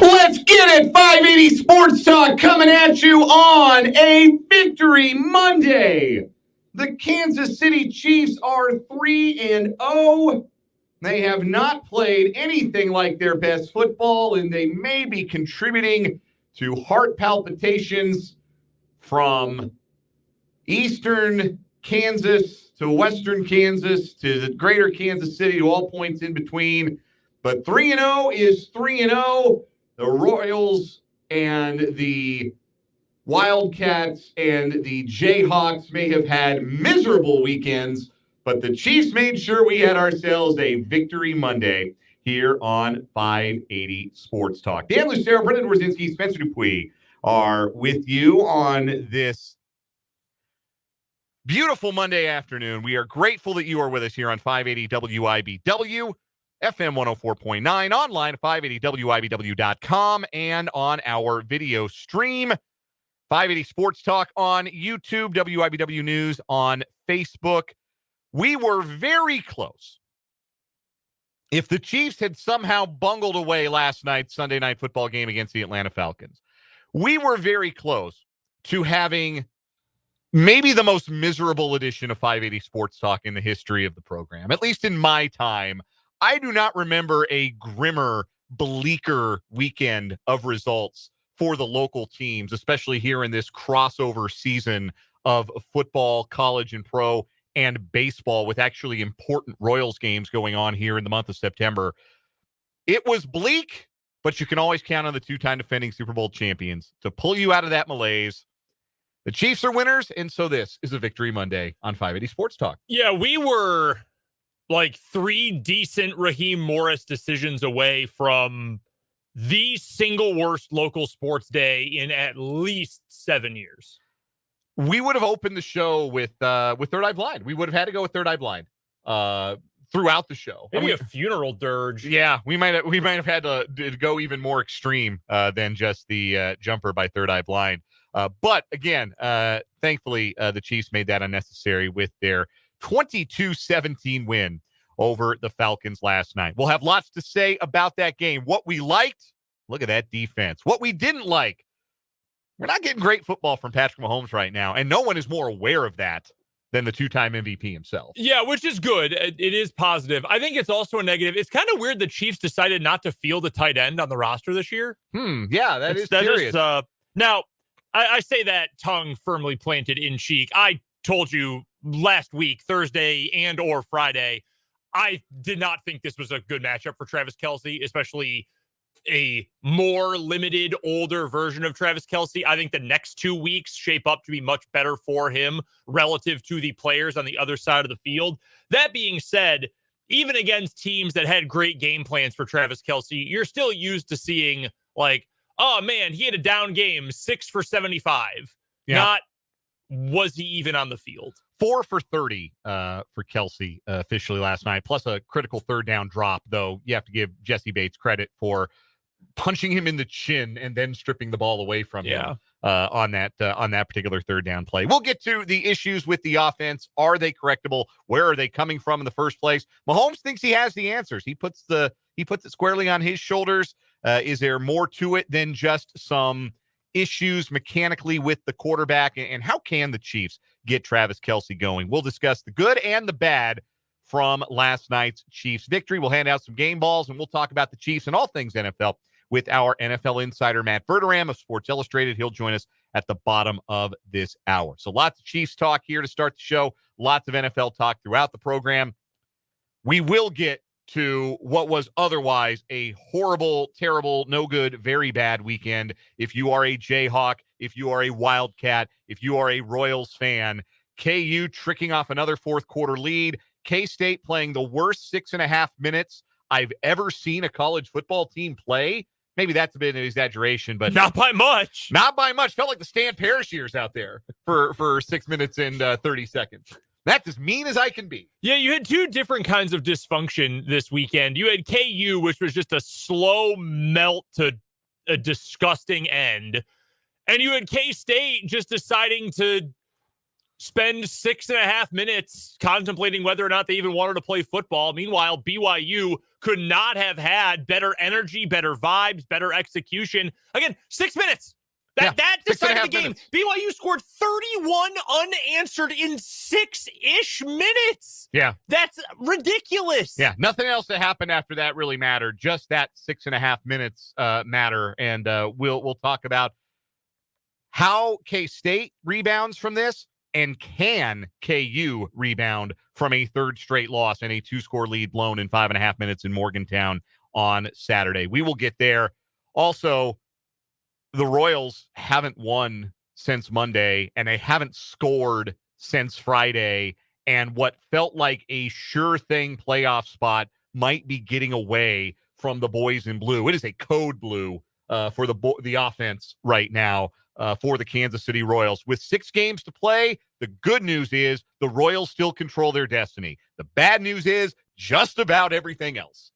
Let's get it! 580 Sports Talk coming at you on a Victory Monday. The Kansas City Chiefs are 3-0. They have not played anything like their best football, and they may be contributing to heart palpitations from eastern Kansas to western Kansas to the greater Kansas City to all points in between. But 3-0 is 3-0. The Royals and the Wildcats and the Jayhawks may have had miserable weekends, but the Chiefs made sure we had ourselves a Victory Monday here on 580 Sports Talk. Dan Lucero, Brendan Wrzinski, Spencer Dupuis are with you on this beautiful Monday afternoon. We are grateful that you are with us here on 580 WIBW. FM 104.9, online at 580WIBW.com, and on our video stream, 580 Sports Talk on YouTube, WIBW News on Facebook. We were very close. If the Chiefs had somehow bungled away last night's Sunday night football game against the Atlanta Falcons, we were very close to having maybe the most miserable edition of 580 Sports Talk in the history of the program, at least in my time. I do not remember a grimmer, bleaker weekend of results for the local teams, especially here in this crossover season of football, college and pro, and baseball, with actually important Royals games going on here in the month of September. It was bleak, but you can always count on the two-time defending Super Bowl champions to pull you out of that malaise. The Chiefs are winners, and so this is a Victory Monday on 580 Sports Talk. Yeah, we were like 3 decent Raheem Morris decisions away from the single worst local sports day in at least 7 years. We would have opened the show with Third Eye Blind. We would have had to go with Third Eye Blind throughout the show. Maybe a funeral dirge. Yeah, we might have had to go even more extreme than just the jumper by Third Eye Blind. But again, thankfully, the Chiefs made that unnecessary with their 22-17 win over the Falcons last night. We'll have lots to say about that game. What we liked, look at that defense. What we didn't like, we're not getting great football from Patrick Mahomes right now, and no one is more aware of that than the two-time MVP himself. Yeah, which is good. It is positive. I think it's also a negative. It's kind of weird the Chiefs decided not to field a tight end on the roster this year. Yeah, that is curious. Now, I say that tongue firmly planted in cheek. I told you last week, Thursday and or Friday, I did not think this was a good matchup for Travis Kelce, especially a more limited, older version of Travis Kelce. I think the next 2 weeks shape up to be much better for him relative to the players on the other side of the field. That being said, even against teams that had great game plans for Travis Kelce, you're still used to seeing like, oh man, he had a down game, 6 for 75. Yeah. Not was he even on the field? 4 for 30 for Kelce officially last night, plus a critical third down drop, though you have to give Jesse Bates credit for punching him in the chin and then stripping the ball away from him on that particular third down play. We'll get to the issues with the offense. Are they correctable? Where are they coming from in the first place? Mahomes thinks he has the answers. He puts it squarely on his shoulders. Is there more to it than just some issues mechanically with the quarterback? And how can the Chiefs get Travis Kelce going? We'll discuss the good and the bad from last night's Chiefs victory. We'll hand out some game balls, and we'll talk about the Chiefs and all things NFL with our NFL insider, Matt Verderame of Sports Illustrated. He'll join us at the bottom of this hour. So lots of Chiefs talk here to start the show. Lots of NFL talk throughout the program. We will get to what was otherwise a horrible, terrible, no good, very bad weekend. If you are a Jayhawk, if you are a Wildcat, if you are a Royals fan, KU tricking off another fourth quarter lead, K-State playing the worst 6.5 minutes I've ever seen a college football team play. Maybe that's a bit of an exaggeration, but not by much. Not by much. Felt like the Stan Parrish years out there for 6 minutes and 30 seconds. That's as mean as I can be. Yeah, you had two different kinds of dysfunction this weekend. You had KU, which was just a slow melt to a disgusting end. And you had K-State just deciding to spend 6.5 minutes contemplating whether or not they even wanted to play football. Meanwhile, BYU could not have had better energy, better vibes, better execution. Again, 6 minutes. That decided the game. Minutes. BYU scored 31 unanswered in 6-ish minutes. Yeah. That's ridiculous. Yeah. Nothing else that happened after that really mattered. Just that 6.5 minutes matter. And we'll talk about how K-State rebounds from this, and can KU rebound from a third straight loss and a 2-score lead blown in 5.5 minutes in Morgantown on Saturday. We will get there. Also, the Royals haven't won since Monday, and they haven't scored since Friday. And what felt like a sure thing playoff spot might be getting away from the boys in blue. It is a code blue for the offense right now for the Kansas City Royals. With 6 games to play, the good news is the Royals still control their destiny. The bad news is just about everything else.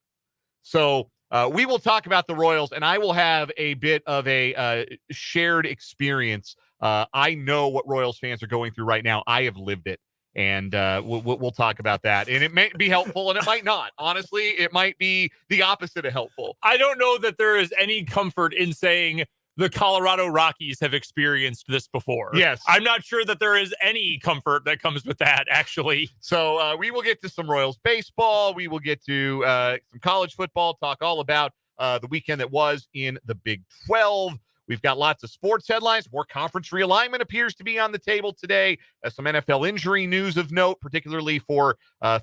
So we will talk about the Royals, and I will have a bit of a shared experience. I know what Royals fans are going through right now. I have lived it, and we'll talk about that. And it may be helpful, and it might not. Honestly, it might be the opposite of helpful. I don't know that there is any comfort in saying the Colorado Rockies have experienced this before. Yes. I'm not sure that there is any comfort that comes with that, actually. So we will get to some Royals baseball. We will get to some college football, talk all about the weekend that was in the Big 12. We've got lots of sports headlines. More conference realignment appears to be on the table today. Some NFL injury news of note, particularly for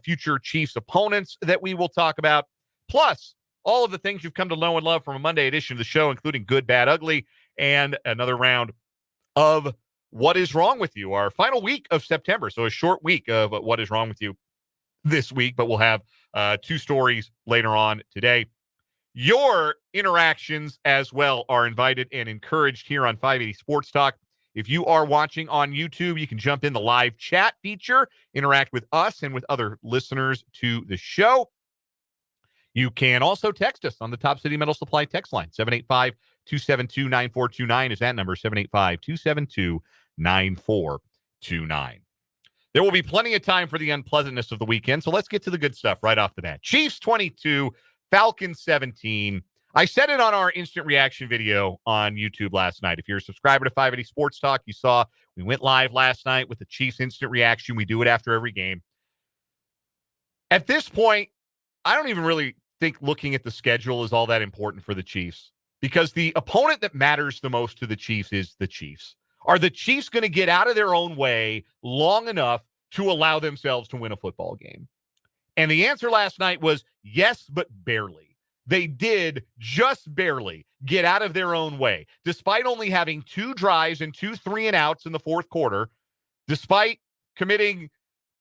future Chiefs opponents that we will talk about. Plus, all of the things you've come to know and love from a Monday edition of the show, including Good, Bad, Ugly, and another round of What Is Wrong With You, our final week of September. So a short week of What Is Wrong With You this week, but we'll have 2 stories later on today. Your interactions as well are invited and encouraged here on 580 Sports Talk. If you are watching on YouTube, you can jump in the live chat feature, interact with us and with other listeners to the show. You can also text us on the Top City Metal Supply text line. 785-272-9429 is that number, 785-272-9429. There will be plenty of time for the unpleasantness of the weekend, so let's get to the good stuff right off the bat. Chiefs 22, Falcons 17. I said it on our instant reaction video on YouTube last night. If you're a subscriber to 580 Sports Talk, you saw we went live last night with the Chiefs instant reaction. We do it after every game. At this point, I don't even really think looking at the schedule is all that important for the Chiefs, because the opponent that matters the most to the Chiefs is the Chiefs. Are the Chiefs going to get out of their own way long enough to allow themselves to win a football game? And the answer last night was yes, but barely. They did just barely get out of their own way, despite only having 2 drives and 2 3-and-outs in the fourth quarter, despite committing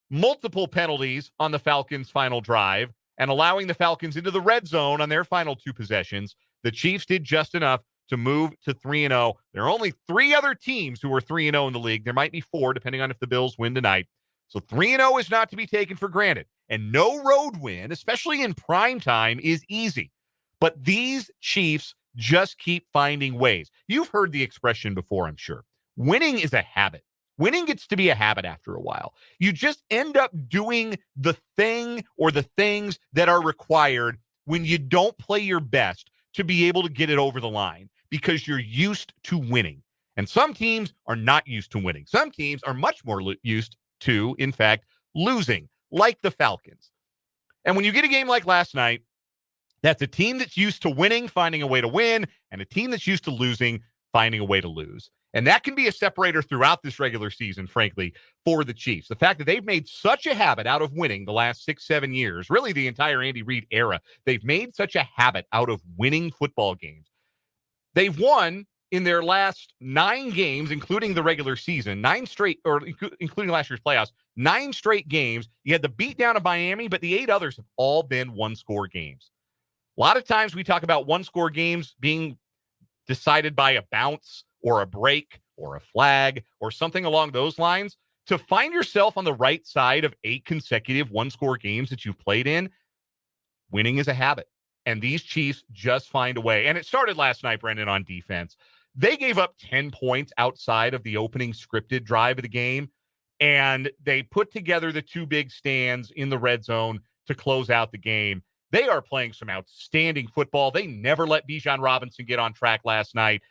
multiple penalties on the Falcons' final drive and allowing the Falcons into the red zone on their final 2 possessions. The Chiefs did just enough to move to 3-0. There are only 3 other teams who are 3-0 in the league. There might be 4, depending on if the Bills win tonight. So 3-0 is not to be taken for granted. And no road win, especially in prime time, is easy. But these Chiefs just keep finding ways. You've heard the expression before, I'm sure. Winning is a habit. Winning gets to be a habit after a while. You just end up doing the thing or the things that are required when you don't play your best to be able to get it over the line, because you're used to winning. And some teams are not used to winning. Some teams are much more used to, in fact, losing, like the Falcons. And when you get a game like last night, that's a team that's used to winning, finding a way to win, and a team that's used to losing, finding a way to lose. And that can be a separator throughout this regular season, frankly, for the Chiefs. The fact that they've made such a habit out of winning the last 6-7 years, really the entire Andy Reid era, they've made such a habit out of winning football games. They've won in their last 9 games, including the regular season, 9 straight, or including last year's playoffs, 9 straight games. You had the beatdown of Miami, but the 8 others have all been 1-score games. A lot of times we talk about 1-score games being decided by a bounce or a break or a flag or something along those lines. To find yourself on the right side of 8 consecutive 1-score games that you've played in, winning is a habit. And these Chiefs just find a way. And it started last night, Brendan, on defense. They gave up 10 points outside of the opening scripted drive of the game. and they put together the two big stands in the red zone to close out the game. They are playing some outstanding football. They never let Bijan Robinson get on track last night.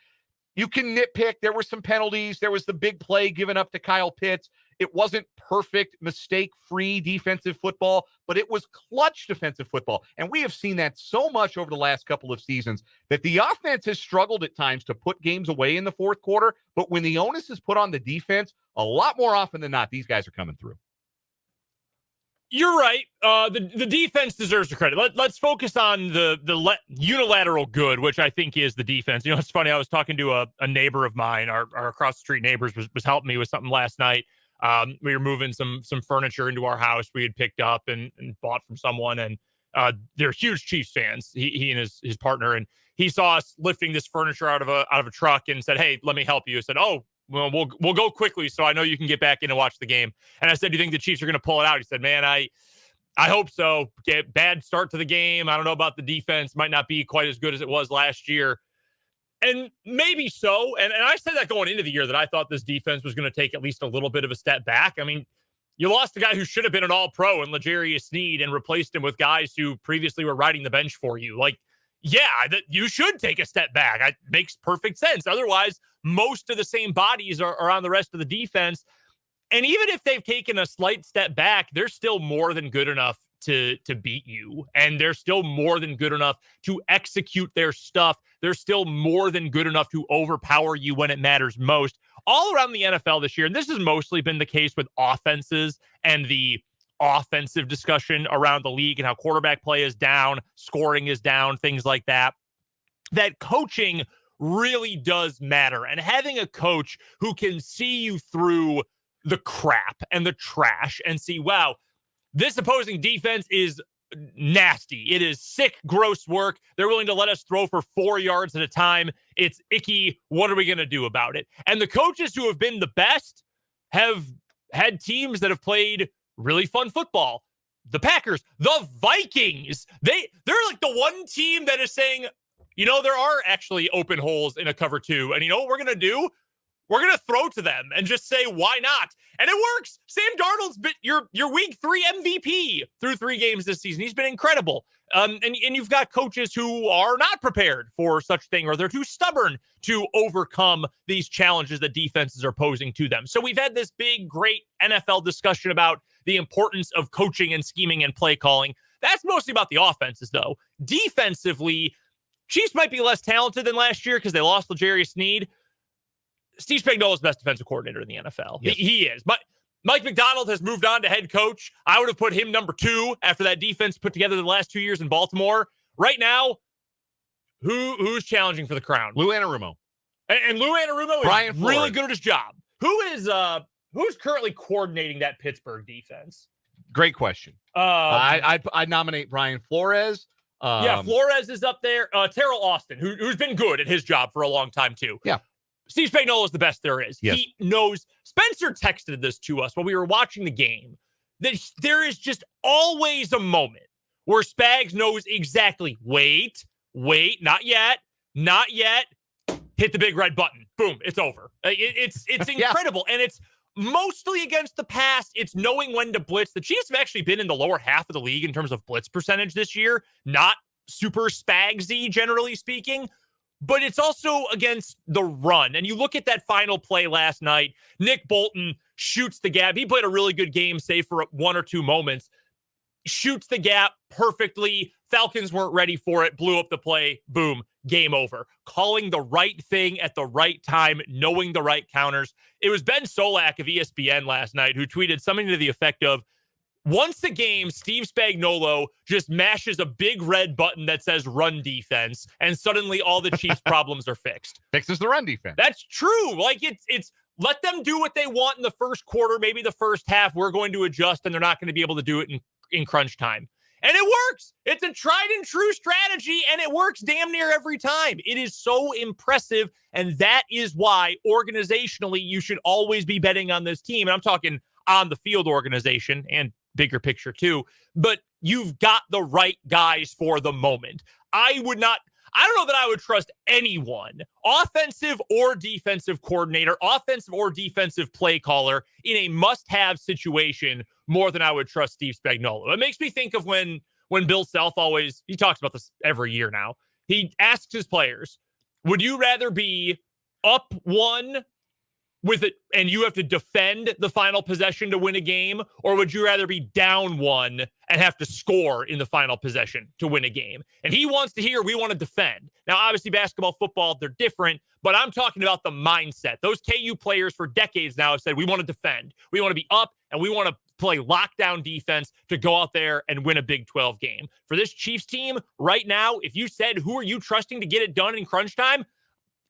You can nitpick. There were some penalties. There was the big play given up to Kyle Pitts. It wasn't perfect, mistake-free defensive football, but it was clutch defensive football. And we have seen that so much over the last couple of seasons that the offense has struggled at times to put games away in the fourth quarter. But when the onus is put on the defense, a lot more often than not, these guys are coming through. You're right. The defense deserves the credit. Let's focus on the unilateral good, which I think is the defense. It's funny. I was talking to a neighbor of mine. Our across the street neighbors was helping me with something last night. We were moving some furniture into our house we had picked up and bought from someone, and they're huge Chiefs fans. He and his partner, and he saw us lifting this furniture out of a truck and said, "Hey, let me help you." I said, "Oh, well, we'll go quickly so I know you can get back in and watch the game." And I said, "Do you think the Chiefs are going to pull it out?" He said, "Man, I hope so. Get bad start to the game. I don't know about the defense. Might not be quite as good as it was last year." And maybe so. And I said that going into the year that I thought this defense was going to take at least a little bit of a step back. I mean, you lost a guy who should have been an all-pro in L'Jarius Sneed and replaced him with guys who previously were riding the bench for you. Like, yeah, that you should take a step back. It makes perfect sense. Otherwise, most of the same bodies are on the rest of the defense. And even if they've taken a slight step back, they're still more than good enough to beat you. And they're still more than good enough to execute their stuff. They're still more than good enough to overpower you when it matters most. All around the NFL this year, and this has mostly been the case with offenses and the offensive discussion around the league and how quarterback play is down, scoring is down, things like that, that coaching really does matter. And having a coach who can see you through the crap and the trash and see, wow, this opposing defense is nasty. It is sick, gross work. They're willing to let us throw for 4 yards at a time. It's icky. What are we going to do about it? And the coaches who have been the best have had teams that have played really fun football. The Packers, the Vikings, they're like the one team that is saying, there are actually open holes in a cover two. And you know what we're going to do? We're going to throw to them and just say, why not? And it works. Sam Darnold's been your week 3 MVP through 3 games this season. He's been incredible. And you've got coaches who are not prepared for such thing, or they're too stubborn to overcome these challenges that defenses are posing to them. So we've had this big, great NFL discussion about the importance of coaching and scheming and play calling. That's mostly about the offenses, though. Defensively, Chiefs might be less talented than last year because they lost L'Jarius Sneed. Steve Spagnuolo is the best defensive coordinator in the NFL. Yes. He is. But Mike McDonald has moved on to head coach. I would have put him number 2 after that defense put together the last 2 years in Baltimore. Right now, who's challenging for the crown? Lou Anarumo. And Lou Anarumo is really good at his job. Who's currently coordinating that Pittsburgh defense? Great question. I'd nominate Brian Flores. Flores is up there. Terrell Austin, who's been good at his job for a long time, too. Yeah. Steve Spagnuolo is the best there is. Yes. He knows. Spencer texted this to us while we were watching the game, that there is just always a moment where Spags knows exactly, wait, not yet. Hit the big red button. Boom, it's over. It's incredible. And it's mostly against the pass. It's knowing when to blitz. The Chiefs have actually been in the lower half of the league in terms of blitz percentage this year. Not super Spagsy, generally speaking. But it's also against the run. And you look at that final play last night, Nick Bolton shoots the gap. He played a really good game, save for 1 or 2 moments. Shoots the gap perfectly. Falcons weren't ready for it. Blew up the play. Boom. Game over. Calling the right thing at the right time, knowing the right counters. It was Ben Solak of ESPN last night who tweeted something to the effect of, once a game, Steve Spagnuolo just mashes a big red button that says run defense, and suddenly all the Chiefs' problems are fixed. Fixes the run defense. That's true. Like, it's let them do what they want in the first quarter, maybe the first half. We're going to adjust, and they're not going to be able to do it in crunch time. And it works. It's a tried and true strategy, and it works damn near every time. It is so impressive, and that is why, organizationally, you should always be betting on this team. And I'm talking on the field organization and bigger picture too, but you've got the right guys for the moment. I I don't know that I would trust anyone, offensive or defensive coordinator, offensive or defensive play caller, in a must-have situation more than I would trust Steve Spagnuolo. It makes me think of when Bill Self he talks about this every year now. He asks his players, would you rather be up one with it and you have to defend the final possession to win a game, or would you rather be down one and have to score in the final possession to win a game? And he wants to hear, we want to defend. Now, obviously, basketball, football, they're different, but I'm talking about the mindset. Those KU players for decades now have said, we want to defend. We want to be up, and we want to play lockdown defense to go out there and win a Big 12 game. For this Chiefs team right now, if you said, who are you trusting to get it done in crunch time?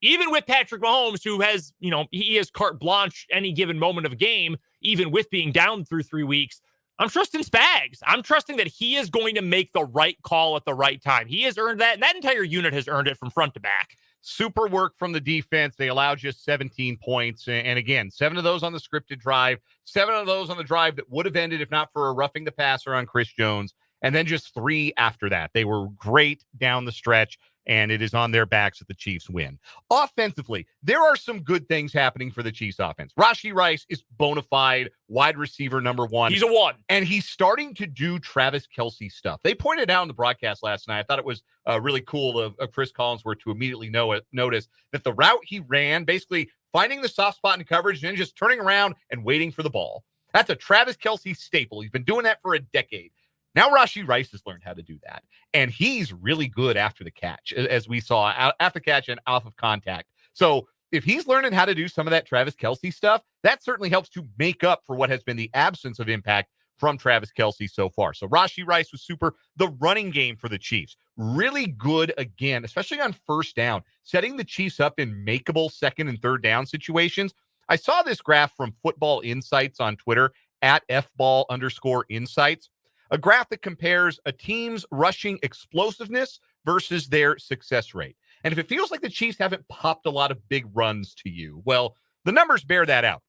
Even with Patrick Mahomes, who has, he has carte blanche any given moment of a game, even with being down through 3 weeks, I'm trusting Spags. I'm trusting that he is going to make the right call at the right time. He has earned that, and that entire unit has earned it from front to back. Super work from the defense. They allowed just 17 points. And again, 7 of those on the scripted drive, 7 of those on the drive that would have ended if not for a roughing the passer on Chris Jones, and then just 3 after that. They were great down the stretch, and it is on their backs that the Chiefs win. Offensively, there are some good things happening for the Chiefs offense. Rashee Rice is bona fide wide receiver number 1. He's a 1. And he's starting to do Travis Kelce stuff. They pointed out in the broadcast last night, I thought it was really cool of Chris Collinsworth to immediately notice that the route he ran, basically finding the soft spot in coverage and then just turning around and waiting for the ball. That's a Travis Kelce staple. He's been doing that for a decade. Now Rashee Rice has learned how to do that, and he's really good after the catch, as we saw, after catch and off of contact. So if he's learning how to do some of that Travis Kelce stuff, that certainly helps to make up for what has been the absence of impact from Travis Kelce so far. So Rashee Rice was super. The running game for the Chiefs, really good again, especially on first down, setting the Chiefs up in makeable second and third down situations. I saw this graph from Football Insights on Twitter, at @FBall_insights. A graph that compares a team's rushing explosiveness versus their success rate. And if it feels like the Chiefs haven't popped a lot of big runs to you, well, the numbers bear that out.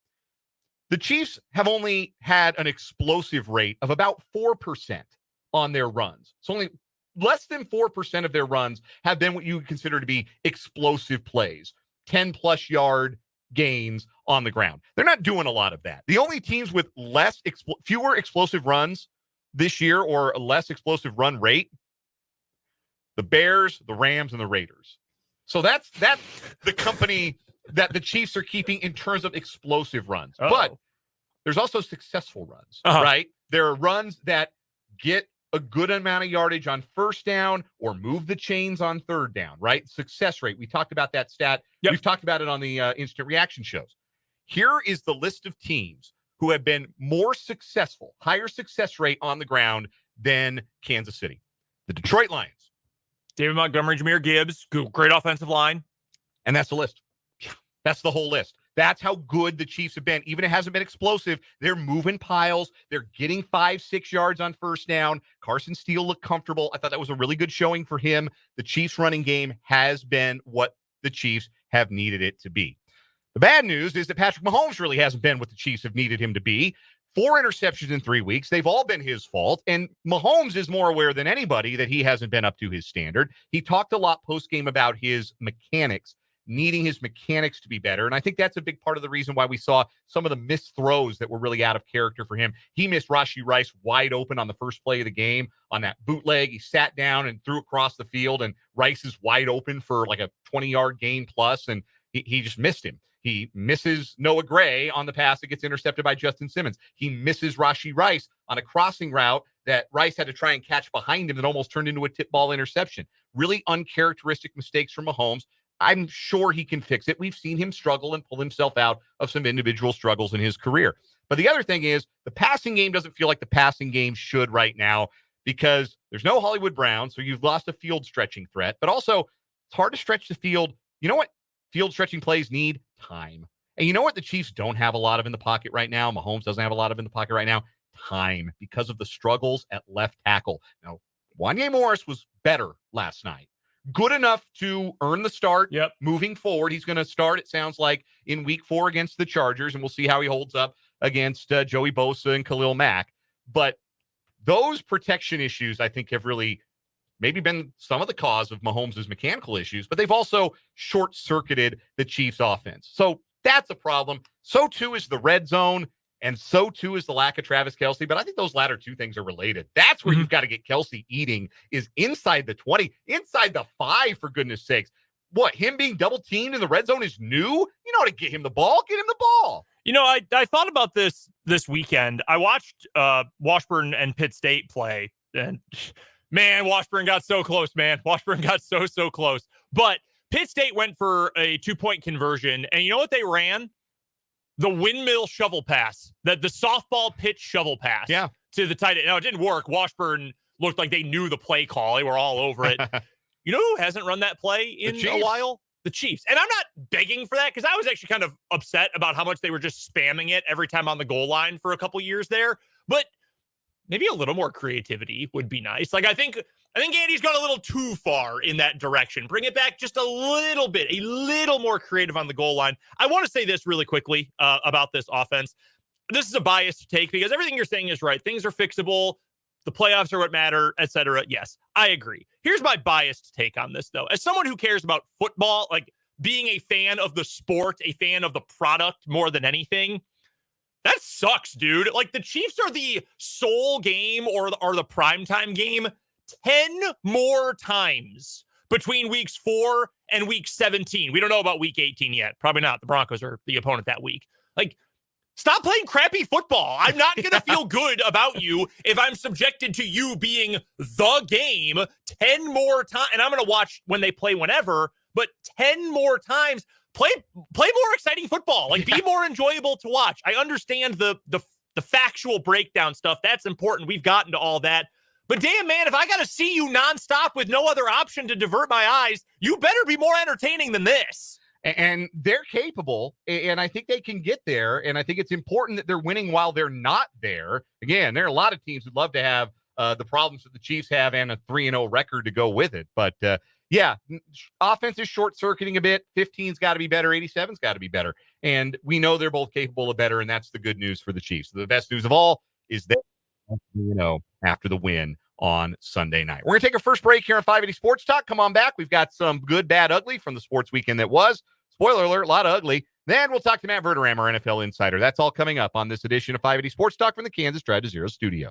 The Chiefs have only had an explosive rate of about 4% on their runs. So only less than 4% of their runs have been what you would consider to be explosive plays, 10-plus yard gains on the ground. They're not doing a lot of that. The only teams with fewer explosive runs this year, or a less explosive run rate, the Bears, the Rams, and the Raiders. So that's the company that the Chiefs are keeping in terms of explosive runs. Uh-oh. But there's also successful runs, right? There are runs that get a good amount of yardage on first down or move the chains on third down, right? Success rate. We talked about that stat. Yep. We've talked about it on the instant reaction shows. Here is the list of teams who have been more successful, higher success rate on the ground than Kansas City. The Detroit Lions. David Montgomery, Jahmyr Gibbs, great offensive line. And that's the list. That's the whole list. That's how good the Chiefs have been. Even if it hasn't been explosive, they're moving piles. They're getting 5-6 yards on first down. Carson Steele looked comfortable. I thought that was a really good showing for him. The Chiefs running game has been what the Chiefs have needed it to be. The bad news is that Patrick Mahomes really hasn't been what the Chiefs have needed him to be. 4 interceptions in 3 weeks. They've all been his fault. And Mahomes is more aware than anybody that he hasn't been up to his standard. He talked a lot post-game about his mechanics, needing his mechanics to be better. And I think that's a big part of the reason why we saw some of the missed throws that were really out of character for him. He missed Rashee Rice wide open on the first play of the game on that bootleg. He sat down and threw across the field, and Rice is wide open for like a 20-yard gain plus, and he just missed him. He misses Noah Gray on the pass that gets intercepted by Justin Simmons. He misses Rashee Rice on a crossing route that Rice had to try and catch behind him that almost turned into a tip ball interception. Really uncharacteristic mistakes from Mahomes. I'm sure he can fix it. We've seen him struggle and pull himself out of some individual struggles in his career. But the other thing is the passing game doesn't feel like the passing game should right now because there's no Hollywood Brown, so you've lost a field stretching threat. But also, it's hard to stretch the field. You know what field stretching plays need? Time. And you know what the Chiefs don't have a lot of in the pocket right now? Mahomes doesn't have a lot of in the pocket right now. Time, because of the struggles at left tackle. Now, Wanye Morris was better last night. Good enough to earn the start. Yep. Moving forward, he's going to start, it sounds like, in week 4 against the Chargers, and we'll see how he holds up against Joey Bosa and Khalil Mack. But those protection issues, I think, have really maybe been some of the cause of Mahomes' mechanical issues, but they've also short-circuited the Chiefs' offense. So that's a problem. So too is the red zone, and so too is the lack of Travis Kelce. But I think those latter two things are related. That's where you've got to get Kelce eating, is inside the 20, inside the 5, for goodness sakes. What, him being double teamed in the red zone is new? You know how to get him the ball? Get him the ball. You know, I thought about this weekend. I watched Washburn and Pitt State play, and man, Washburn got so close, man. Washburn got so close. But Pitt State went for a 2-point conversion, and you know what they ran? The windmill shovel pass, the softball pitch shovel pass to the tight end. Now, it didn't work. Washburn looked like they knew the play call. They were all over it. You know who hasn't run that play in a while? The Chiefs. And I'm not begging for that, because I was actually kind of upset about how much they were just spamming it every time on the goal line for a couple years there. But maybe a little more creativity would be nice. Like, I think Andy's gone a little too far in that direction. Bring it back just a little bit, a little more creative on the goal line. I want to say this really quickly about this offense. This is a biased take, because everything you're saying is right. Things are fixable. The playoffs are what matter, etc. Yes, I agree. Here's my biased take on this, though. As someone who cares about football, like being a fan of the sport, a fan of the product more than anything, that sucks, dude. Like, the Chiefs are the sole game or the primetime game 10 more times between weeks 4 and week 17. We don't know about week 18 yet. Probably not. The Broncos are the opponent that week. Like, stop playing crappy football. I'm not going to feel good about you if I'm subjected to you being the game 10 more times. And I'm going to watch when they play whenever, but 10 more times. Play more exciting football. Like, be more enjoyable to watch. I understand the factual breakdown stuff. That's important. We've gotten to all that. But damn, man, if I got to see you nonstop with no other option to divert my eyes, you better be more entertaining than this. And they're capable, and I think they can get there. And I think it's important that they're winning while they're not there. Again, there are a lot of teams who'd love to have the problems that the Chiefs have and a 3-0 record to go with it. But yeah, offense is short-circuiting a bit. 15's got to be better. 87's got to be better. And we know they're both capable of better, and that's the good news for the Chiefs. The best news of all is that, after the win on Sunday night. We're going to take a first break here on 580 Sports Talk. Come on back. We've got some good, bad, ugly from the sports weekend that was. Spoiler alert, a lot of ugly. Then we'll talk to Matt Verderame, our NFL insider. That's all coming up on this edition of 580 Sports Talk from the Kansas Drive to Zero studio.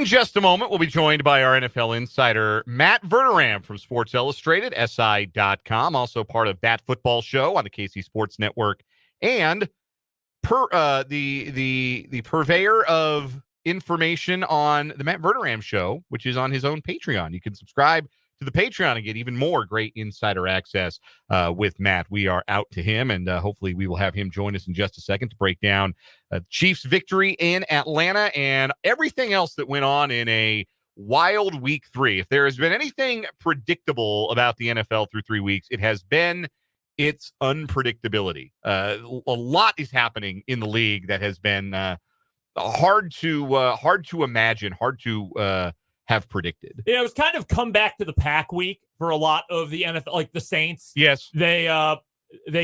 In just a moment, we'll be joined by our NFL insider, Matt Verderame from Sports Illustrated, SI.com, also part of That Football Show on the KC Sports Network, and the purveyor of information on the Matt Verderame Show, which is on his own Patreon. You can subscribe to the Patreon and get even more great insider access with Matt. We are out to him, and hopefully we will have him join us in just a second to break down Chiefs' victory in Atlanta and everything else that went on in a wild week 3. If there has been anything predictable about the NFL through 3 weeks, it has been its unpredictability. A lot is happening in the league that has been hard to imagine, hard to have predicted. Yeah, it was kind of come back to the pack week for a lot of the NFL, like the Saints. Yes. They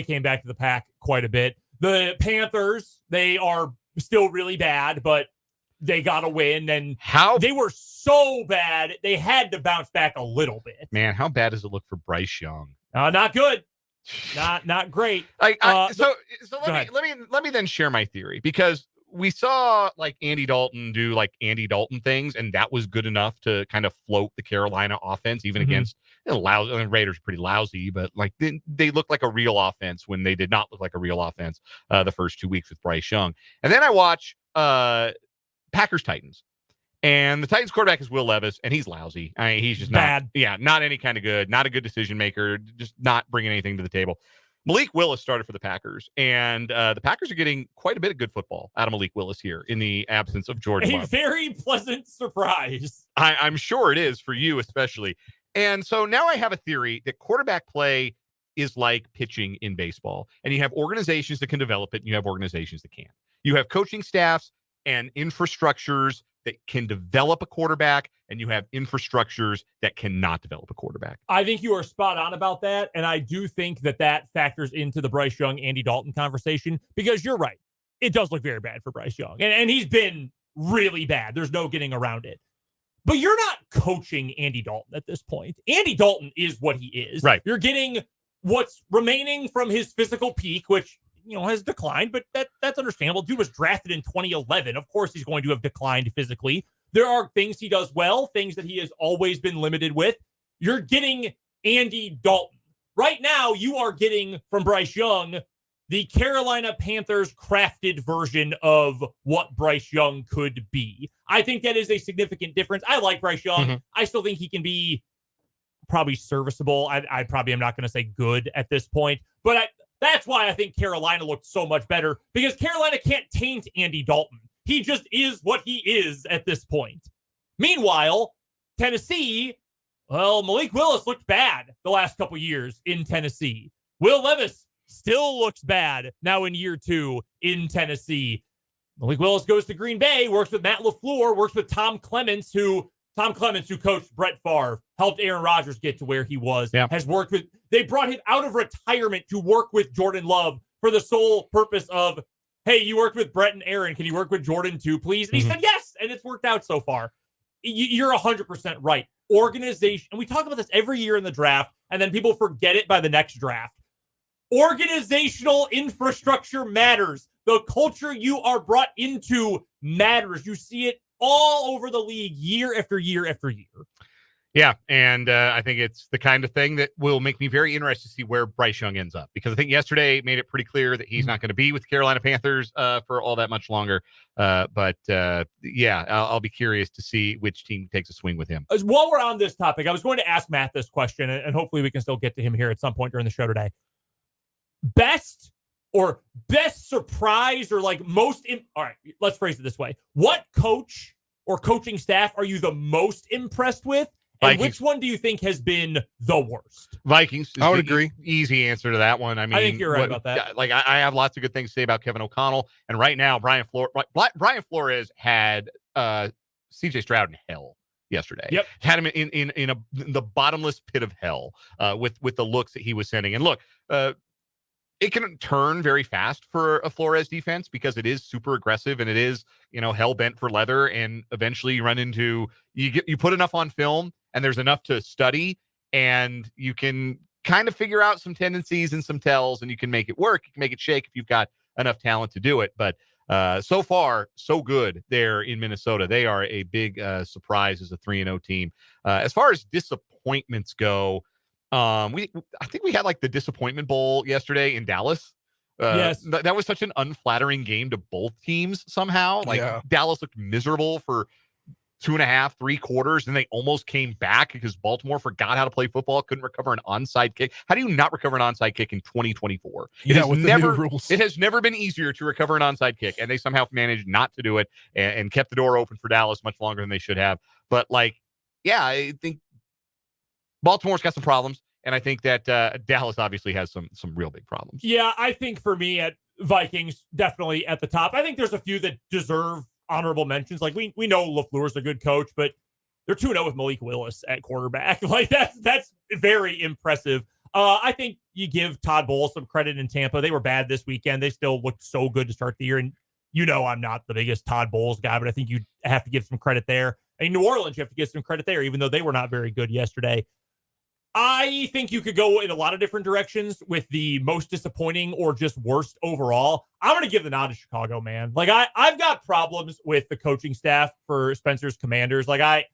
came back to the pack quite a bit. The Panthers, they are still really bad, but they got a win, and they were so bad they had to bounce back a little bit. Man, how bad does it look for Bryce Young? Not good. Not great. So let me then share my theory, because we saw like Andy Dalton do like Andy Dalton things, and that was good enough to kind of float the Carolina offense, even against lousy. Raiders pretty lousy, but like they looked like a real offense when they did not look like a real offense the first 2 weeks with Bryce Young. And then I watch Packers Titans, and the Titans quarterback is Will Levis, and he's lousy. I mean, he's just bad. Not any kind of good, not a good decision maker, just not bringing anything to the table. Malik Willis started for the Packers, and the Packers are getting quite a bit of good football out of Malik Willis here in the absence of Jordan Love. A very pleasant surprise. I'm sure it is for you especially. And so now I have a theory that quarterback play is like pitching in baseball, and you have organizations that can develop it, and you have organizations that can't. You have coaching staffs and infrastructures that can develop a quarterback, and you have infrastructures that cannot develop a quarterback. I think you are spot on about that, and I do think that factors into the Bryce Young, Andy Dalton conversation, because you're right. It does look very bad for Bryce Young, and he's been really bad. There's no getting around it. But you're not coaching Andy Dalton at this point. Andy Dalton is what he is. Right. You're getting what's remaining from his physical peak, which has declined, but that's understandable. Dude was drafted in 2011. Of course, he's going to have declined physically. There are things he does well, things that he has always been limited with. You're getting Andy Dalton. Right now, you are getting from Bryce Young the Carolina Panthers crafted version of what Bryce Young could be. I think that is a significant difference. I like Bryce Young. I still think he can be probably serviceable. I probably am not going to say good at this point, but that's why I think Carolina looked so much better, because Carolina can't taint Andy Dalton. He just is what he is at this point. Meanwhile, Tennessee, Malik Willis looked bad the last couple years in Tennessee. Will Levis still looks bad now in year 2 in Tennessee. Malik Willis goes to Green Bay, works with Matt LaFleur, works with Tom Clements, who coached Brett Favre, helped Aaron Rodgers get to where he was, has worked with, they brought him out of retirement to work with Jordan Love for the sole purpose of, hey, you worked with Brett and Aaron, can you work with Jordan too, please? And he said yes, and it's worked out so far. You're 100% right. Organization, and we talk about this every year in the draft, and then people forget it by the next draft. Organizational infrastructure matters. The culture you are brought into matters. You see it all over the league year after year after year. Yeah, and I think it's the kind of thing that will make me very interested to see where Bryce Young ends up, because I think yesterday made it pretty clear that he's not going to be with the Carolina Panthers for all that much longer. But I'll be curious to see which team takes a swing with him. While we're on this topic, I was going to ask Matt this question, and hopefully we can still get to him here at some point during the show today. Best surprise, or like most all right, let's phrase it this way. What coach or coaching staff are you the most impressed with? And Vikings. Which one do you think has been the worst? Vikings. I would agree. Easy answer to that one. I mean, I think you're right about that. Like I have lots of good things to say about Kevin O'Connell, and right now Brian Flores had CJ Stroud in hell yesterday. Yep. Had him in the bottomless pit of hell with the looks that he was sending. And look, it can turn very fast for a Flores defense, because it is super aggressive, and it is, hell bent for leather. And eventually you run into, you put enough on film, and there's enough to study, and you can kind of figure out some tendencies and some tells, and you can make it work. You can make it shake if you've got enough talent to do it. But So far, so good there in Minnesota. They are a big surprise as a 3-0 team. As far as disappointments go, I think we had like the disappointment bowl yesterday in Dallas. Yes. That was such an unflattering game to both teams somehow. Like Dallas looked miserable for 2.5, 3 quarters, and they almost came back because Baltimore forgot how to play football, couldn't recover an onside kick. How do you not recover an onside kick in 2024? With the new rules. It has never been easier to recover an onside kick, and they somehow managed not to do it and kept the door open for Dallas much longer than they should have. But I think Baltimore's got some problems, and I think that Dallas obviously has some real big problems. Yeah, I think for me at Vikings, definitely at the top. I think there's a few that deserve honorable mentions. Like we know LaFleur's a good coach, but they're 2-0 with Malik Willis at quarterback. Like that's very impressive. I think you give Todd Bowles some credit in Tampa. They were bad this weekend. They still looked so good to start the year. And I'm not the biggest Todd Bowles guy, but I think you have to give some credit there. And New Orleans, you have to give some credit there, even though they were not very good yesterday. I think you could go in a lot of different directions with the most disappointing or just worst overall. I'm going to give the nod to Chicago, man. Like I've got problems with the coaching staff for Spencer's Commanders. Like I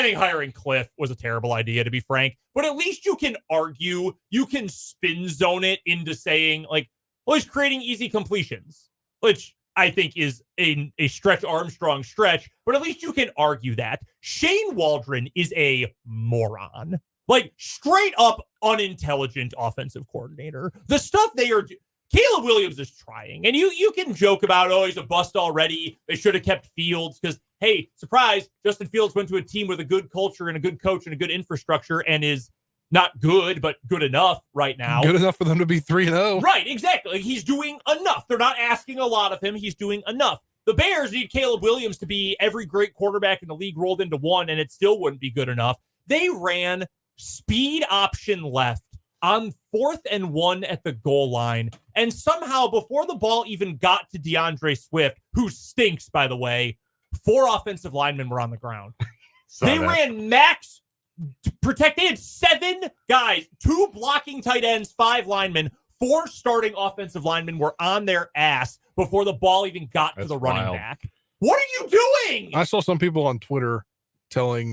think hiring Cliff was a terrible idea, to be frank, but at least you can argue, you can spin zone it into saying like, well, he's creating easy completions, which I think is a Stretch Armstrong stretch, but at least you can argue that. Shane Waldron is a moron. Like, straight up unintelligent offensive coordinator. The stuff Caleb Williams is trying. And you can joke about, he's a bust already. They should have kept Fields because, hey, surprise, Justin Fields went to a team with a good culture and a good coach and a good infrastructure and is not good, but good enough right now. Good enough for them to be 3-0. Right, exactly. Like, he's doing enough. They're not asking a lot of him. He's doing enough. The Bears need Caleb Williams to be every great quarterback in the league rolled into one, and it still wouldn't be good enough. They ran speed option left on 4th and 1 at the goal line. And somehow, before the ball even got to DeAndre Swift, who stinks, by the way, 4 offensive linemen were on the ground. Ran max protect. They had 7 guys, 2 blocking tight ends, 5 linemen, 4 starting offensive linemen were on their ass before the ball even got to the running back. What are you doing? I saw some people on Twitter telling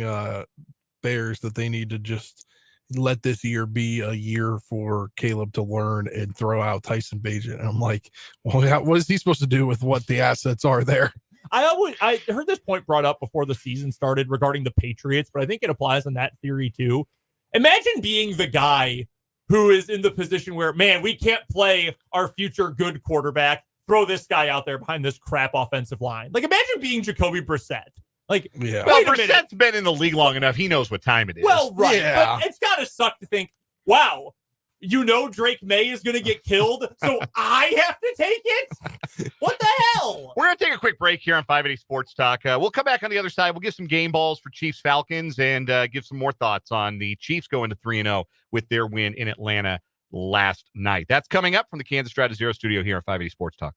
Bears that they need to just let this year be a year for Caleb to learn and throw out Tyson Bagent. And I'm like, well, what is he supposed to do with what the assets are there? I heard this point brought up before the season started regarding the Patriots, but I think it applies in that theory too. Imagine being the guy who is in the position where, man, we can't play our future good quarterback. Throw this guy out there behind this crap offensive line. Like, imagine being Jacoby Brissett. Like, yeah. Well, Brissett's been in the league long enough. He knows what time it is. Well, right. Yeah. But it's got to suck to think, wow, Drake May is going to get killed, so I have to take it? What the hell? We're going to take a quick break here on 580 Sports Talk. We'll come back on the other side. We'll give some game balls for Chiefs-Falcons and give some more thoughts on the Chiefs going to 3-0 with their win in Atlanta last night. That's coming up from the Kansas Strata Zero studio here on 580 Sports Talk.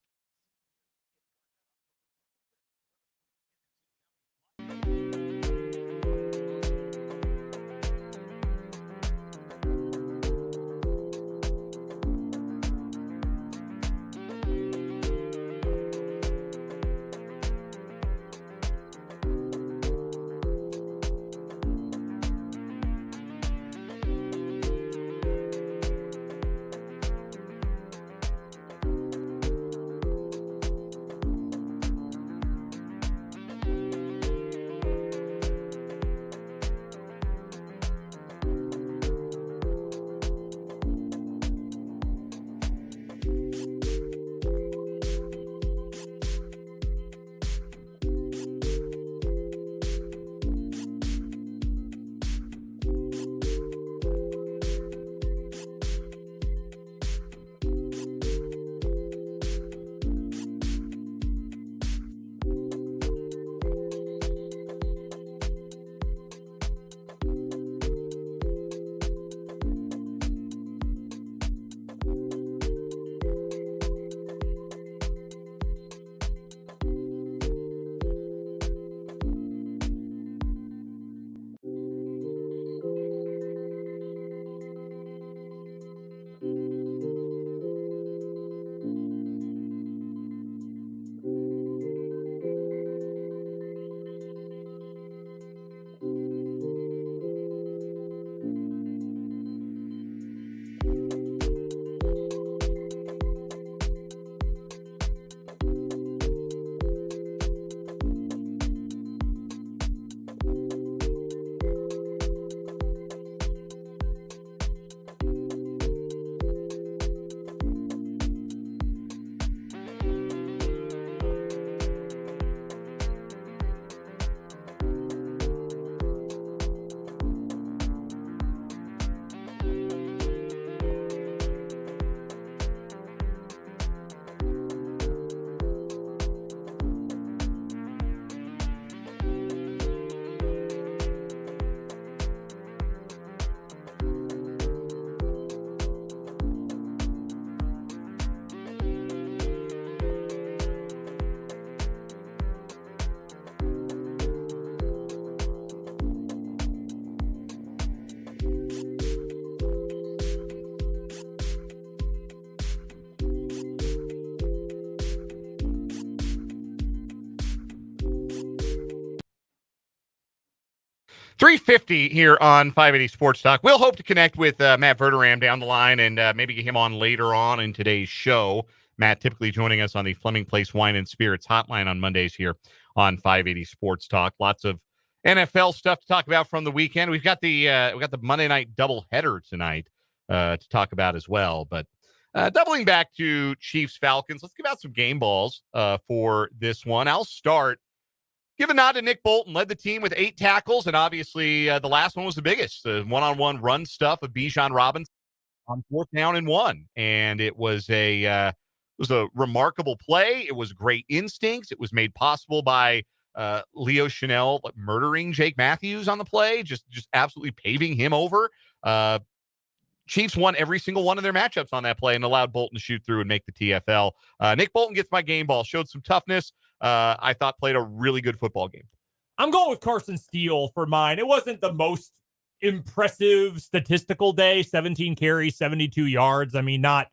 3:50 here on 580 Sports Talk. We'll hope to connect with Matt Verderame down the line and maybe get him on later on in today's show. Matt typically joining us on the Fleming Place Wine and Spirits hotline on Mondays here on 580 Sports Talk. Lots of NFL stuff to talk about from the weekend. We've got the Monday night doubleheader tonight to talk about as well. But doubling back to Chiefs Falcons, let's give out some game balls for this one. I'll start. Give a nod to Nick Bolton, led the team with 8 tackles, and obviously the last one was the biggest. The one-on-one run stuff of Bijan Robinson on 4th down and 1, and it was a remarkable play. It was great instincts. It was made possible by Leo Chanel murdering Jake Matthews on the play, just absolutely paving him over. Chiefs won every single one of their matchups on that play and allowed Bolton to shoot through and make the TFL. Nick Bolton gets my game ball, showed some toughness. I thought played a really good football game. I'm going with Carson Steele for mine. It wasn't the most impressive statistical day, 17 carries, 72 yards. I mean, not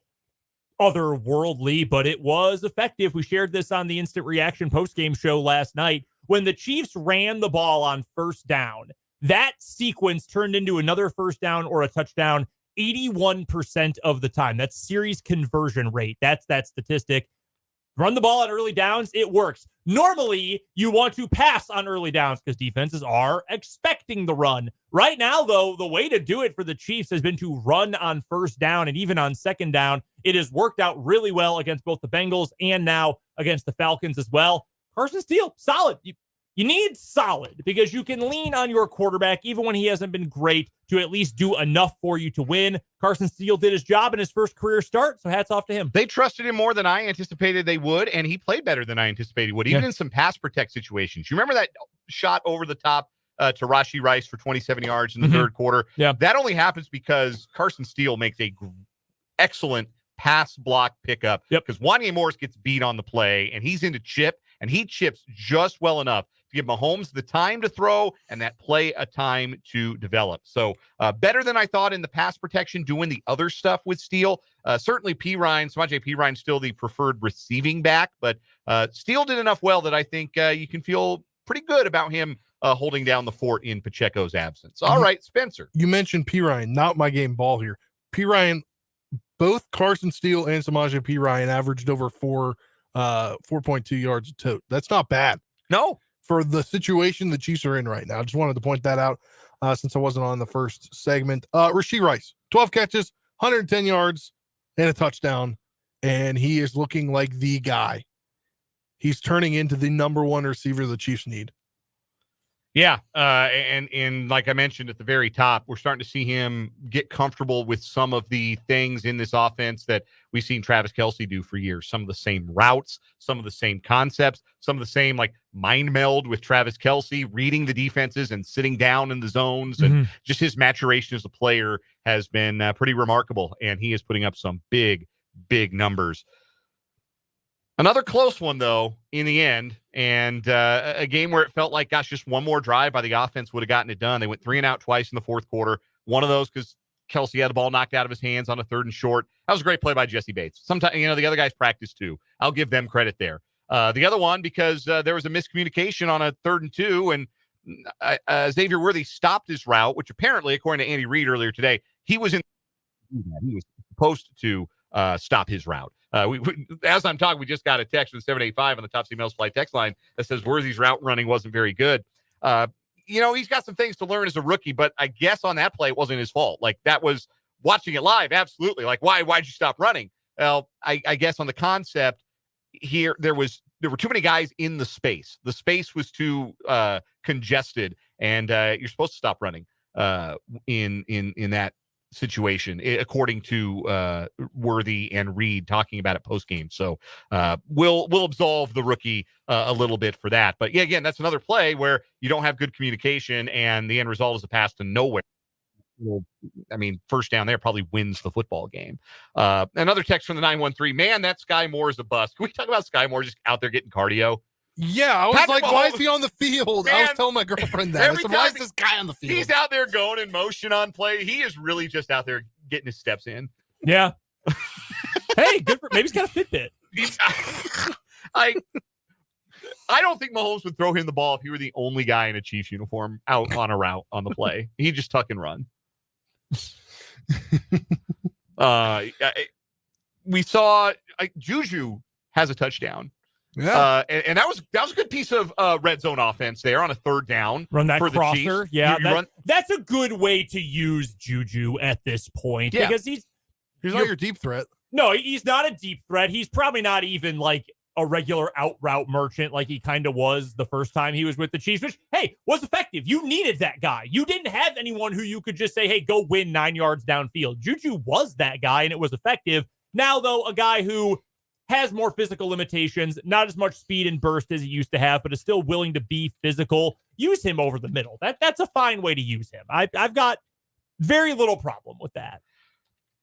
otherworldly, but it was effective. We shared this on the Instant Reaction postgame show last night. When the Chiefs ran the ball on 1st down, that sequence turned into another 1st down or a touchdown 81% of the time. That's series conversion rate. That's that statistic. Run the ball on early downs, it works. Normally, you want to pass on early downs because defenses are expecting the run. Right now, though, the way to do it for the Chiefs has been to run on 1st down and even on 2nd down. It has worked out really well against both the Bengals and now against the Falcons as well. Carson Steele, solid. You need solid because you can lean on your quarterback, even when he hasn't been great, to at least do enough for you to win. Carson Steele did his job in his first career start, so hats off to him. They trusted him more than I anticipated they would, and he played better than I anticipated he would, even in some pass protect situations. You remember that shot over the top to Rashee Rice for 27 yards in the third quarter? Yeah. That only happens because Carson Steele makes a excellent pass block pickup because Wanya Morris gets beat on the play, and he's into chip, and he chips just well enough to give Mahomes the time to throw and that play a time to develop. So better than I thought in the pass protection, doing the other stuff with Steele. Certainly Samaje Perine still the preferred receiving back, but Steele did enough well that I think you can feel pretty good about him holding down the fort in Pacheco's absence. All right, Spencer. You mentioned Perine, not my game ball here. Perine, both Carson Steele and Samaje Perine averaged over 4.2 yards a tote. That's not bad. No. For the situation the Chiefs are in right now. I just wanted to point that out since I wasn't on the first segment. Rashee Rice, 12 catches, 110 yards, and a touchdown, and he is looking like the guy. He's turning into the number 1 receiver the Chiefs need. Yeah, and like I mentioned at the very top, we're starting to see him get comfortable with some of the things in this offense that we've seen Travis Kelce do for years. Some of the same routes, some of the same concepts, some of the same like mind meld with Travis Kelce, reading the defenses and sitting down in the zones. And just his maturation as a player has been pretty remarkable, and he is putting up some big, big numbers. Another close one, though, in the end, and a game where it felt like, gosh, just one more drive by the offense would have gotten it done. They went 3 and out twice in the fourth quarter. One of those because Kelce had the ball knocked out of his hands on a 3rd and short. That was a great play by Jesse Bates. Sometimes, the other guys practice too. I'll give them credit there. The other one, because there was a miscommunication on a 3rd and 2, and Xavier Worthy stopped his route, which apparently, according to Andy Reid earlier today, he was supposed to stop his route. As I'm talking, we just got a text from 785 on the Top Emails Flight text line that says Worthy's route running wasn't very good. He's got some things to learn as a rookie, but I guess on that play, it wasn't his fault. Like, that was watching it live. Absolutely. Like, why'd you stop running? Well, I guess on the concept here, there were too many guys in the space. The space was too congested, and you're supposed to stop running in that situation, according to Worthy and Reed talking about it post game. So we'll absolve the rookie a little bit for that. But yeah, again, that's another play where you don't have good communication, and the end result is a pass to nowhere. I mean, first down there probably wins the football game. Another text from the 913. Man, that Sky Moore is a bust. Can we talk about Sky Moore just out there getting cardio? Yeah, I was Patrick like, Mahomes, why is he on the field? man, I was telling my girlfriend that. I said, why is this guy on the field? He's out there going in motion on play. He is really just out there getting his steps in. Yeah. Hey, good for maybe he's got a Fitbit. I don't think Mahomes would throw him the ball if he were the only guy in a Chiefs uniform out on a route on the play. He'd just tuck and run. We saw Juju has a touchdown. Yeah. And that was a good piece of red zone offense there on a third down. Run that for crosser. The Chiefs. Yeah, that's a good way to use Juju at this point because he's not your deep threat. No, he's not a deep threat. He's probably not even like a regular out route merchant like he kind of was the first time he was with the Chiefs, which, hey, was effective. You needed that guy. You didn't have anyone who you could just say, hey, go win 9 yards downfield. Juju was that guy, and it was effective. Now, though, a guy who has more physical limitations, not as much speed and burst as he used to have, but is still willing to be physical, use him over the middle. That's a fine way to use him. I've got very little problem with that.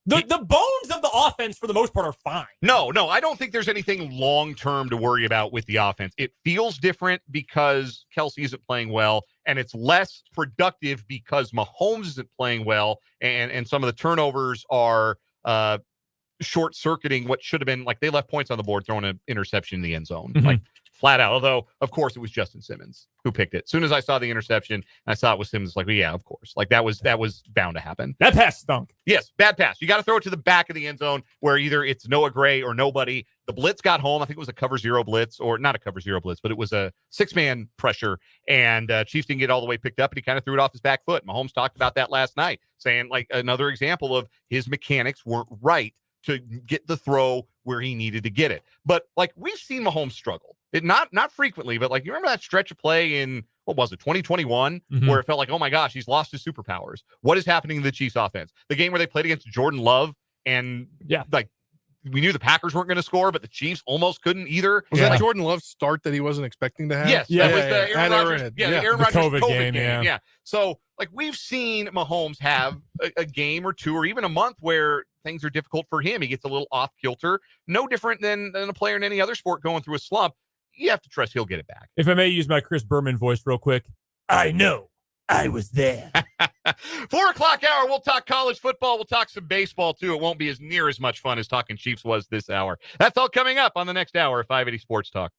The bones of the offense, for the most part, are fine. No, I don't think there's anything long-term to worry about with the offense. It feels different because Kelce isn't playing well, and it's less productive because Mahomes isn't playing well, and some of the turnovers are short-circuiting what should have been, like, they left points on the board throwing an interception in the end zone, like, flat out. Although, of course, it was Justin Simmons who picked it. As soon as I saw the interception, I saw it was Simmons, like, well, yeah, of course. Like, that was bound to happen. That pass stunk. Yes, bad pass. You got to throw it to the back of the end zone where either it's Noah Gray or nobody. The blitz got home. I think it was a cover zero blitz, or not a cover zero blitz, but it was a 6-man pressure, and Chiefs didn't get all the way picked up, and he kind of threw it off his back foot. Mahomes talked about that last night, saying, like, another example of his mechanics weren't right to get the throw where he needed to get it. But, like, we've seen Mahomes struggle. Not frequently, but, like, you remember that stretch of play in, what was it, 2021, where it felt like, oh my gosh, he's lost his superpowers. What is happening to the Chiefs offense? The game where they played against Jordan Love, and like, we knew the Packers weren't going to score, but the Chiefs almost couldn't either. Was that Jordan Love start that he wasn't expecting to have? Yes. Yeah. That was the Aaron Rodgers. The Aaron Rodgers COVID game. Yeah. So, like, we've seen Mahomes have a game or two or even a month where things are difficult for him. He gets a little off kilter. No different than a player in any other sport going through a slump. You have to trust he'll get it back. If I may use my Chris Berman voice real quick. I know. I was there. 4 o'clock hour, we'll talk college football. We'll talk some baseball, too. It won't be as near as much fun as talking Chiefs was this hour. That's all coming up on the next hour of 580 Sports Talk.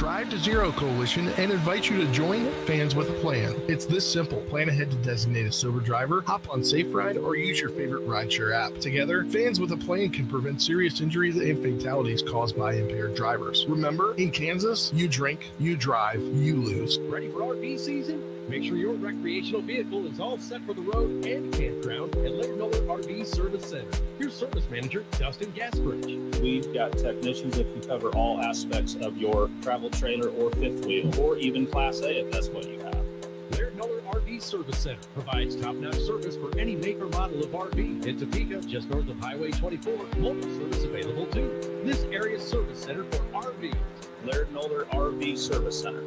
Drive to Zero Coalition and invites you to join Fans with a Plan. It's this simple. Plan ahead to designate a sober driver, hop on Safe Ride, or use your favorite rideshare app. Together, Fans with a Plan can prevent serious injuries and fatalities caused by impaired drivers. Remember, in Kansas, you drink, you drive, you lose. Ready for RV season? Make sure your recreational vehicle is all set for the road and campground at Laird Miller RV Service Center. Here's Service Manager Dustin Gasbridge. We've got technicians that can cover all aspects of your travel trailer or fifth wheel, or even Class A if that's what you have. Laird Miller RV Service Center provides top-notch service for any make or model of RV. In Topeka, just north of Highway 24, mobile service available too. This area's service center for RVs. Laird Miller RV Service Center.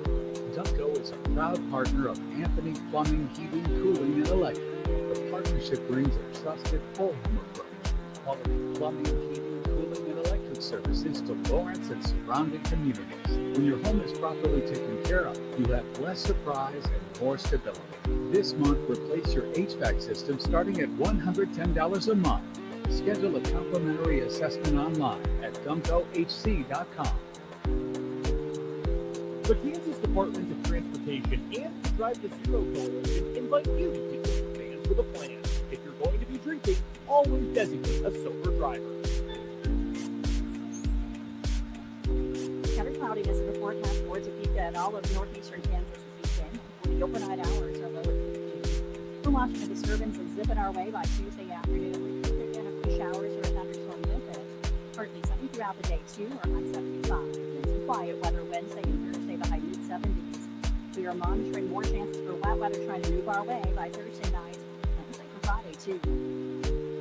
Dumco is a proud partner of Anthony Plumbing, Heating, Cooling, and Electric. The partnership brings a trusted whole home approach, quality plumbing, heating, cooling, and electric services to Lawrence and surrounding communities. When your home is properly taken care of, you have less surprise and more stability. This month, replace your HVAC system starting at $110 a month. Schedule a complimentary assessment online at dumcohc.com. The Kansas Department of Transportation and the Drive to Zero Coalition invite you to join Fans with a Plan. If you're going to be drinking, always designate a sober driver. Heavy cloudiness in the forecast for Topeka and all of northeastern Kansas this evening. The overnight hours are low at 15. We're watching a disturbance is zipping our way by Tuesday afternoon. We could get a few showers or a thunderstorm with it. Partly sunny throughout the day too, or high 75. And some quiet weather Wednesday and Thursday, the high mid-70s. We are monitoring more chances for wet weather trying to move our way by Thursday night, Wednesday for Friday too.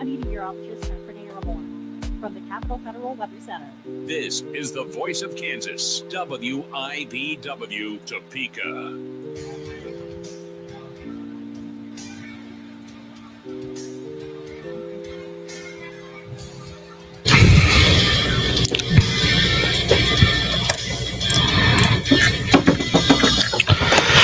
I'm meteorologist Renee Ramore from the Capitol Federal Weather Center. This is the voice of Kansas, WIBW Topeka.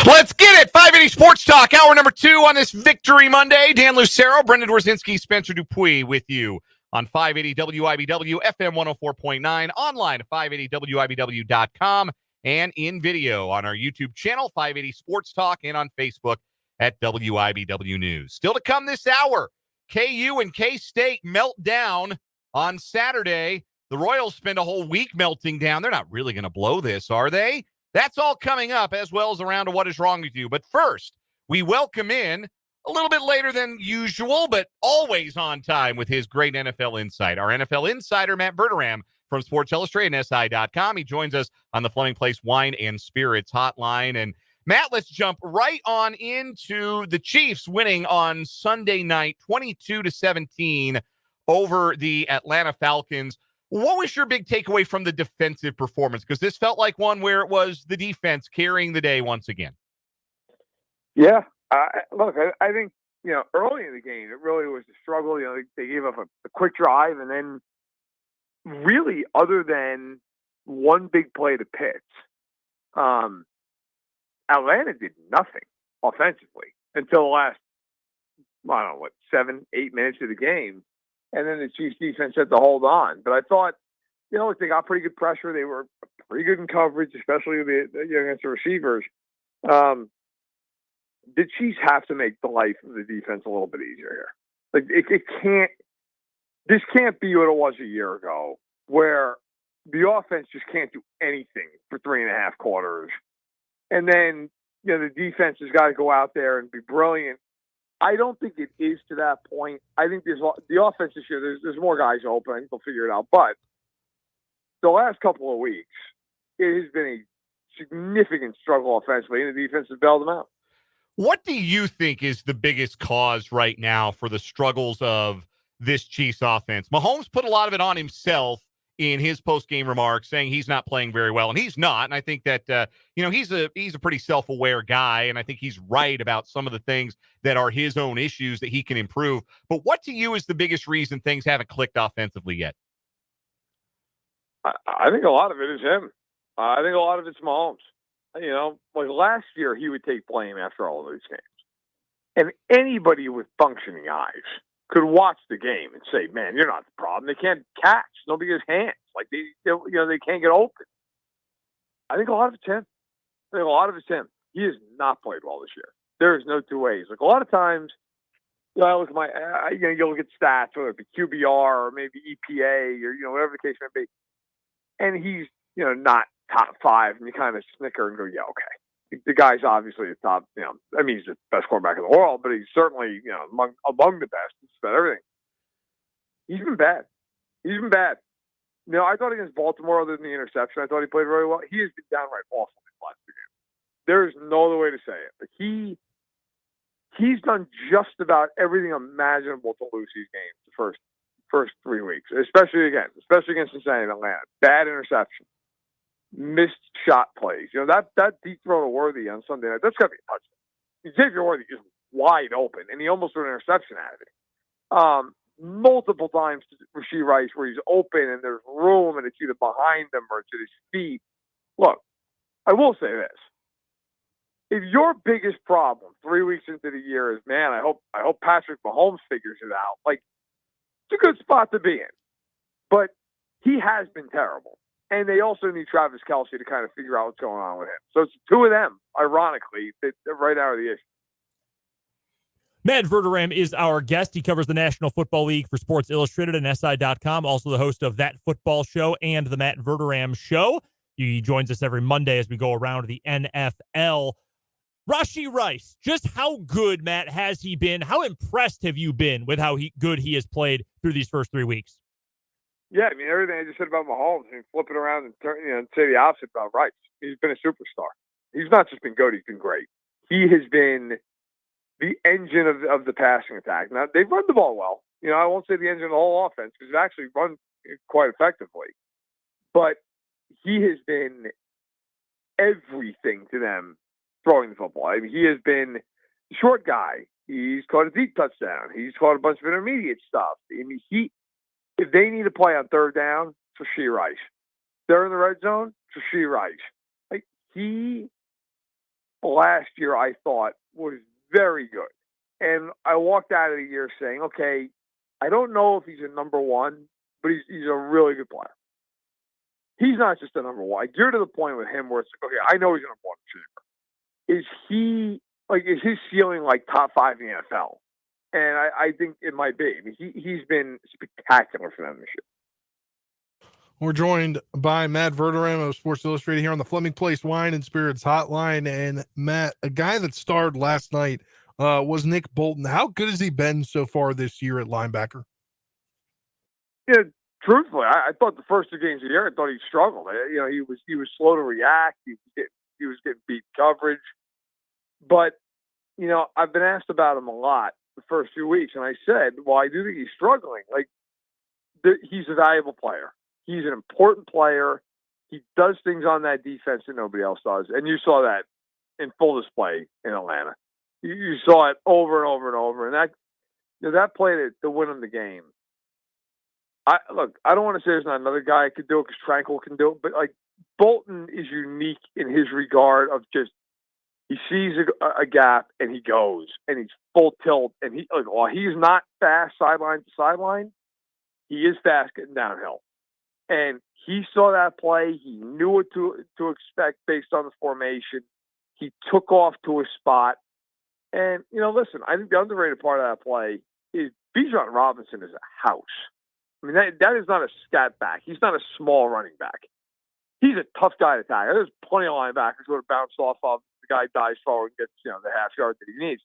Let's get it. 580 Sports Talk, hour number 2 on this Victory Monday. Dan Lucero, Brendan Dworzinski, Spencer Dupuis with you on 580 WIBW, FM 104.9, online at 580WIBW.com, and in video on our YouTube channel, 580 Sports Talk, and on Facebook at WIBW News. Still to come this hour, KU and K-State melt down on Saturday. The Royals spend a whole week melting down. They're not really going to blow this, are they? That's all coming up, as well as around to What Is Wrong With You. But first, we welcome in a little bit later than usual, but always on time with his great NFL insight. Our NFL insider, Matt Verderame from Sports Illustrated and SI.com. He joins us on the Fleming Place Wine and Spirits hotline. And Matt, let's jump right on into the Chiefs winning on Sunday night, 22-17 over the Atlanta Falcons. What was your big takeaway from the defensive performance? Because this felt like one where it was the defense carrying the day once again. Yeah. Look, I think, early in the game, it really was a struggle. They gave up a quick drive, and then really, other than one big play to Pitts, Atlanta did nothing offensively until the last, 7-8 minutes of the game. And then the Chiefs defense had to hold on. But I thought, they got pretty good pressure. They were pretty good in coverage, especially against the receivers. The Chiefs have to make the life of the defense a little bit easier here. This can't be what it was a year ago, where the offense just can't do anything for 3.5 quarters. And then, the defense has got to go out there and be brilliant. I don't think it is to that point. I think the offense this year, there's more guys open. I think they'll figure it out. But the last couple of weeks, it has been a significant struggle offensively, and the defense has bailed them out. What do you think is the biggest cause right now for the struggles of this Chiefs offense? Mahomes put a lot of it on himself in his post-game remarks, saying he's not playing very well, and he's not. And I think that he's a pretty self-aware guy, and I think he's right about some of the things that are his own issues that he can improve. But what to you is the biggest reason things haven't clicked offensively yet? I think a lot of it is him. I think a lot of it's Mahomes. Like last year, he would take blame after all of these games, and anybody with functioning eyes could watch the game and say, "Man, you're not the problem. They can't catch. Nobody has hands. Like they can't get open." I think a lot of it's him. He has not played well this year. There is no two ways. Like a lot of times, I look at you look at stats, whether it be QBR or maybe EPA or whatever the case may be, and he's not top 5, and you kind of snicker and go, yeah, okay. The guy's obviously the top. He's the best quarterback in the world, but he's certainly among the best. It's about everything. He's been bad. I thought against Baltimore, other than the interception, I thought he played very well. He has been downright awful in the last 2 games. There is no other way to say it. But he's done just about everything imaginable to lose these games the first 3 weeks, especially against Cincinnati and Atlanta. Bad interception, missed shot plays. That deep throw to Worthy on Sunday night, that's got to be a touchdown. Xavier Worthy is wide open, and he almost threw an interception out of it. Multiple times to Rashee Rice where he's open and there's room and it's either behind him or it's at his feet. Look, I will say this. If your biggest problem 3 weeks into the year is, man, I hope Patrick Mahomes figures it out, like, it's a good spot to be in. But he has been terrible. And they also need Travis Kelce to kind of figure out what's going on with him. So it's 2 of them, ironically, that right out of the issue. Matt Verderame is our guest. He covers the National Football League for Sports Illustrated and SI.com, also the host of That Football Show and the Matt Verderame Show. He joins us every Monday as we go around the NFL. Rashee Rice, just how good, Matt, has he been? How impressed have you been with how good he has played through these first 3 weeks? Yeah, everything I just said about Mahomes, flip it around and and say the opposite about Rice. He's been a superstar. He's not just been good, he's been great. He has been the engine of the passing attack. Now, they've run the ball well. I won't say the engine of the whole offense because they've actually run quite effectively. But he has been everything to them throwing the football. He has been the short guy. He's caught a deep touchdown. He's caught a bunch of intermediate stuff. If they need to play on third down, it's Rashee Rice. They're in the red zone, it's Rashee Rice. Like, he, last year, I thought, was very good. And I walked out of the year saying, okay, I don't know if he's a number 1, but he's a really good player. He's not just a number 1. You're to the point with him where it's like, okay, I know he's a number 1 receiver. Is his ceiling like top 5 in the NFL? And I think it might be. He's been spectacular for them this year. We're joined by Matt Verderame of Sports Illustrated here on the Fleming Place Wine and Spirits Hotline. And Matt, a guy that starred last night was Nick Bolton. How good has he been so far this year at linebacker? Yeah, truthfully, I thought the first 2 games of the year, I thought he struggled. He was slow to react. He was getting beat coverage. But I've been asked about him a lot the first few weeks, and I said, well, I do think he's struggling. Like, he's a valuable player. He's an important player. He does things on that defense that nobody else does, and you saw that in full display in Atlanta. You saw it over and over and over, and that play to win him the game. I don't want to say there's not another guy that could do it because Tranquil can do it, but like, Bolton is unique in his regard of just, he sees a gap and he goes and he's full tilt, and while he's not fast sideline to sideline, he is fast getting downhill. And he saw that play. He knew what to expect based on the formation. He took off to a spot. And, listen, I think the underrated part of that play is Bijan Robinson is a house. That is not a scat back. He's not a small running back. He's a tough guy to tackle. There's plenty of linebackers who would have bounced off of. The guy dives forward and gets, the half yard that he needs.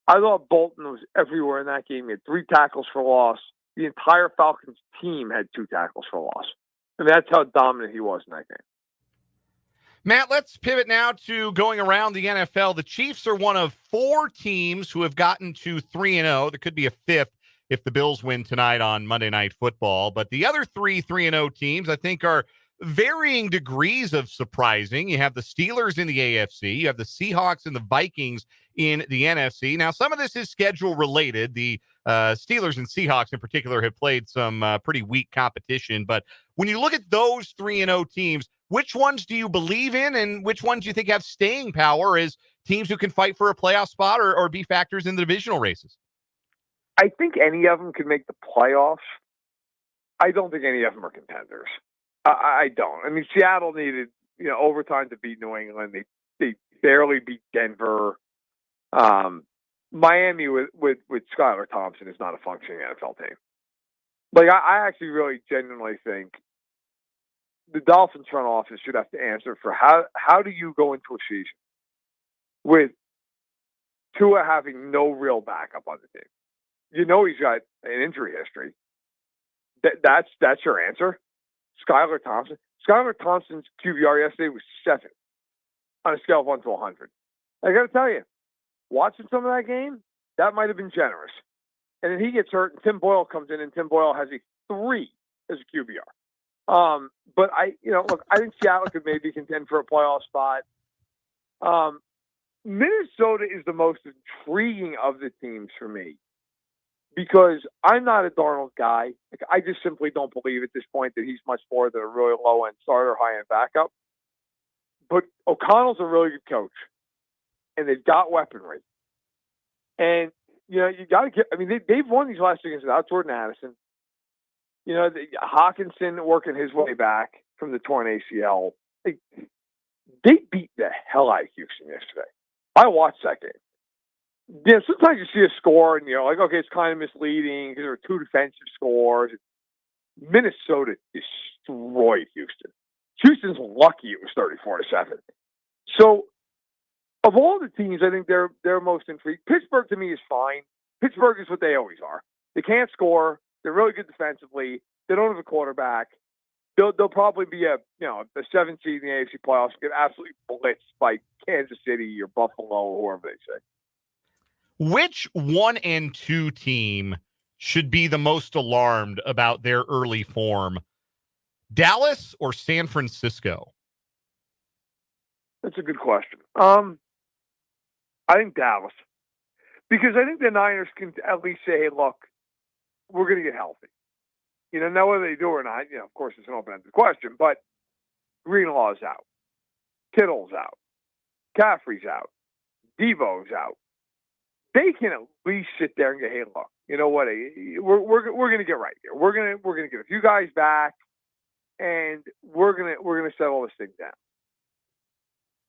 I thought Bolton was everywhere in that game. He had 3 tackles for loss. The entire Falcons team had 2 tackles for loss. That's how dominant he was in that game. Matt, let's pivot now to going around the NFL. The Chiefs are one of 4 teams who have gotten to 3-0. There could be a 5th if the Bills win tonight on Monday Night Football. But the other 3 3-0 teams, I think, are varying degrees of surprising. You have the Steelers in the AFC. You have the Seahawks and the Vikings in the NFC. Now, some of this is schedule related. The Steelers and Seahawks in particular have played some pretty weak competition. But when you look at those 3-0 teams, which ones do you believe in, and which ones do you think have staying power as teams who can fight for a playoff spot or be factors in the divisional races? I think any of them can make the playoffs. I don't think any of them are contenders. I don't. Seattle needed, overtime to beat New England. They barely beat Denver. Miami with Skylar Thompson is not a functioning NFL team. Like, I actually really genuinely think the Dolphins front office should have to answer for how do you go into a season with Tua having no real backup on the team? You know he's got an injury history. That's your answer? Skylar Thompson? Skylar Thompson's QBR yesterday was 7 on a scale of 1 to 100. I got to tell you, watching some of that game, that might have been generous. And then he gets hurt, and Tim Boyle comes in, and Tim Boyle has a 3 as a QBR. But I think Seattle could maybe contend for a playoff spot. Minnesota is the most intriguing of the teams for me because I'm not a Darnold guy. Like, I just simply don't believe at this point that he's much more than a really low-end starter, high-end backup. But O'Connell's a really good coach, and they've got weaponry. And, you got to get – I mean, they've won these last 2 games without Jordan Addison. Hawkinson working his way back from the torn ACL. They beat the hell out of Houston yesterday. I watched that game. Sometimes you see a score and you're like, okay, it's kind of misleading because there were 2 defensive scores. Minnesota destroyed Houston. Houston's lucky it was 34-7. So, of all the teams, I think they're most intrigued. Pittsburgh to me is fine. Pittsburgh is what they always are. They can't score. They're really good defensively. They don't have a quarterback. They'll probably be a 7th seed in the AFC playoffs, get absolutely blitzed by Kansas City or Buffalo or whoever they say. Which 1 and 2 team should be the most alarmed about their early form? Dallas or San Francisco? That's a good question. I think Dallas. Because I think the Niners can at least say, hey, look, we're going to get healthy. Now whether they do or not, of course, it's an open-ended question, but Greenlaw's out. Kittle's out. Caffrey's out. Devo's out. They can at least sit there and go, hey, look, you know what? We're going to get right here. We're going to get a few guys back, and we're going to settle this thing down.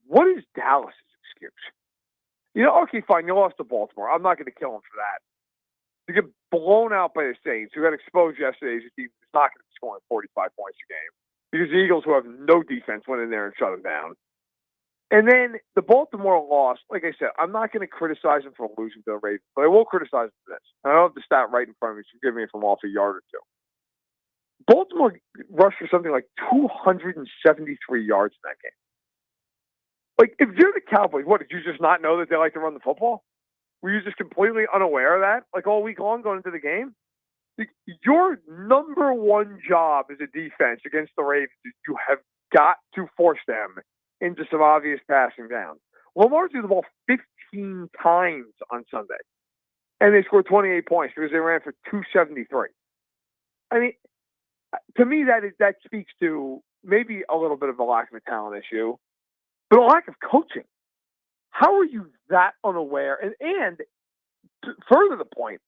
What is Dallas's excuse? Okay, fine, you lost to Baltimore. I'm not going to kill them for that. To get blown out by the Saints, who got exposed yesterday as a team that's not going to be scoring 45 points a game, because the Eagles, who have no defense, went in there and shut them down. And then the Baltimore loss, like I said, I'm not going to criticize them for losing to the Ravens, but I will criticize them for this. And I don't have the stat right in front of me, so forgive me if I'm off a yard or 2. Baltimore rushed for something like 273 yards in that game. Like, if you're the Cowboys, what, did you just not know that they like to run the football? Were you just completely unaware of that, like all week long going into the game? Your number one job as a defense against the Ravens is you have got to force them into some obvious passing down. Lamar threw the ball 15 times on Sunday, and they scored 28 points because they ran for 273. I mean, to me, that speaks to maybe a little bit of a lack of a talent issue, but a lack of coaching. How are you that unaware? And to further the point,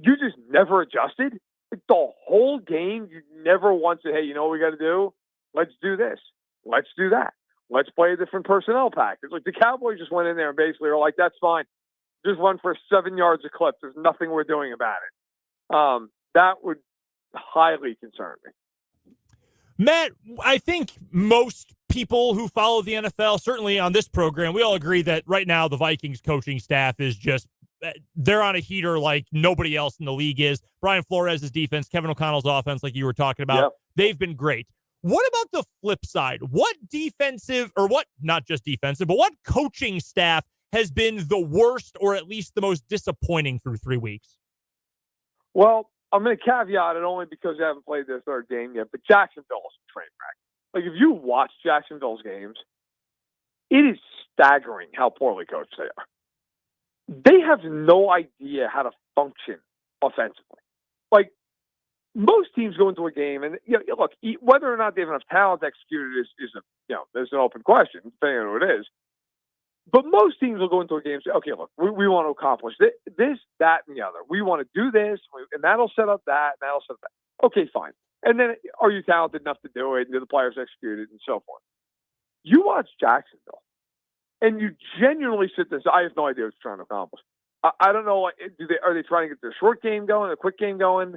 you just never adjusted? Like, the whole game, you never once said, hey, you know what we got to do? Let's do this. Let's do that. Let's play a different personnel package. Like, the Cowboys just went in there and basically were like, that's fine. Just run for 7 yards a clip. There's nothing we're doing about it. That would highly concern me. Matt, I think most people who follow the NFL, certainly on this program, we all agree that right now the Vikings coaching staff is just, they're on a heater like nobody else in the league is. Brian Flores' defense, Kevin O'Connell's offense, like you were talking about, Yep. They've been great. What about the flip side? What defensive, or what, not just defensive, but what coaching staff has been the worst or at least the most disappointing through 3 weeks? Well, I'm going to caveat it only because they haven't played their 3rd game yet, but Jacksonville's a train wreck. Like, if you watch Jacksonville's games, it is staggering how poorly coached they are. They have no idea how to function offensively. Like, most teams go into a game, and look, whether or not they have enough talent to execute it is there's an open question, depending on who it is. But most teams will go into a game and say, okay, look, we want to accomplish this, that, and the other. We want to do this, and that'll set up that, and that'll set up that. Okay, fine. And then, are you talented enough to do it? And do the players execute it, and so forth? You watch Jacksonville, and you genuinely sit there. I have no idea what they're trying to accomplish. I don't know. Are they trying to get their short game going, a quick game going?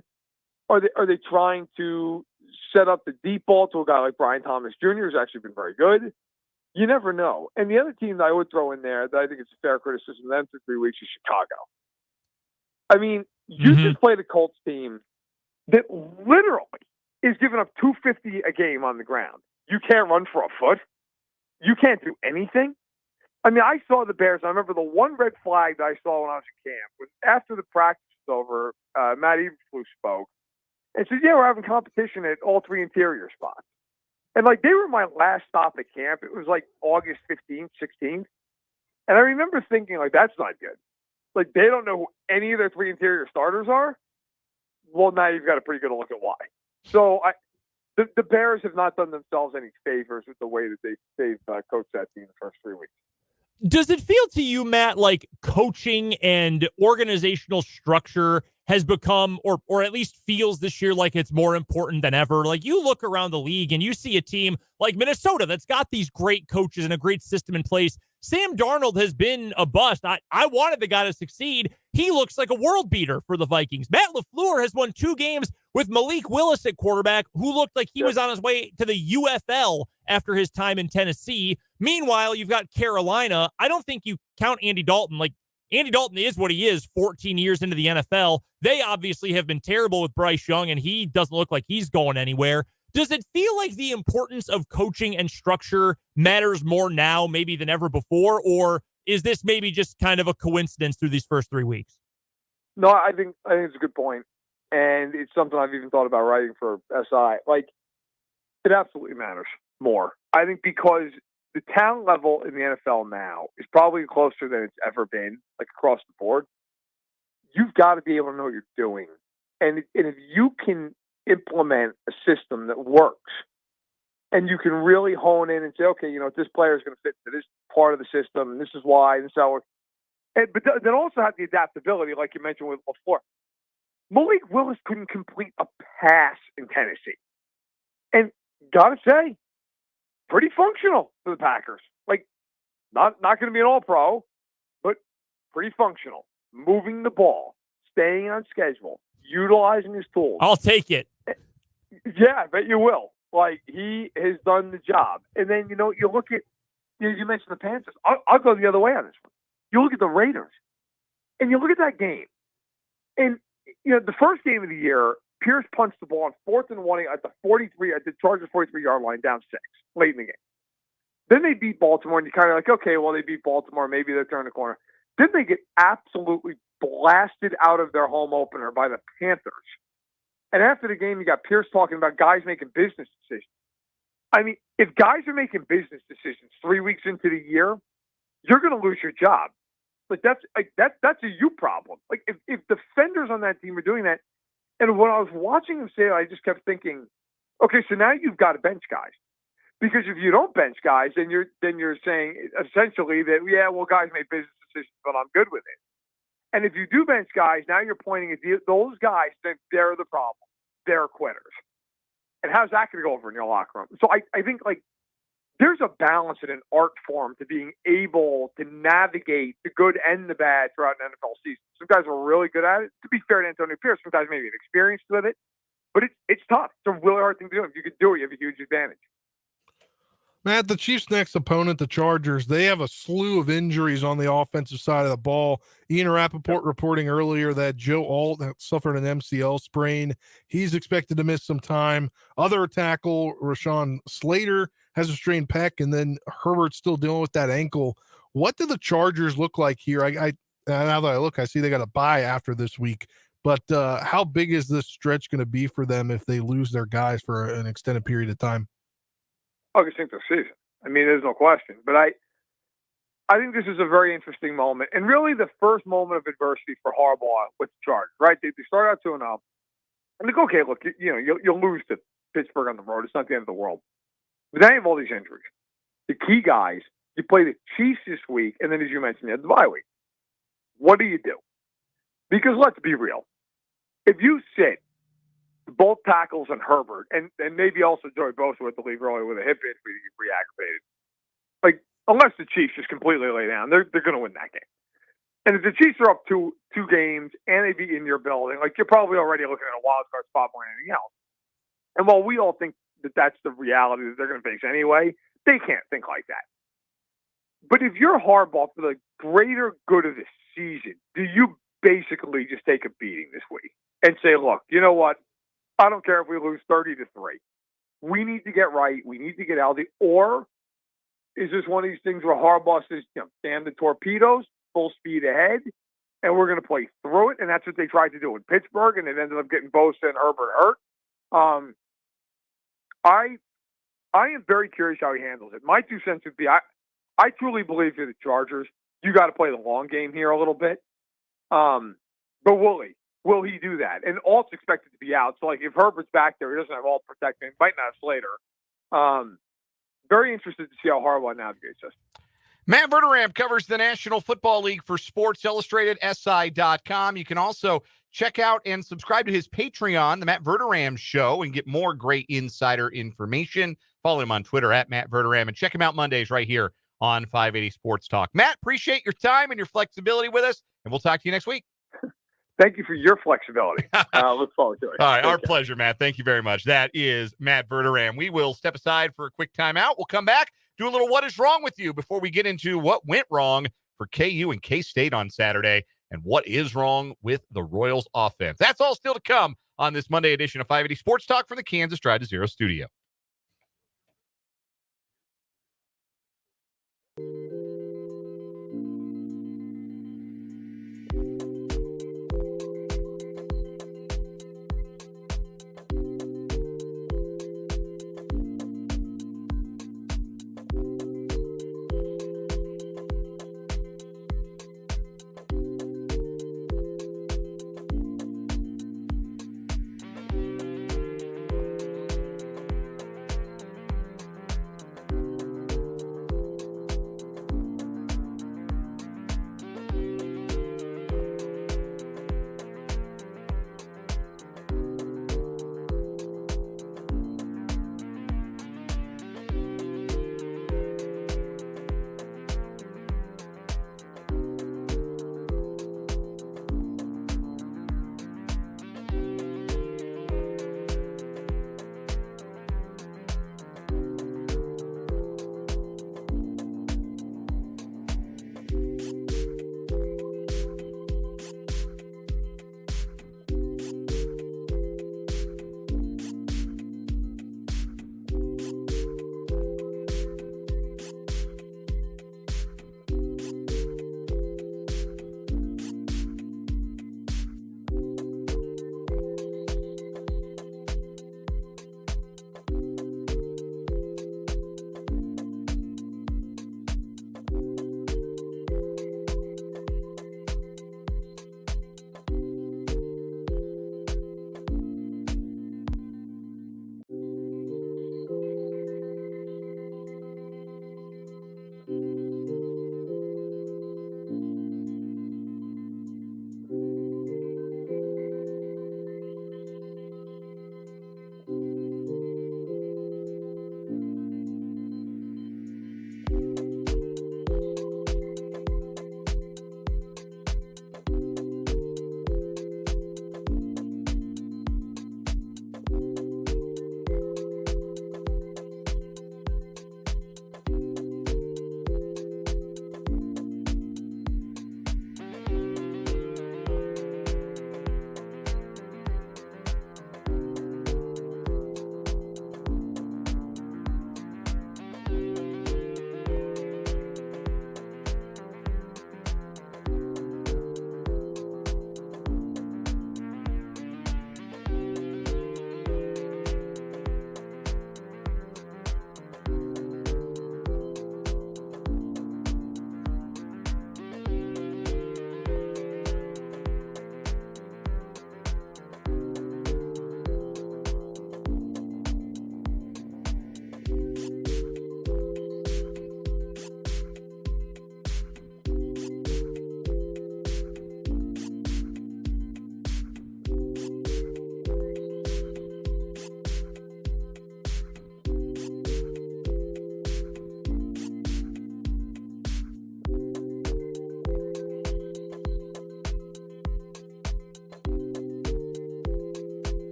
Are they trying to set up the deep ball to a guy like Brian Thomas Jr., who's actually been very good? You never know. And the other team that I would throw in there that I think it's a fair criticism of them for 3 weeks is Chicago. I mean, you just played a Colts team that literally is giving up 250 a game on the ground. You can't run for a foot. You can't do anything. I mean, I saw the Bears. I remember the one red flag that I saw when I was in camp was after the practice was over, Matt Verderame spoke and said, yeah, we're having competition at all three interior spots. And, like, they were my last stop at camp. It was, like, August 15th, 16th. And I remember thinking, like, that's not good. Like, they don't know who any of their three interior starters are. Well, now you've got a pretty good look at why. So, the Bears have not done themselves any favors with the way that they've coached that team the first 3 weeks. Does it feel to you, Matt, like coaching and organizational structure has become, or at least feels this year like it's more important than ever? Like, you look around the league and you see a team like Minnesota that's got these great coaches and a great system in place. Sam Darnold has been a bust. I wanted the guy to succeed. He looks like a world beater for the Vikings. Matt LaFleur has won 2 games with Malik Willis at quarterback, who looked like he was on his way to the UFL after his time in Tennessee. Meanwhile, you've got Carolina. I don't think you count Andy Dalton. Like, Andy Dalton is what he is 14 years into the NFL. They obviously have been terrible with Bryce Young, and he doesn't look like he's going anywhere. Does it feel like the importance of coaching and structure matters more now maybe than ever before, or is this maybe just kind of a coincidence through these first 3 weeks? No, I think it's a good point, and it's something I've even thought about writing for SI. Like, it absolutely matters more. I think because the talent level in the NFL now is probably closer than it's ever been, like across the board. You've got to be able to know what you're doing, and if you can implement a system that works, and you can really hone in and say, okay, you know, this player is going to fit into this part of the system, and this is why, and so on. But then also have the adaptability, like you mentioned with LaFleur. Malik Willis couldn't complete a pass in Tennessee, and gotta say, pretty functional for the Packers. Like, not going to be an all-pro, but pretty functional. Moving the ball, staying on schedule, utilizing his tools. I'll take it. Yeah, I bet you will. Like, he has done the job. And then, you know, you look at, you mentioned the Panthers. I'll go the other way on this one. You look at the Raiders, and you look at that game. And, you know, the first game of the year, Pierce punched the ball on 4th and 1 at the Chargers 43-yard line, down 6, late in the game. Then they beat Baltimore, and you're kind of like, okay, well, they beat Baltimore. Maybe they'll turn the corner. Then they get absolutely blasted out of their home opener by the Panthers. And after the game, you got Pierce talking about guys making business decisions. I mean, if guys are making business decisions 3 weeks into the year, you're going to lose your job. Like, that's a you problem. Like, if defenders on that team are doing that, and when I was watching him say it, I just kept thinking, okay, so now you've got to bench guys. Because if you don't bench guys, then you're saying essentially that, yeah, well, guys make business decisions, but I'm good with it. And if you do bench guys, now you're pointing at those guys that they're the problem. They're quitters. And how's that going to go over in your locker room? So I think, like, there's a balance and an art form to being able to navigate the good and the bad throughout an NFL season. Some guys are really good at it. To be fair to Antonio Pierce, some guys maybe inexperienced with it. But it's tough. It's a really hard thing to do. If you can do it, you have a huge advantage. Matt, the Chiefs' next opponent, the Chargers, they have a slew of injuries on the offensive side of the ball. Ian Rappaport reporting earlier that Joe Alt suffered an MCL sprain. He's expected to miss some time. Other tackle, Rashawn Slater, has a strained pec, and then Herbert's still dealing with that ankle. What do the Chargers look like here? I now that I look, I see they got a bye after this week. But how big is this stretch going to be for them if they lose their guys for an extended period of time? I think their season. I mean, there's no question. But I think this is a very interesting moment, and really the first moment of adversity for Harbaugh with the Chargers. Right? They start out 2-0. I'm like, okay, look, you'll lose to Pittsburgh on the road. It's not the end of the world. But then you have all these injuries. The key guys. You play the Chiefs this week, and then as you mentioned, you had the bye week. What do you do? Because let's be real. If you sit both tackles and Herbert, and maybe also Joey Bosa with the league earlier with a hip injury to get re-aggravated. Like, unless the Chiefs just completely lay down, they're going to win that game. And if the Chiefs are up two games and they be in your building, like, you're probably already looking at a wild card spot more than anything else. And while we all think that that's the reality that they're going to face anyway, they can't think like that. But if you're Harbaugh, for the greater good of the season, do you basically just take a beating this week and say, look, you know what? I don't care if we lose 30-3. We need to get right. We need to get healthy. Or is this one of these things where Harbaugh says, damn the torpedoes, full speed ahead, and we're going to play through it? And that's what they tried to do in Pittsburgh, and it ended up getting Bosa and Herbert hurt. I am very curious how he handles it. My 2 cents would be, I truly believe for the Chargers, you got to play the long game here a little bit. But will he do that? And Alt's expected to be out. So, like, if Herbert's back there, he doesn't have Alt protecting. Might not have Slater. Very interested to see how Harbaugh navigates this. Matt Verderame covers the National Football League for Sports Illustrated, SI.com. You can also check out and subscribe to his Patreon, The Matt Verderame Show, and get more great insider information. Follow him on Twitter at Matt Verderame, and check him out Mondays right here on 580 Sports Talk. Matt, appreciate your time and your flexibility with us, and we'll talk to you next week. Thank you for your flexibility. Look forward to it. All right, our pleasure, Matt. Thank you very much. That is Matt Verderame. We will step aside for a quick timeout. We'll come back, do a little What Is Wrong With You before we get into what went wrong for KU and K-State on Saturday and what is wrong with the Royals offense. That's all still to come on this Monday edition of 580 Sports Talk from the Kansas Drive to Zero studio.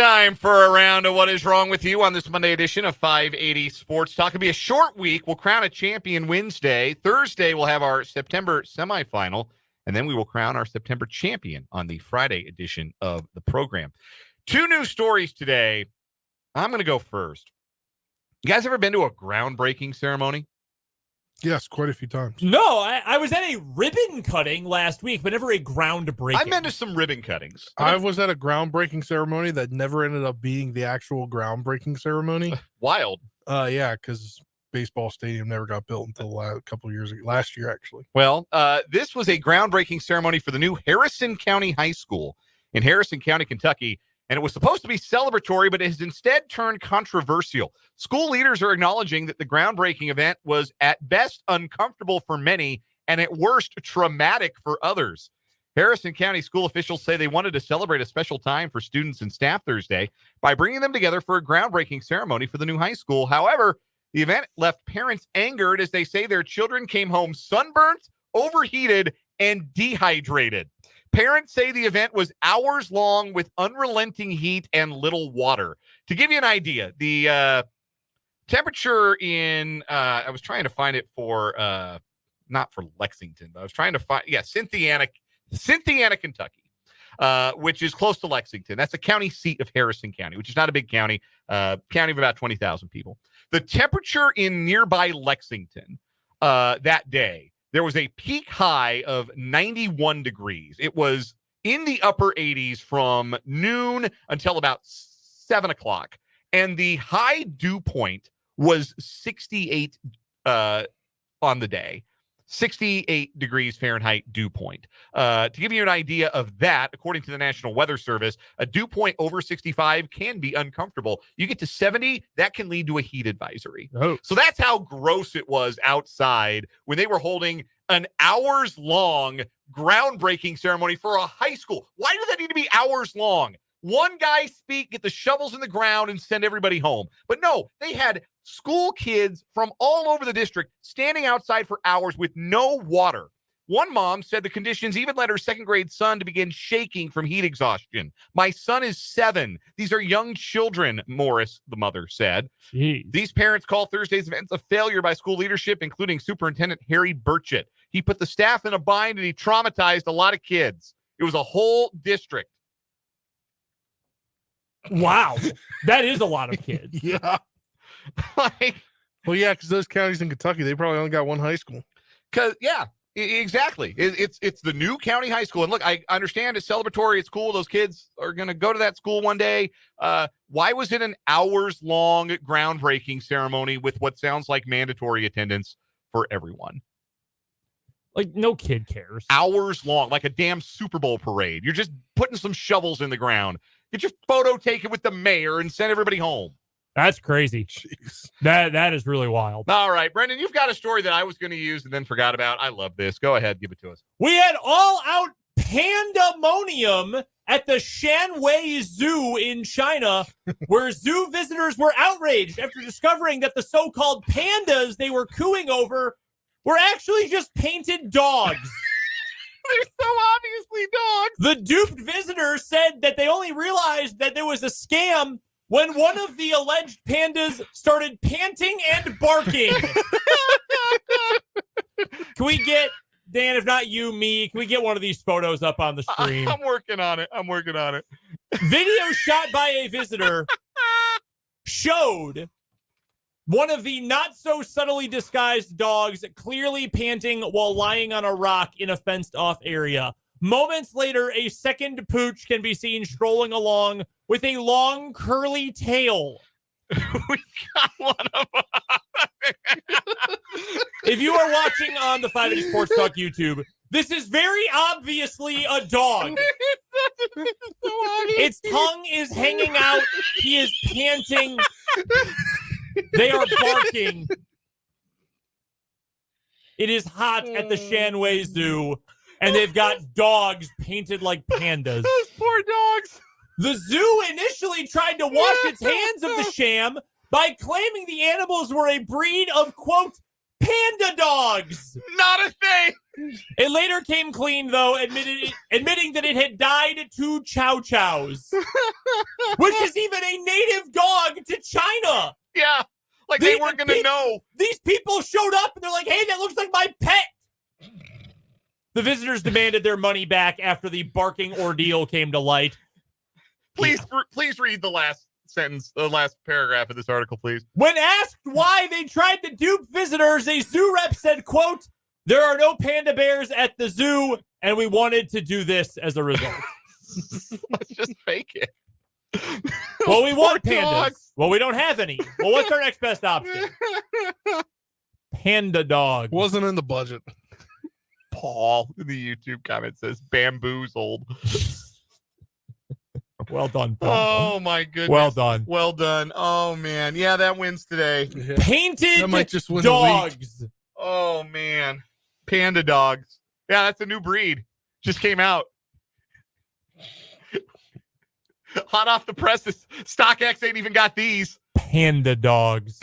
time for a round of What Is Wrong With You on this Monday edition of 580 Sports Talk. It'll be a short week. We'll crown a champion Wednesday. Thursday, we'll have our September semifinal, and then we will crown our September champion on the Friday edition of the program. 2 new stories today. I'm going to go first. You guys ever been to a groundbreaking ceremony? Yes, quite a few times. No, I was at a ribbon cutting last week, but never a groundbreaking. I've been to some ribbon cuttings. I was at a groundbreaking ceremony that never ended up being the actual groundbreaking ceremony. Wild. Yeah, because baseball stadium never got built until a couple of years ago. Last year, actually. Well, this was a groundbreaking ceremony for the new Harrison County High School in Harrison County, Kentucky. And it was supposed to be celebratory, but it has instead turned controversial. School leaders are acknowledging that the groundbreaking event was at best uncomfortable for many and at worst traumatic for others. Harrison County school officials say they wanted to celebrate a special time for students and staff Thursday by bringing them together for a groundbreaking ceremony for the new high school. However, the event left parents angered as they say their children came home sunburnt, overheated, and dehydrated. Parents say the event was hours long with unrelenting heat and little water. To give you an idea, the temperature in, I was trying to find it for, not for Lexington, but I was trying to find, Cynthiana, Kentucky, which is close to Lexington. That's the county seat of Harrison County, which is not a big county, county of about 20,000 people. The temperature in nearby Lexington that day, there was a peak high of 91 degrees. It was in the upper 80s from noon until about 7 o'clock. And the high dew point was 68 on the day. 68 degrees Fahrenheit dew point. To give you an idea of that, according to the National Weather Service, a dew point over 65 can be uncomfortable. You get to 70, that can lead to a heat advisory. Oh. So that's how gross it was outside when they were holding an hours-long groundbreaking ceremony for a high school. Why does that need to be hours long? One guy speak, get the shovels in the ground, and send everybody home. But no, they had school kids from all over the district standing outside for hours with no water. One mom said the conditions even led her second-grade son to begin shaking from heat exhaustion. My son is 7. These are young children, Morris, the mother, said. Jeez. These parents call Thursday's events a failure by school leadership, including Superintendent Harry Burchett. He put the staff in a bind, and he traumatized a lot of kids. It was a whole district. Wow. That is a lot of kids. Yeah. Well, yeah, because those counties in Kentucky, they probably only got one high school. Exactly. It's the new county high school. And look, I understand it's celebratory. It's cool. Those kids are going to go to that school one day. Why was it an hours-long groundbreaking ceremony with what sounds like mandatory attendance for everyone? Like, no kid cares. Hours long, like a damn Super Bowl parade. You're just putting some shovels in the ground. Get your photo taken with the mayor and send everybody home. That's crazy. Jeez. That is really wild. All right, Brendan, you've got a story that I was going to use and then forgot about. I love this. Go ahead, give it to us. We had all-out pandemonium at the Shanwei Zoo in China, where zoo visitors were outraged after discovering that the so-called pandas they were cooing over were actually just painted dogs. They're so obviously dogs. The duped visitors said that they only realized that there was a scam when one of the alleged pandas started panting and barking. Can we get, Dan, if not you, me, can we get one of these photos up on the screen? I'm working on it. Video shot by a visitor showed one of the not so subtly disguised dogs clearly panting while lying on a rock in a fenced off area. Moments later, a second pooch can be seen strolling along with a long curly tail. We got one of them. If you are watching on the 580 Sports Talk YouTube, this is very obviously a dog. Its tongue is hanging out. He is panting. They are barking. It is hot at the Shanwei Zoo, and they've got dogs painted like pandas. Those poor dogs. The zoo initially tried to wash its hands of the sham by claiming the animals were a breed of, quote, panda dogs. Not a thing. It later came clean, though, admitting that it had died to chow chows, which is even a native dog to China. Yeah. Like they weren't going to know. These people showed up and they're like, hey, that looks like my pet. The visitors demanded their money back after the barking ordeal came to light. Please read the last sentence, the last paragraph of this article, please. When asked why they tried to dupe visitors, a zoo rep said, quote, there are no panda bears at the zoo, and we wanted to do this as a result. Let's just fake it. Well, we want pandas. Dogs. Well, we don't have any. Well, what's our next best option? Panda dog. Wasn't in the budget. Paul in the YouTube comment says bamboozled. Well done, Paul. Oh my goodness. Well done. Well done. Oh man. Yeah, that wins today. Yeah. Painted That might just win the dogs. Oh man. Panda dogs. Yeah, that's a new breed. Just came out. Hot off the presses. StockX ain't even got these. Panda dogs.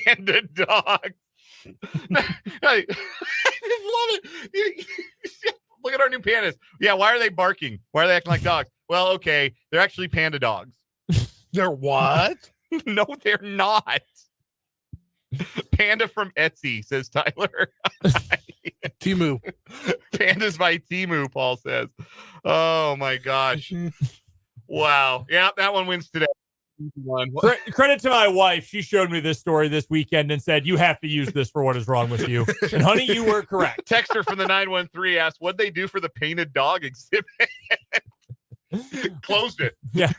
Panda dogs. I just love it. Look at our new pandas. Yeah, why are they barking? Why are they acting like dogs? Well, okay, they're actually panda dogs. They're what? No, they're not. Panda from Etsy, says Tyler. Timu. Pandas by Timu, Paul says. Oh my gosh. Wow. Yeah, that one wins today. Credit to my wife. She showed me this story this weekend and said, you have to use this for what is wrong with you. And honey, you were correct. Texter from the 913 asked, what'd they do for the painted dog exhibit? Closed it. Yeah.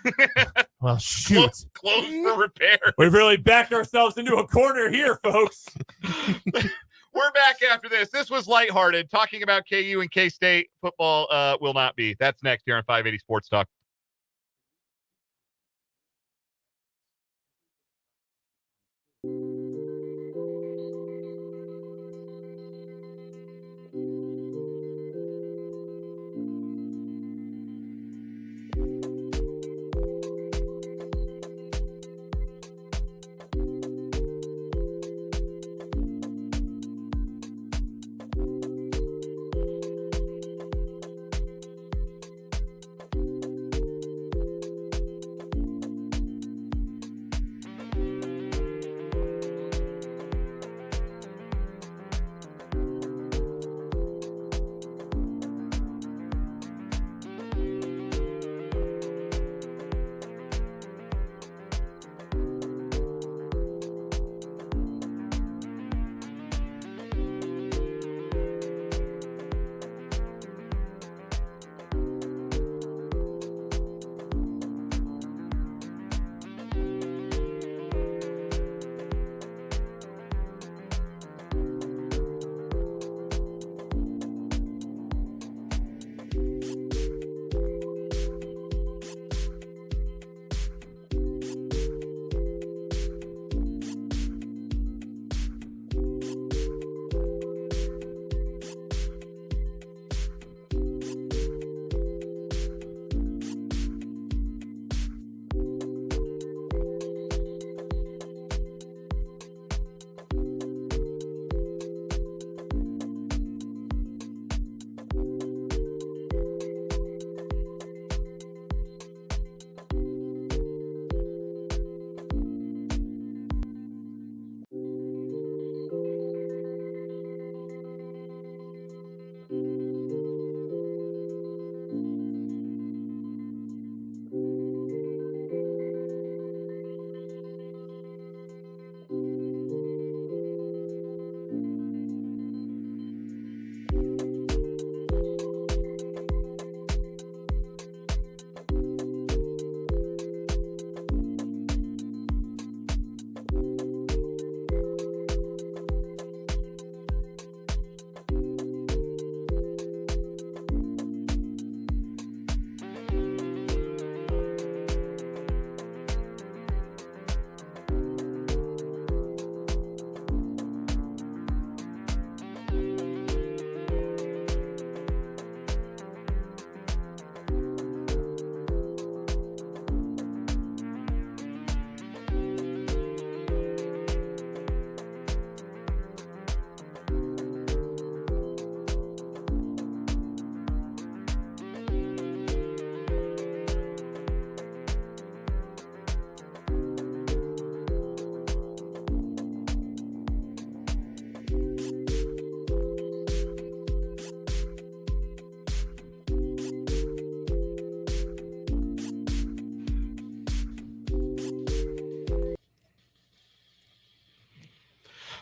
Well, shoot. Closed for repair. We've really backed ourselves into a corner here, folks. We're back after this. This was lighthearted. Talking about KU and K-State football will not be. That's next here on 580 Sports Talk.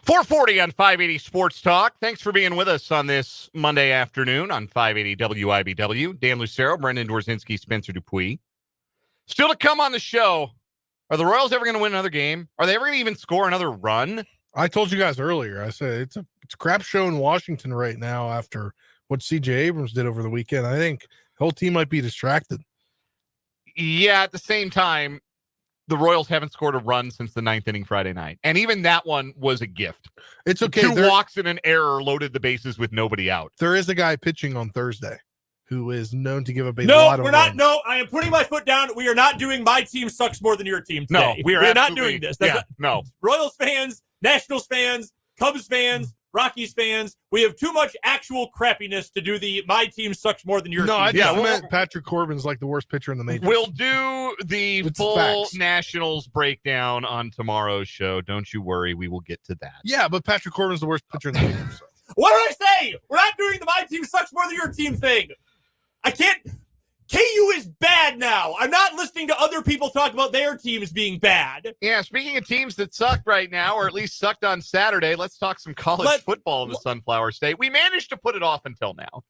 440 on 580 Sports Talk. Thanks for being with us on this Monday afternoon on 580 WIBW. Dan Lucero, Brendan Dworzinski, Spencer Dupuis. Still to come on the show, are the Royals ever going to win another game? Are they ever going to even score another run? I told you guys earlier, I said it's a crap show in Washington right now after what C.J. Abrams did over the weekend. I think the whole team might be distracted. Yeah, at the same time, the Royals haven't scored a run since the 9th inning Friday night. And even that one was a gift. It's okay. 2 walks and an error loaded the bases with nobody out. There is a guy pitching on Thursday who is known to give up a lot of runs. No, I am putting my foot down. We are not doing my team sucks more than your team today. No, we are not doing this. No. Royals fans, Nationals fans, Cubs fans, Rockies fans, we have too much actual crappiness to do the my team sucks more than your team. I just meant Patrick Corbin's like the worst pitcher in the majors. We'll do the full facts. Nationals breakdown on tomorrow's show. Don't you worry. We will get to that. Yeah, but Patrick Corbin's the worst pitcher in the majors. So. What did I say? We're not doing the my team sucks more than your team thing. I can't. KU is bad now. I'm not listening to other people talk about their teams being bad. Yeah, speaking of teams that suck right now, or at least sucked on Saturday, let's talk some college football in the Sunflower State. We managed to put it off until now.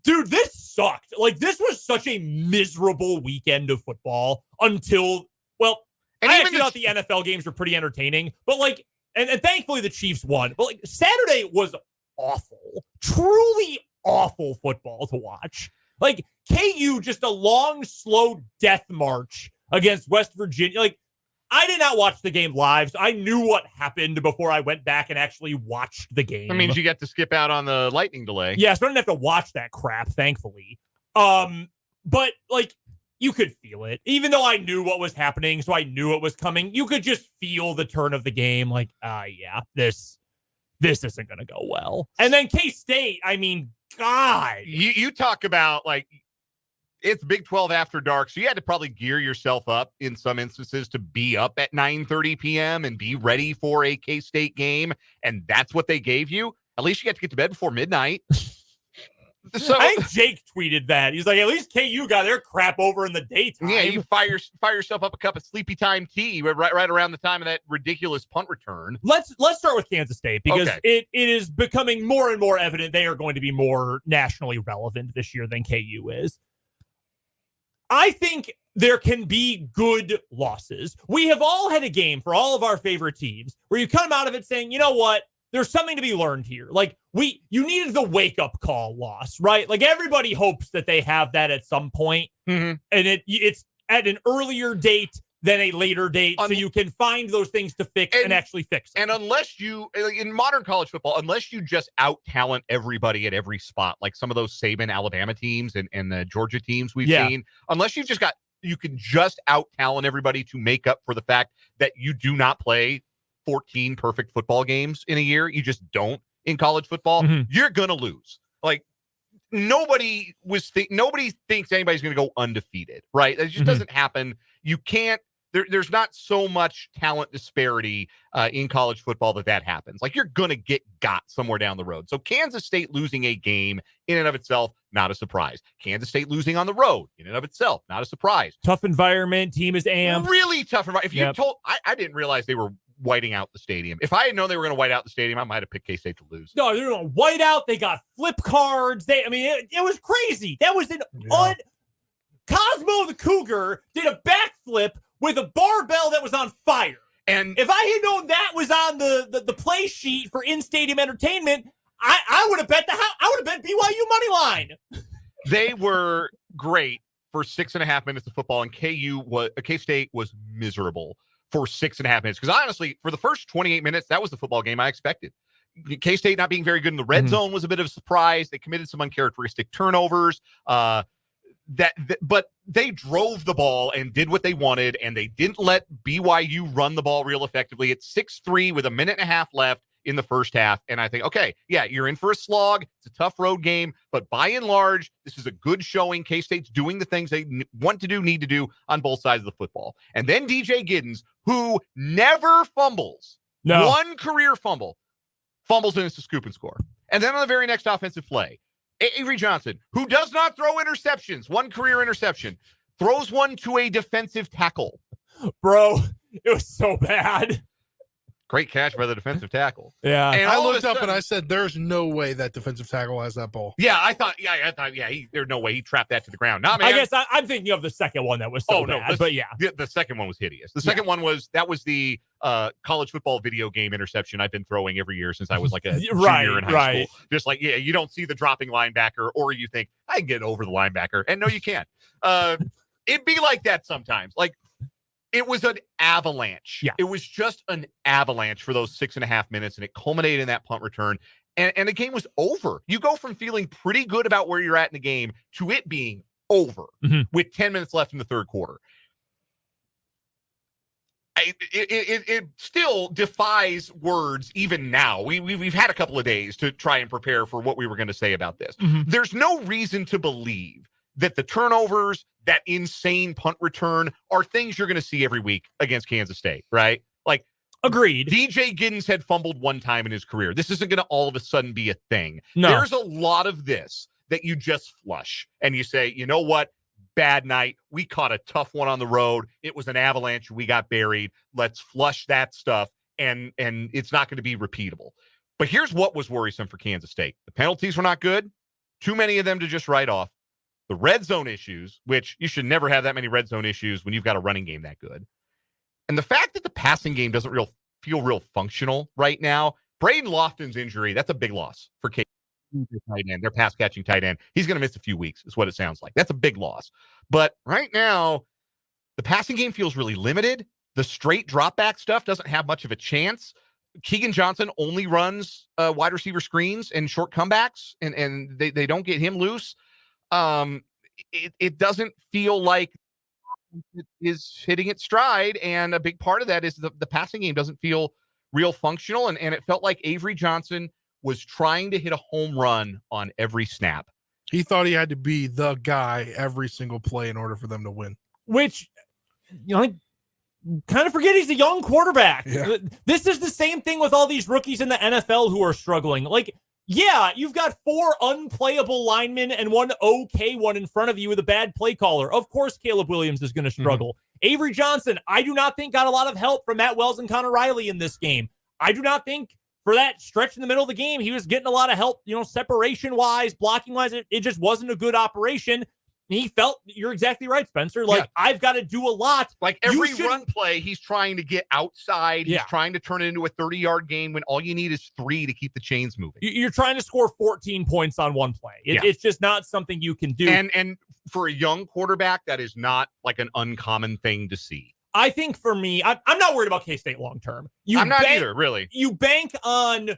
Dude, this sucked. Like, this was such a miserable weekend of football until, I actually thought the NFL games were pretty entertaining, but like, and thankfully the Chiefs won. But like, Saturday was awful, truly awful football to watch. Like, KU, just a long, slow death march against West Virginia. Like, I did not watch the game live, so I knew what happened before I went back and actually watched the game. That means you get to skip out on the lightning delay. Yeah, so I didn't have to watch that crap, thankfully. But, like, you could feel it. Even though I knew what was happening, so I knew it was coming, you could just feel the turn of the game. Like, this isn't going to go well. And then K-State, I mean, God. You talk about, like, it's Big 12 after dark, so you had to probably gear yourself up in some instances to be up at 9:30 p.m. and be ready for a K-State game, and that's what they gave you. At least you got to get to bed before midnight. So I think Jake tweeted that. He's like, at least KU got their crap over in the daytime. Yeah, you fire yourself up a cup of sleepy time tea right around the time of that ridiculous punt return. Let's start with Kansas State because it is becoming more and more evident they are going to be more nationally relevant this year than KU is. I think there can be good losses. We have all had a game for all of our favorite teams where you come out of it saying, you know what? There's something to be learned here. Like you needed the wake-up call loss, right? Like everybody hopes that they have that at some point, and it's at an earlier date than a later date, so you can find those things to fix and actually fix them. And unless you, in modern college football, unless you just out-talent everybody at every spot, like some of those Saban Alabama teams and the Georgia teams we've seen, unless you can just out-talent everybody to make up for the fact that you do not play 14 perfect football games in a year. You just don't in college football. You're going to lose. Like nobody thinks anybody's going to go undefeated, right? That just doesn't happen. You can't, there's not so much talent disparity in college football that happens. Like you're going to got somewhere down the road. So Kansas State losing a game in and of itself, not a surprise. Kansas State losing on the road in and of itself, not a surprise. Tough environment. Team is amped. Really tough environment. If you told, I didn't realize they were whiting out the stadium. If I had known they were going to white out the stadium, I might have picked K-State to lose. No, they're going to white out. They got flip cards. It was crazy. That was Cosmo the Cougar did a backflip with a barbell that was on fire. And if I had known that was on the play sheet for in-stadium entertainment, I would have bet I would have bet BYU money line. They were great for 6.5 minutes of football, and K-State was miserable for 6.5 minutes. Because honestly, for the first 28 minutes, that was the football game I expected. K-State not being very good in the red zone was a bit of a surprise. They committed some uncharacteristic turnovers. But they drove the ball and did what they wanted, and they didn't let BYU run the ball real effectively. It's 6-3 with a minute and a half left in the first half. And I think, okay, yeah, you're in for a slog. It's a tough road game, but by and large, this is a good showing. K-State's doing the things they want to do, need to do on both sides of the football. And then DJ Giddens, who never fumbles, one career fumbles and it's a scoop and score. And then on the very next offensive play, Avery Johnson, who does not throw interceptions, one career interception, throws one to a defensive tackle. Bro, it was so bad. Great catch by the defensive tackle. Yeah. And I all of looked a up and sudden- I said, there's no way that defensive tackle has that ball. Yeah, I thought, there's no way he trapped that to the ground. Nah, man. I guess I'm thinking of the second one that was so bad, but yeah. The second one was hideous. The second one was the college football video game interception I've been throwing every year since I was like a junior in high school. Just like, you don't see the dropping linebacker, or you think, I can get over the linebacker. And no, you can't. It'd be like that sometimes. Like, it was an avalanche. Yeah. It was just an avalanche for those 6.5 minutes, and it culminated in that punt return. And the game was over. You go from feeling pretty good about where you're at in the game to it being over with 10 minutes left in the third quarter. It still defies words even now. We've had a couple of days to try and prepare for what we were going to say about this. There's no reason to believe that the turnovers, that insane punt return, are things you're going to see every week against Kansas State, right? Like, agreed. DJ Giddens had fumbled one time in his career. This isn't going to all of a sudden be a thing. No. There's a lot of this that you just flush and you say, you know what? Bad night. We caught a tough one on the road. It was an avalanche. We got buried. Let's flush that stuff, and it's not going to be repeatable. But here's what was worrisome for Kansas State. The penalties were not good. Too many of them to just write off. The red zone issues, which you should never have that many red zone issues when you've got a running game that good. And the fact that the passing game doesn't feel real functional right now. Braden Lofton's injury, that's a big loss for K. Tight end, their pass catching tight end. He's going to miss a few weeks, is what it sounds like. That's a big loss. But right now, the passing game feels really limited. The straight drop back stuff doesn't have much of a chance. Keegan Johnson only runs wide receiver screens and short comebacks, and they don't get him loose. It doesn't feel like it is hitting its stride, and a big part of that is the passing game doesn't feel real functional, and it felt like Avery Johnson was trying to hit a home run on every snap. He thought he had to be the guy every single play in order for them to win. Which, I kind of forget he's a young quarterback. Yeah. This is the same thing with all these rookies in the NFL who are struggling. Like, yeah, you've got 4 unplayable linemen and 1 okay one in front of you with a bad play caller. Of course, Caleb Williams is going to struggle. Avery Johnson, I do not think got a lot of help from Matt Wells and Connor Riley in this game. I do not think for that stretch in the middle of the game, he was getting a lot of help, separation-wise, blocking-wise. It just wasn't a good operation. He felt, you're exactly right, Spencer. Like, I've got to do a lot. Like, every run play, he's trying to get outside. He's trying to turn it into a 30-yard game when all you need is 3 to keep the chains moving. You're trying to score 14 points on one play. It's just not something you can do. And for a young quarterback, that is not like an uncommon thing to see. I think for me, I'm not worried about K-State long-term. I'm not either, really. You bank on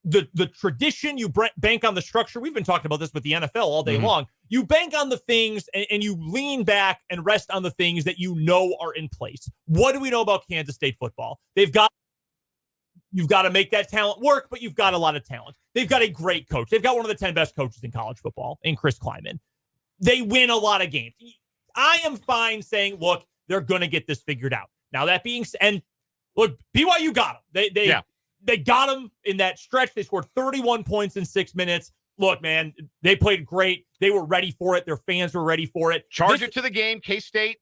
the tradition, you bank on the structure. We've been talking about this with the NFL all day long. You bank on the things and you lean back and rest on the things that you know are in place. What do we know about Kansas State football? You've got to make that talent work, but you've got a lot of talent. They've got a great coach. They've got one of the 10 best coaches in college football in Chris Kleiman. They win a lot of games. I am fine saying, look, they're going to get this figured out. Now, that being said, and look, BYU got them. They got them in that stretch. They scored 31 points in 6 minutes. Look, man, they played great. They were ready for it. Their fans were ready for it. Charge it to the game. K-State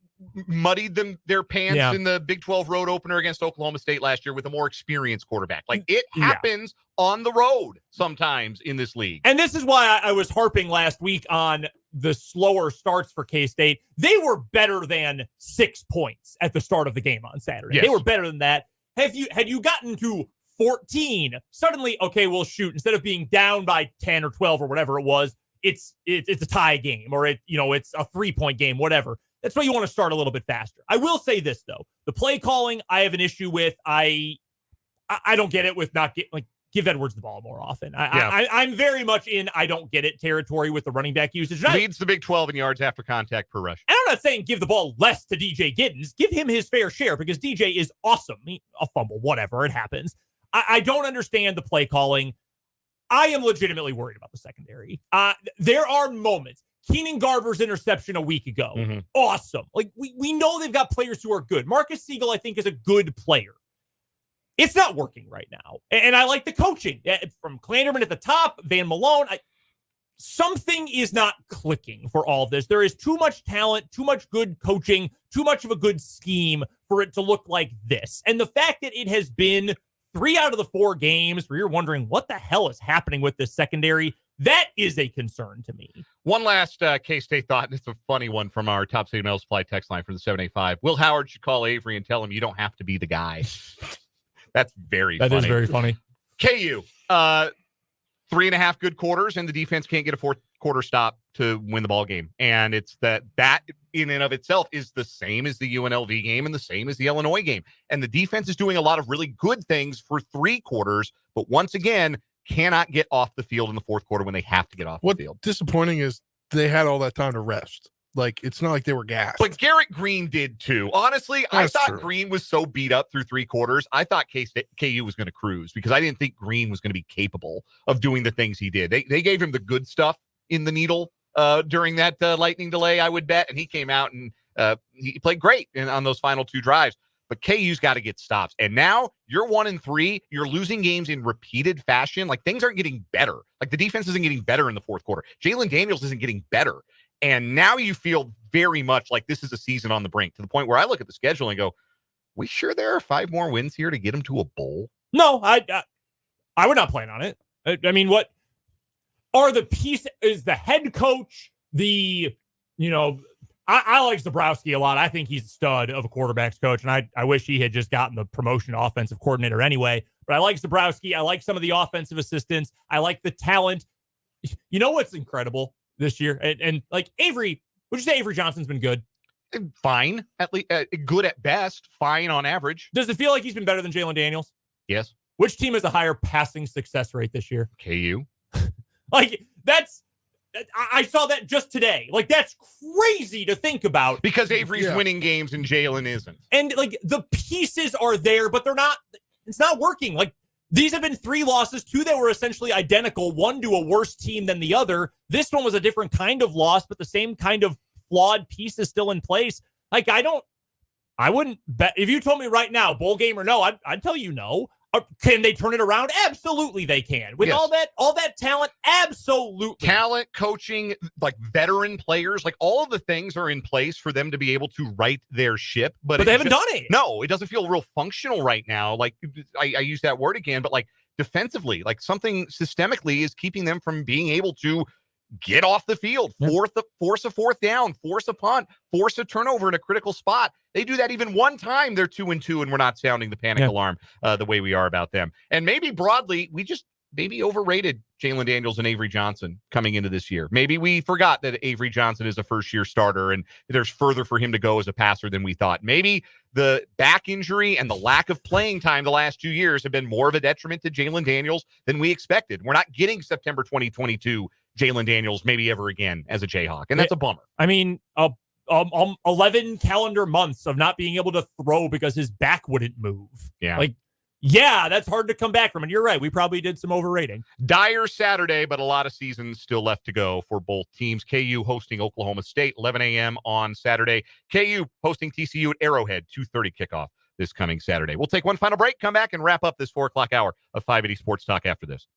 muddied their pants in the Big 12 road opener against Oklahoma State last year with a more experienced quarterback. Like, it happens on the road sometimes in this league. And this is why I was harping last week on the slower starts for K-State. They were better than 6 points at the start of the game on Saturday. Yes. They were better than that. Had you gotten to 14, suddenly, okay, we'll shoot. Instead of being down by 10 or 12 or whatever it was, it's a tie game, or it's a 3-point game, whatever. That's why you want to start a little bit faster. I will say this, though. The play calling, I have an issue with. I don't get it with not give Edwards the ball more often. I'm very much in I don't get it territory with the running back usage. Leads the Big 12 in yards after contact per rush. And I'm not saying give the ball less to DJ Giddens. Give him his fair share, because DJ is awesome. A fumble, whatever, it happens. I don't understand the play calling. I am legitimately worried about the secondary. There are moments. Keenan Garber's interception a week ago. Awesome. Like, we know they've got players who are good. Marcus Siegel, I think, is a good player. It's not working right now. And I like the coaching. From Clanderman at the top, Van Malone. Something is not clicking for all of this. There is too much talent, too much good coaching, too much of a good scheme for it to look like this. And the fact that it has been 3 out of the 4 games where you're wondering what the hell is happening with this secondary, that is a concern to me. One last K-State thought, and it's a funny one from our Top City Mail Supply text line from the 785. Will Howard should call Avery and tell him you don't have to be the guy. That's very funny. That is very funny. KU, 3.5 good quarters, and the defense can't get a fourth quarter stop to win the ball game. And it's that in and of itself is the same as the UNLV game and the same as the Illinois game. And the defense is doing a lot of really good things for 3 quarters, but once again, cannot get off the field in the fourth quarter when they have to get off the field. What's disappointing is they had all that time to rest. Like, it's not like they were gassed. But Garrett Green did too. Honestly, I thought Green was so beat up through 3 quarters. I thought KU was going to cruise because I didn't think Green was going to be capable of doing the things he did. They gave him the good stuff in the needle during that lightning delay, I would bet. And he came out and he played great on those final 2 drives. But KU's got to get stops. And now you're 1-3. You're losing games in repeated fashion. Like, things aren't getting better. Like, the defense isn't getting better in the fourth quarter. Jalen Daniels isn't getting better. And now you feel very much like this is a season on the brink, to the point where I look at the schedule and go, we sure there are 5 more wins here to get them to a bowl? No, I would not plan on it. I mean, what are the pieces? Is the head coach I like Zabrowski a lot. I think he's a stud of a quarterback's coach, and I wish he had just gotten the promotion to offensive coordinator anyway. But I like Zabrowski. I like some of the offensive assistants. I like the talent. You know what's incredible this year? And like Avery, would you say Avery Johnson's been good? Fine, at least good at best. Fine on average. Does it feel like he's been better than Jalen Daniels? Yes. Which team has a higher passing success rate this year? KU. I saw that just today. Like, that's crazy to think about. Because Avery's winning games and Jalen isn't. And, like, the pieces are there, but it's not working. Like, these have been 3 losses, 2 that were essentially identical, one to a worse team than the other. This one was a different kind of loss, but the same kind of flawed pieces still in place. Like, I wouldn't bet. If you told me right now, bowl game or no, I'd tell you no. Can they turn it around? Absolutely they can. With all that talent, absolutely. Talent, coaching, like veteran players, like all of the things are in place for them to be able to right their ship. But they haven't done it. No, it doesn't feel real functional right now. Like, I use that word again, but like defensively, like something systemically is keeping them from being able to get off the field, force a fourth down, force a punt, force a turnover in a critical spot. They do that even one time, they're 2-2, and we're not sounding the panic alarm the way we are about them. And maybe broadly, we just maybe overrated Jalen Daniels and Avery Johnson coming into this year. Maybe we forgot that Avery Johnson is a first-year starter, and there's further for him to go as a passer than we thought. Maybe the back injury and the lack of playing time the last 2 years have been more of a detriment to Jalen Daniels than we expected. We're not getting September 2022 Jalen Daniels maybe ever again as a Jayhawk, and that's a bummer. I mean, 11 calendar months of not being able to throw because his back wouldn't move. Yeah. That's hard to come back from. And you're right. We probably did some overrating. Dire Saturday, but a lot of seasons still left to go for both teams. KU hosting Oklahoma State, 11 a.m. on Saturday. KU hosting TCU at Arrowhead, 2:30 kickoff this coming Saturday. We'll take one final break, come back, and wrap up this 4 o'clock hour of 580 Sports Talk after this.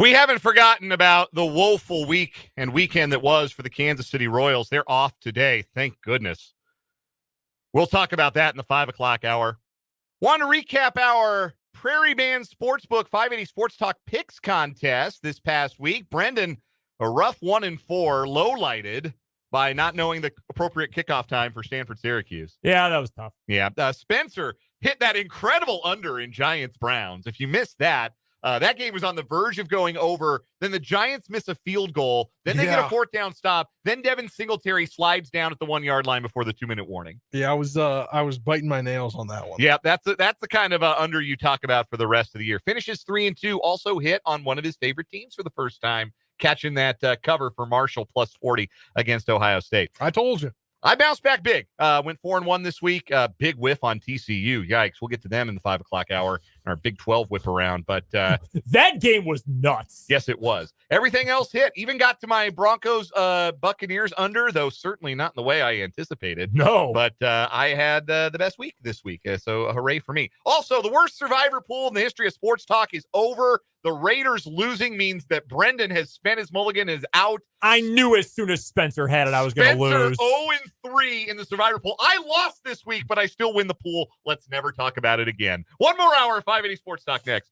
We haven't forgotten about the woeful week and weekend that was for the Kansas City Royals. They're off today. Thank goodness. We'll talk about that in the 5 o'clock hour. Want to recap our Prairie Band Sportsbook 580 Sports Talk Picks contest this past week. Brendan, a rough 1-4, low-lighted by not knowing the appropriate kickoff time for Stanford-Syracuse. Yeah, that was tough. Yeah. Spencer hit that incredible under in Giants-Browns. If you missed that, that game was on the verge of going over. Then the Giants miss a field goal. Then they get a 4th down stop. Then Devin Singletary slides down at the 1-yard line before the 2-minute warning. Yeah, I was biting my nails on that one. Yeah, that's the kind of under you talk about for the rest of the year. Finishes 3-2. Also hit on one of his favorite teams for the first time, catching that cover for Marshall plus 40 against Ohio State. I told you. I bounced back big. Went 4-1 this week. Big whiff on TCU. Yikes. We'll get to them in the 5 o'clock hour in our Big 12 whip around. But that game was nuts. Yes, it was. Everything else hit. Even got to my Broncos Buccaneers under, though certainly not in the way I anticipated. No. But I had the best week this week. So hooray for me. Also, the worst survivor pool in the history of sports talk is over. The Raiders losing means that Brendan has spent his mulligan, is out. I knew as soon as Spencer had it, I was going to lose. 0-3 in the survivor pool. I lost this week, but I still win the pool. Let's never talk about it again. One more hour of 580 Sports Talk next.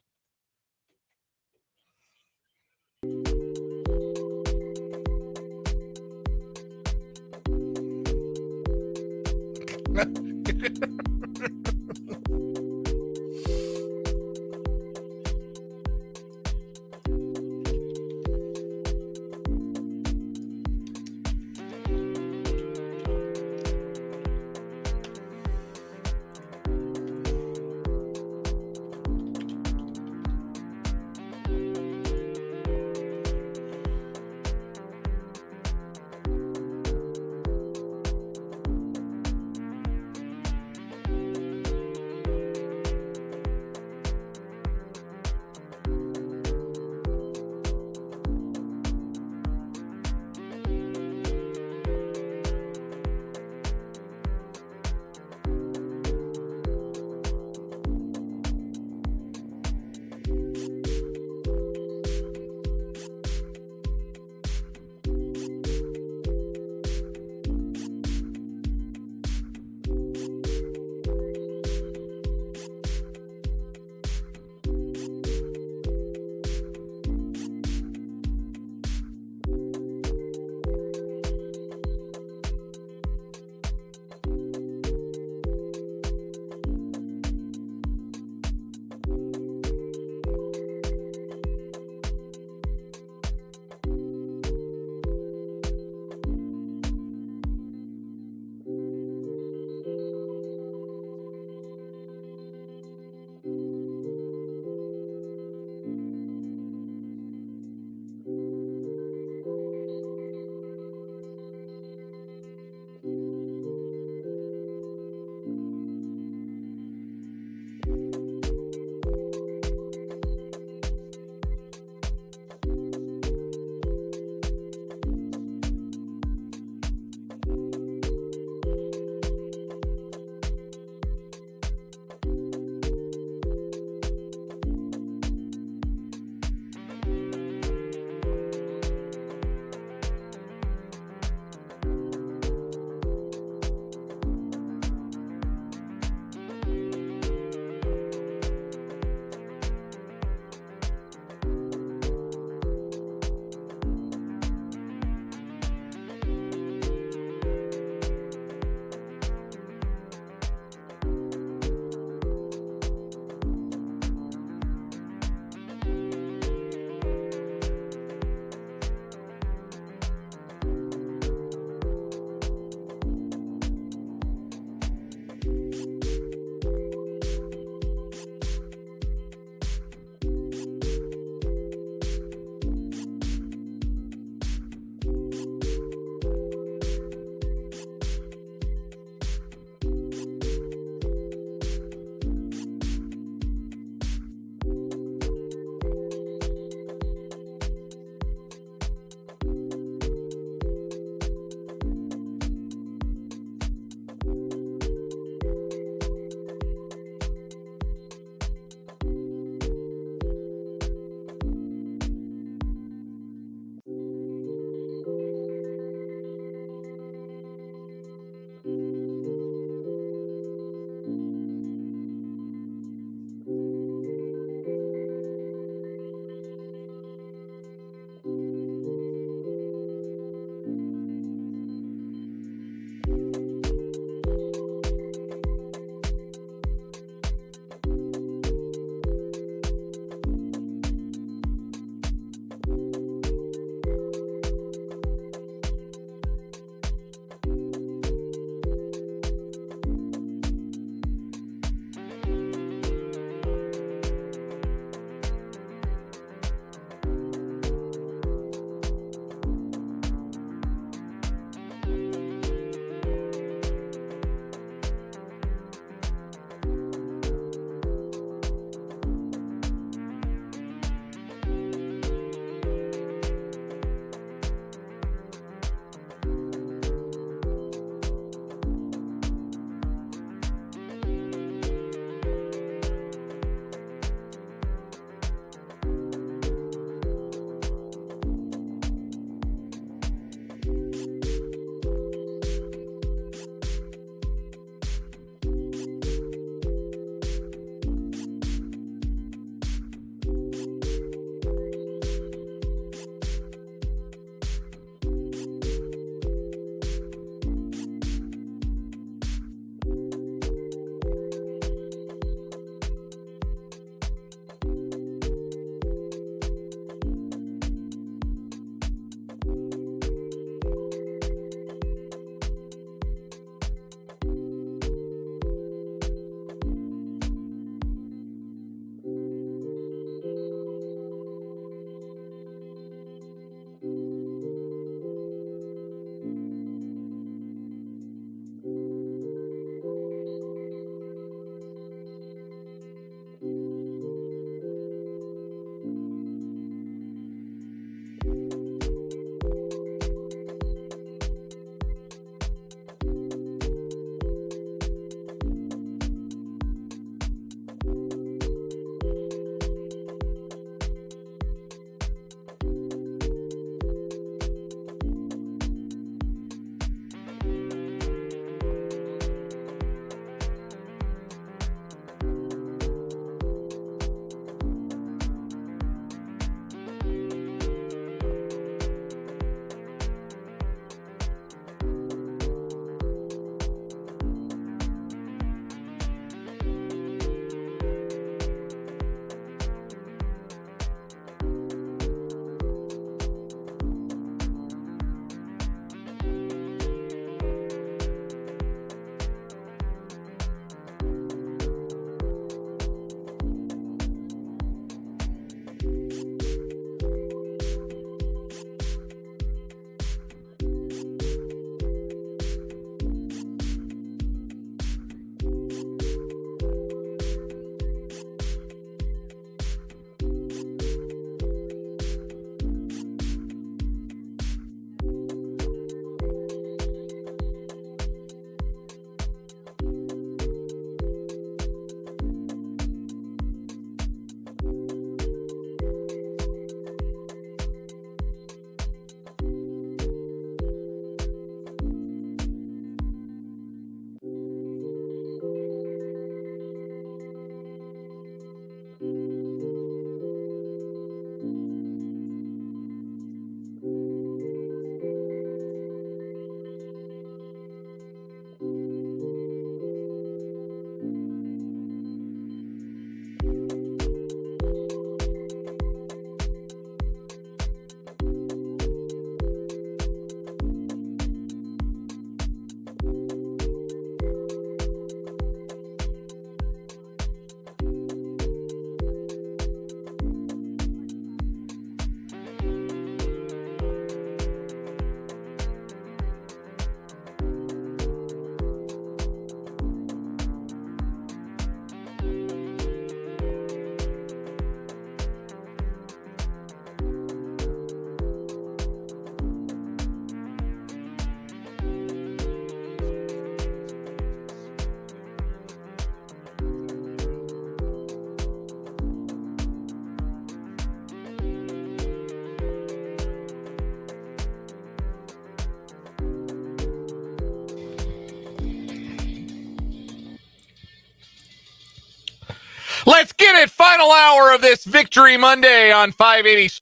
Let's get it. Final hour of this Victory Monday on 580.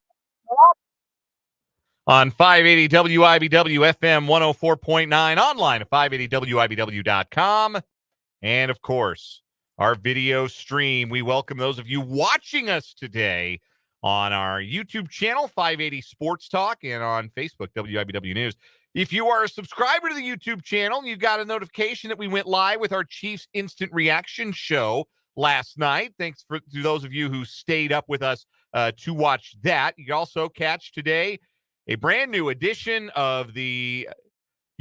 On 580 WIBW FM 104.9, online at 580WIBW.com. And of course, our video stream. We welcome those of you watching us today on our YouTube channel, 580 Sports Talk, and on Facebook, WIBW News. If you are a subscriber to the YouTube channel, you got a notification that we went live with our Chiefs Instant Reaction show last night. Thanks to those of you who stayed up with us to watch that. You can also catch today a brand new edition of the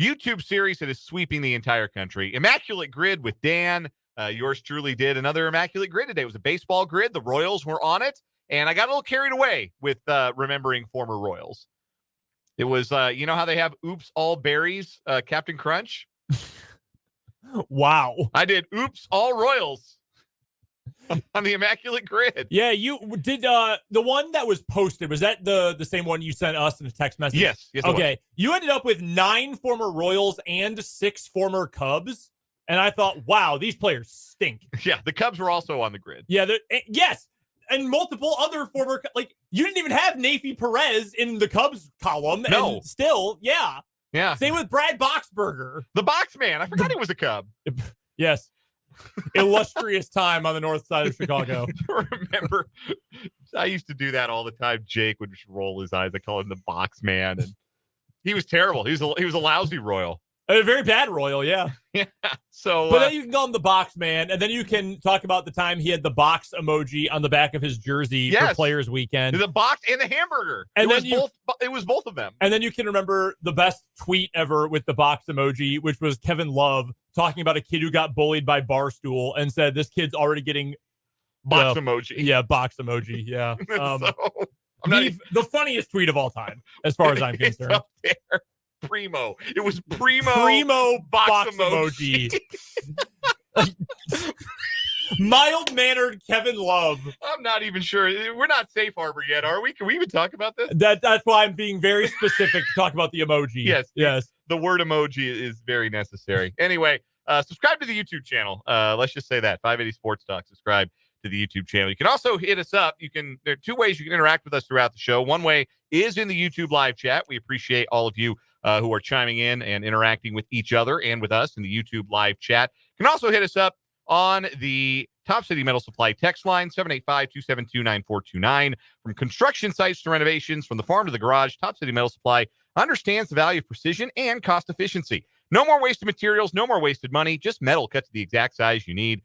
YouTube series that is sweeping the entire country. Immaculate Grid with Dan. Yours truly did another Immaculate Grid today. It was a baseball grid. The Royals were on it, and I got a little carried away with remembering former Royals. It was, you know how they have Oops All Berries, Captain Crunch? Wow. I did Oops All Royals on the Immaculate Grid. Yeah, you did the one that was posted. Was that the same one you sent us in a text message? Yes. Okay. You ended up with 9 former Royals and 6 former Cubs. And I thought, wow, these players stink. Yeah, the Cubs were also on the grid. Yeah, yes. And multiple other former, like, you didn't even have Nafi Perez in the Cubs column. No. And still, yeah. Yeah. Same with Brad Boxberger. The Box Man. I forgot he was a Cub. Yes. Illustrious time on the north side of Chicago. Remember, I used to do that all the time. Jake would just roll his eyes. I call him the Box Man. And he was terrible. He was a lousy Royal. A very bad Royal, yeah. Yeah. So, but then you can call him the Box Man, and then you can talk about the time he had the box emoji on the back of his jersey for Players Weekend. The box and the hamburger. And it was both of them. And then you can remember the best tweet ever with the box emoji, which was Kevin Love talking about a kid who got bullied by Barstool and said, this kid's already getting box emoji. Yeah, box emoji. Yeah. So, the funniest tweet of all time, as far as I'm concerned. Up there. Primo. It was Primo box emoji. Mild-mannered Kevin Love. I'm not even sure. We're not safe harbor yet, are we? Can we even talk about this? That's why I'm being very specific to talk about the emoji. Yes. The word emoji is very necessary. Anyway, subscribe to the YouTube channel. Let's just say that. 580 Sports Talk. Subscribe to the YouTube channel. You can also hit us up. There are 2 ways you can interact with us throughout the show. One way is in the YouTube live chat. We appreciate all of you who are chiming in and interacting with each other and with us in the YouTube live chat. You can also hit us up on the Top City Metal Supply text line, 785-272-9429. From construction sites to renovations, from the farm to the garage, Top City Metal Supply understands the value of precision and cost efficiency. No more wasted materials, no more wasted money, just metal cut to the exact size you need.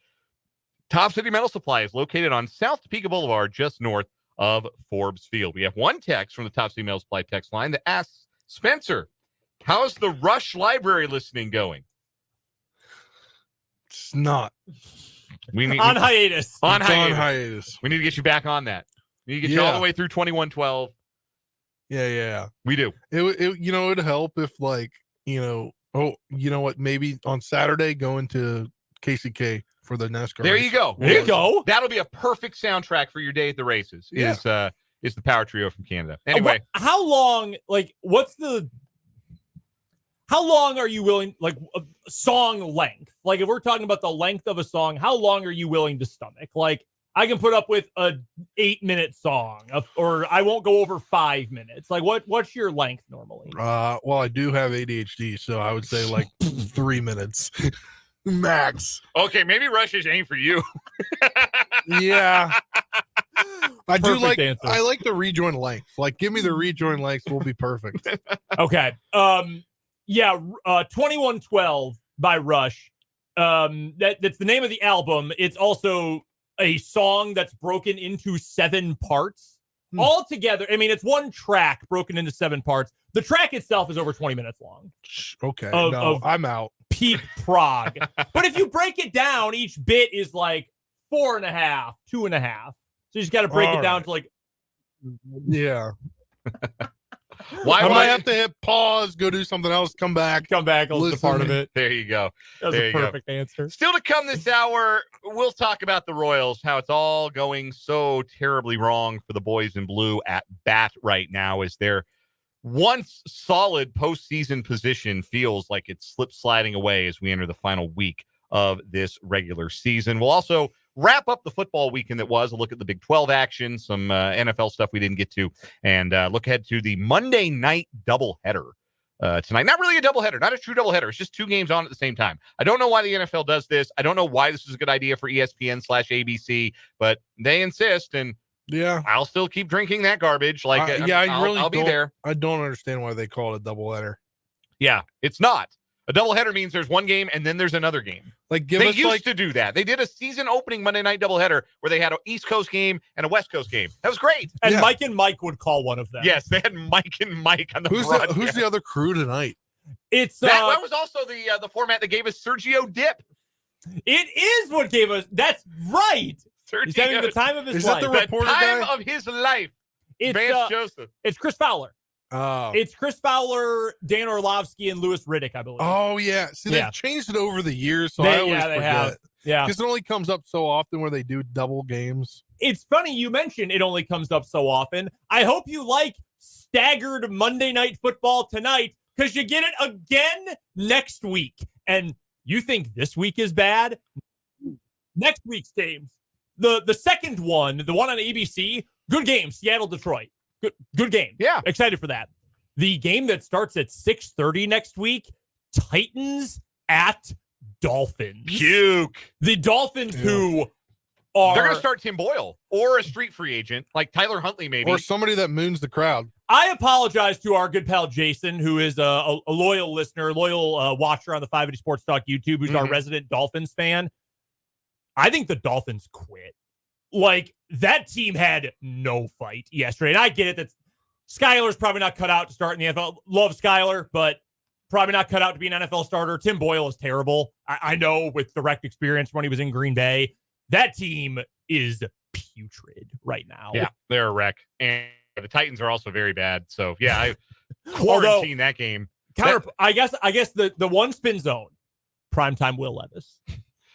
Top City Metal Supply is located on South Topeka Boulevard, just north of Forbes Field. We have one text from the Top City Metal Supply text line that asks, Spencer, how's the Rush Library listening going? It's not. On hiatus. On hiatus. We need to get you back on that. We need to get you all the way through 2112. Yeah. We do. It'd help if, like, maybe on Saturday going to KCK for the NASCAR. There race. you go. There you go. That'll be a perfect soundtrack for your day at the races. Is the Power Trio from Canada. Anyway, how long? Like, how long are you willing? Like, song length. Like, if we're talking about the length of a song, how long are you willing to stomach? Like, I can put up with a 8-minute song, or I won't go over 5 minutes. Like, what's your length normally? Well, I do have ADHD, so I would say like 3 minutes max. Okay, maybe Rush is aimed for you. Yeah. I do like answer. I like the rejoin length. Like, give me the rejoin length, will be perfect. Okay. 2112 by Rush. That's the name of the album. It's also a song that's broken into 7 parts. All together. I mean, it's one track broken into 7 parts. The track itself is over 20 minutes long. Okay. Of I'm out. Peak prog. But if you break it down, each bit is like 4.5, 2.5. So you just got to break it down to like. Yeah. Why I might have to hit pause, go do something else, come back. Listen to part of it. There you go. That's a perfect answer. Still to come this hour, we'll talk about the Royals, how it's all going so terribly wrong for the boys in blue at bat right now, as their once solid postseason position feels like it's slip sliding away as we enter the final week of this regular season. We'll also wrap up the football weekend that was. A look at the Big 12 action, some NFL stuff we didn't get to, and look ahead to the Monday night doubleheader tonight. Not really a doubleheader, not a true doubleheader. It's just 2 games on at the same time. I don't know why the NFL does this. I don't know why this is a good idea for ESPN/ABC, but they insist, and yeah, I'll still keep drinking that garbage. Like, I'll be there. I don't understand why they call it a doubleheader. Yeah, it's not. A doubleheader means there's one game and then there's another game. Like, they used to do that. They did a season opening Monday night doubleheader where they had an East Coast game and a West Coast game. That was great. And Mike and Mike would call one of them. Yes, they had Mike and Mike on the broadcast. Who's the other crew tonight? It's that was also the format that gave us Sergio Dip. It is what gave us. That's right. He's having the time of his Is life. that the reporter time guy? of his life. It's Vance Joseph. It's Chris Fowler. Oh. It's Chris Fowler, Dan Orlovsky, and Louis Riddick, I believe. Oh, yeah. See, they've changed it over the years, so I always forget. Have. Yeah. Because it only comes up so often where they do double games. It's funny you mentioned it only comes up so often. I hope you like staggered Monday Night Football tonight because you get it again next week. And you think this week is bad? Next week's games. The second one, the one on ABC, good game, Seattle-Detroit. Good game. Yeah. Excited for that. The game that starts at 6:30 next week, Titans at Dolphins. Puke. The Dolphins who are... They're going to start Tim Boyle or a street free agent like Tyler Huntley maybe. Or somebody that moons the crowd. I apologize to our good pal Jason, who is a loyal listener, loyal watcher on the 580 Sports Talk YouTube, who's our resident Dolphins fan. I think the Dolphins quit. Like, that team had no fight yesterday. And I get it that Skyler's probably not cut out to start in the NFL. Love Skyler, but probably not cut out to be an NFL starter. Tim Boyle is terrible. I know with direct experience when he was in Green Bay. That team is putrid right now. Yeah, they're a wreck. And the Titans are also very bad. So, yeah, I quarantine that game. I guess the one spin zone, primetime Will Levis.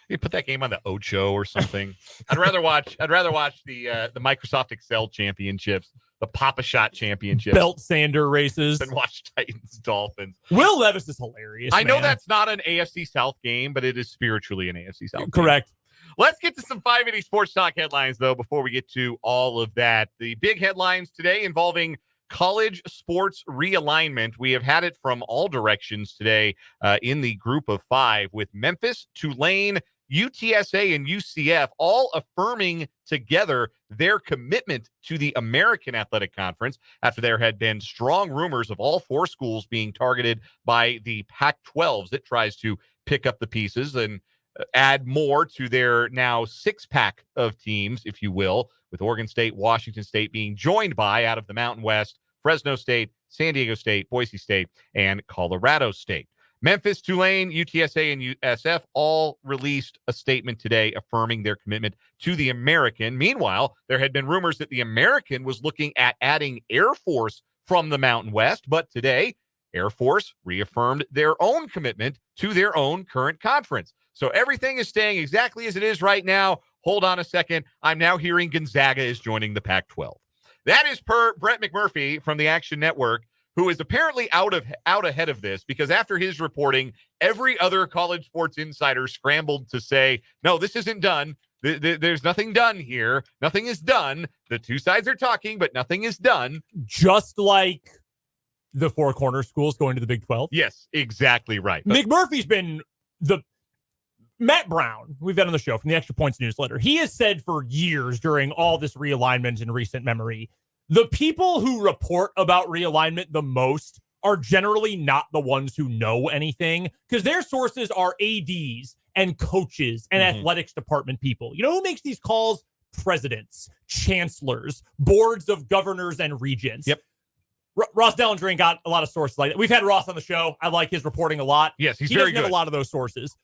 You put that game on the Ocho or something. I'd rather watch the Microsoft Excel championships, the Papa Shot championships, belt sander races, than watch Titans Dolphins. Will Levis is hilarious. I know that's not an AFC South game, but it is spiritually an AFC South game. Correct. Let's get to some 580 Sports Talk headlines, though, before we get to all of that. The big headlines today involving college sports realignment. We have had it from all directions today in the group of 5 with Memphis, Tulane, UTSA, and UCF all affirming together their commitment to the American Athletic Conference after there had been strong rumors of all 4 schools being targeted by the Pac-12s. It tries to pick up the pieces and add more to their now 6-pack of teams, if you will, with Oregon State, Washington State being joined by, out of the Mountain West, Fresno State, San Diego State, Boise State, and Colorado State. Memphis, Tulane, UTSA, and USF all released a statement today affirming their commitment to the American. Meanwhile, there had been rumors that the American was looking at adding Air Force from the Mountain West, but today, Air Force reaffirmed their own commitment to their own current conference. So everything is staying exactly as it is right now. Hold on a second. I'm now hearing Gonzaga is joining the Pac-12. That is per Brett McMurphy from the Action Network, who is apparently out ahead of this because after his reporting, every other college sports insider scrambled to say, no, this isn't done. There's nothing done here. Nothing is done. The 2 sides are talking, but nothing is done. Just like the 4 corner schools going to the Big 12. Yes, exactly right. McMurphy's been Matt Brown, we've had on the show from the Extra Points newsletter. He has said for years during all this realignment in recent memory, the people who report about realignment the most are generally not the ones who know anything because their sources are ADs and coaches and athletics department people. You know who makes these calls? Presidents, chancellors, boards of governors and regents. Yep. Ross Dellandre got a lot of sources like that. We've had Ross on the show. I like his reporting a lot. Yes, he's he very doesn't good. have a lot of those sources.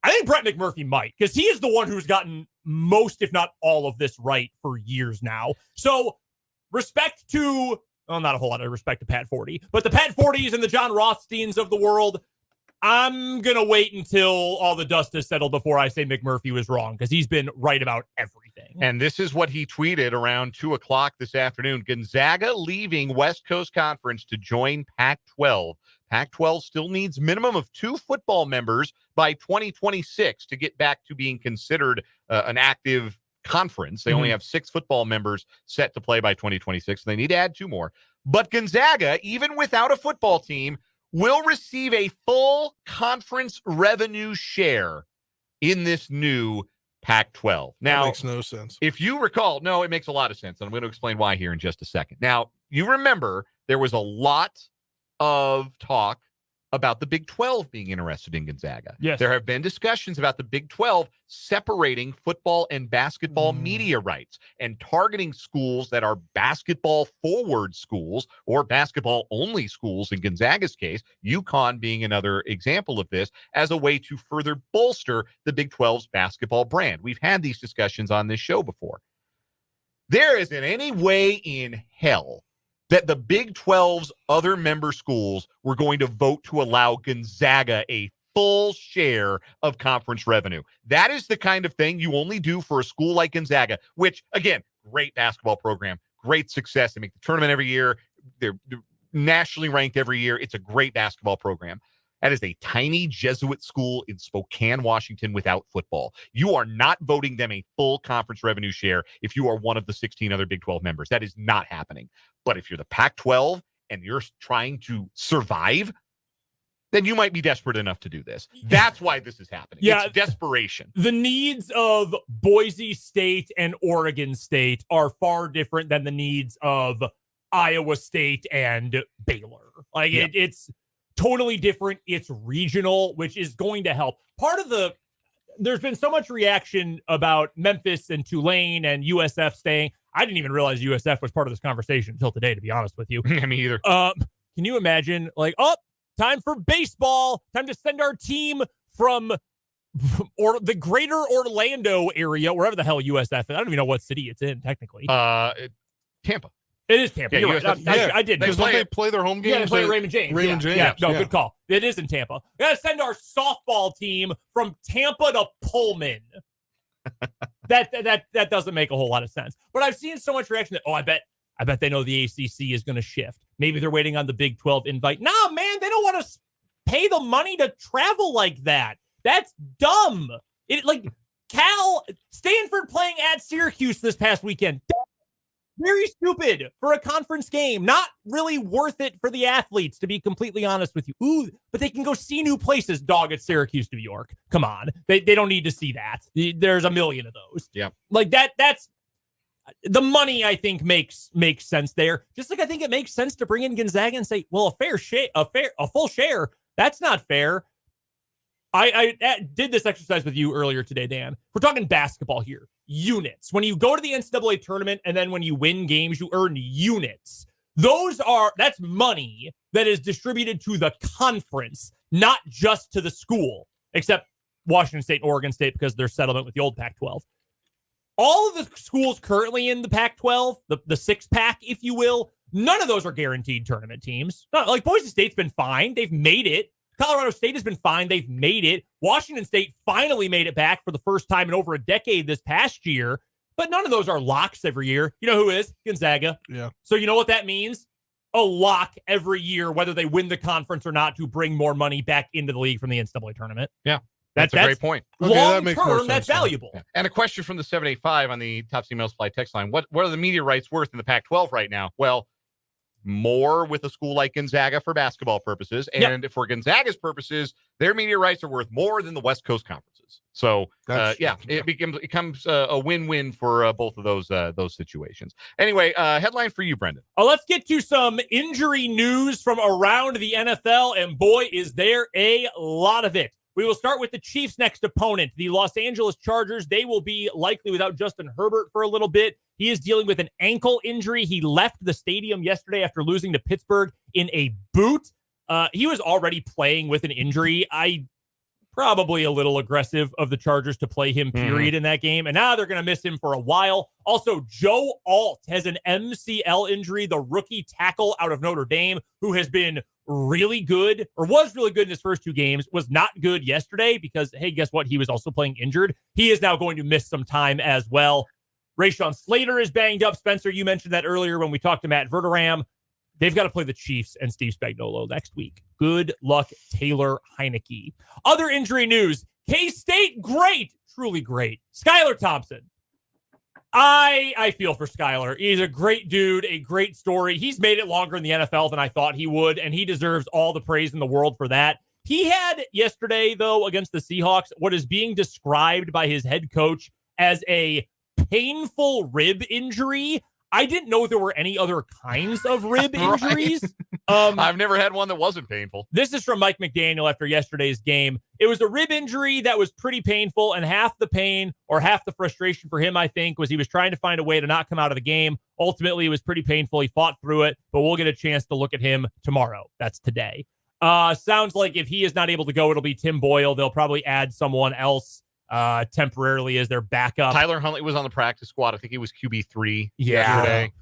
I think Brett McMurphy might, because he is the one who's gotten most, if not all of this right for years now. So respect to, well, not a whole lot of respect to Pat Forty, but the Pat Fortys and the John Rothsteins of the world, I'm going to wait until all the dust has settled before I say McMurphy was wrong, because he's been right about everything. And this is what he tweeted around 2 o'clock this afternoon. Gonzaga leaving West Coast Conference to join Pac-12. Pac-12 still needs minimum of 2 football members by 2026 to get back to being considered an active conference. They only have 6 football members set to play by 2026. They need to add 2 more. But Gonzaga, even without a football team, will receive a full conference revenue share in this new Pac-12. Now, that makes no sense. If you recall, no, it makes a lot of sense. And I'm going to explain why here in just a second. Now, you remember there was a lot of talk about the Big 12 being interested in Gonzaga. Yes. There have been discussions about the Big 12 separating football and basketball media rights and targeting schools that are basketball forward schools or basketball only schools in Gonzaga's case, UConn being another example of this, as a way to further bolster the Big 12's basketball brand. We've had these discussions on this show before. There isn't any way in hell that the Big 12's other member schools were going to vote to allow Gonzaga a full share of conference revenue. That is the kind of thing you only do for a school like Gonzaga, which, again, great basketball program, great success. They make the tournament every year. They're nationally ranked every year. It's a great basketball program. That is a tiny Jesuit school in Spokane, Washington, without football. You are not voting them a full conference revenue share if you are one of the 16 other Big 12 members. That is not happening. But if you're the Pac-12 and you're trying to survive, then you might be desperate enough to do this. That's why this is happening. Yeah, it's desperation. The needs of Boise State and Oregon State are far different than the needs of Iowa State and Baylor. Like, it's totally different. It's regional, which is going to help. There's been so much reaction about Memphis and Tulane and USF staying. I didn't even realize USF was part of this conversation until today, to be honest with you. Me either. Can you imagine, time for baseball, time to send our team from the greater Orlando area, wherever the hell USF is. I don't even know what city it's in, technically. Tampa. It is Tampa. Yeah, You're right. I did. Because they play their home games. Yeah, they play Raymond James. Raymond James. Yeah, good call. It is in Tampa. We got to send our softball team from Tampa to Pullman. That doesn't make a whole lot of sense. But I've seen so much reaction that, I bet they know the ACC is going to shift. Maybe they're waiting on the Big 12 invite. Nah, man, they don't want to pay the money to travel like that. That's dumb. Stanford playing at Syracuse this past weekend. Very stupid for a conference game. Not really worth it for the athletes, to be completely honest with you. Ooh, but they can go see new places. Dog at Syracuse, New York. Come on. They don't need to see that. There's a million of those. Yeah. Like that's the money, I think, makes sense there. Just like I think it makes sense to bring in Gonzaga and say, well, a full share. That's not fair. I did this exercise with you earlier today, Dan. We're talking basketball here. Units. When you go to the NCAA tournament and then when you win games, you earn units. That's money that is distributed to the conference, not just to the school, except Washington State and Oregon State because of their settlement with the old Pac-12. All of the schools currently in the Pac-12, the six-pack, if you will, none of those are guaranteed tournament teams. Like Boise State's been fine. They've made it. Colorado State has been fine. They've made it. Washington State finally made it back for the first time in over a decade this past year. But none of those are locks every year. You know who is? Gonzaga. Yeah. So you know what that means? A lock every year, whether they win the conference or not, to bring more money back into the league from the NCAA tournament. Yeah. That's a great point. Long term, that's valuable. Yeah. And a question from the 785 on the Top Email Supply text line. What are the media rights worth in the Pac-12 right now? Well, more with a school like Gonzaga for basketball purposes. And for Gonzaga's purposes, their media rights are worth more than the West Coast conferences. So, it becomes a win-win for both of those situations. Anyway, headline for you, Brendan. Let's get to some injury news from around the NFL. And boy, is there a lot of it. We will start with the Chiefs' next opponent, the Los Angeles Chargers. They will be likely without Justin Herbert for a little bit. He is dealing with an ankle injury. He left the stadium yesterday after losing to Pittsburgh in a boot. He was already playing with an injury. Probably a little aggressive of the Chargers to play him, period, in that game. And now they're going to miss him for a while. Also, Joe Alt has an MCL injury, the rookie tackle out of Notre Dame, who has been really good, or was really good in his first 2 games, was not good yesterday because, hey, guess what? He was also playing injured. He is now going to miss some time as well. Rashawn Slater is banged up. Spencer, you mentioned that earlier when we talked to Matt Verderame. they've got to play the Chiefs and Steve Spagnuolo next week. Good luck, Taylor Heineke. Other injury news. K-State, great. Truly great. Skylar Thompson. I feel for Skylar. He's a great dude, a great story. He's made it longer in the NFL than I thought he would, and he deserves all the praise in the world for that. He had yesterday, though, against the Seahawks, what is being described by his head coach as a painful rib injury. I didn't know there were any other kinds of rib injuries. I've never had one that wasn't painful. This is from Mike McDaniel after yesterday's game. It was a rib injury that was pretty painful, and half the pain or half the frustration for him, I think, was he was trying to find a way to not come out of the game. Ultimately, it was pretty painful. He fought through it, but we'll get a chance to look at him tomorrow. That's today. Sounds like if he is not able to go, it'll be Tim Boyle. They'll probably add someone else temporarily as their backup. Tyler Huntley was on the practice squad. I think he was QB3 yesterday.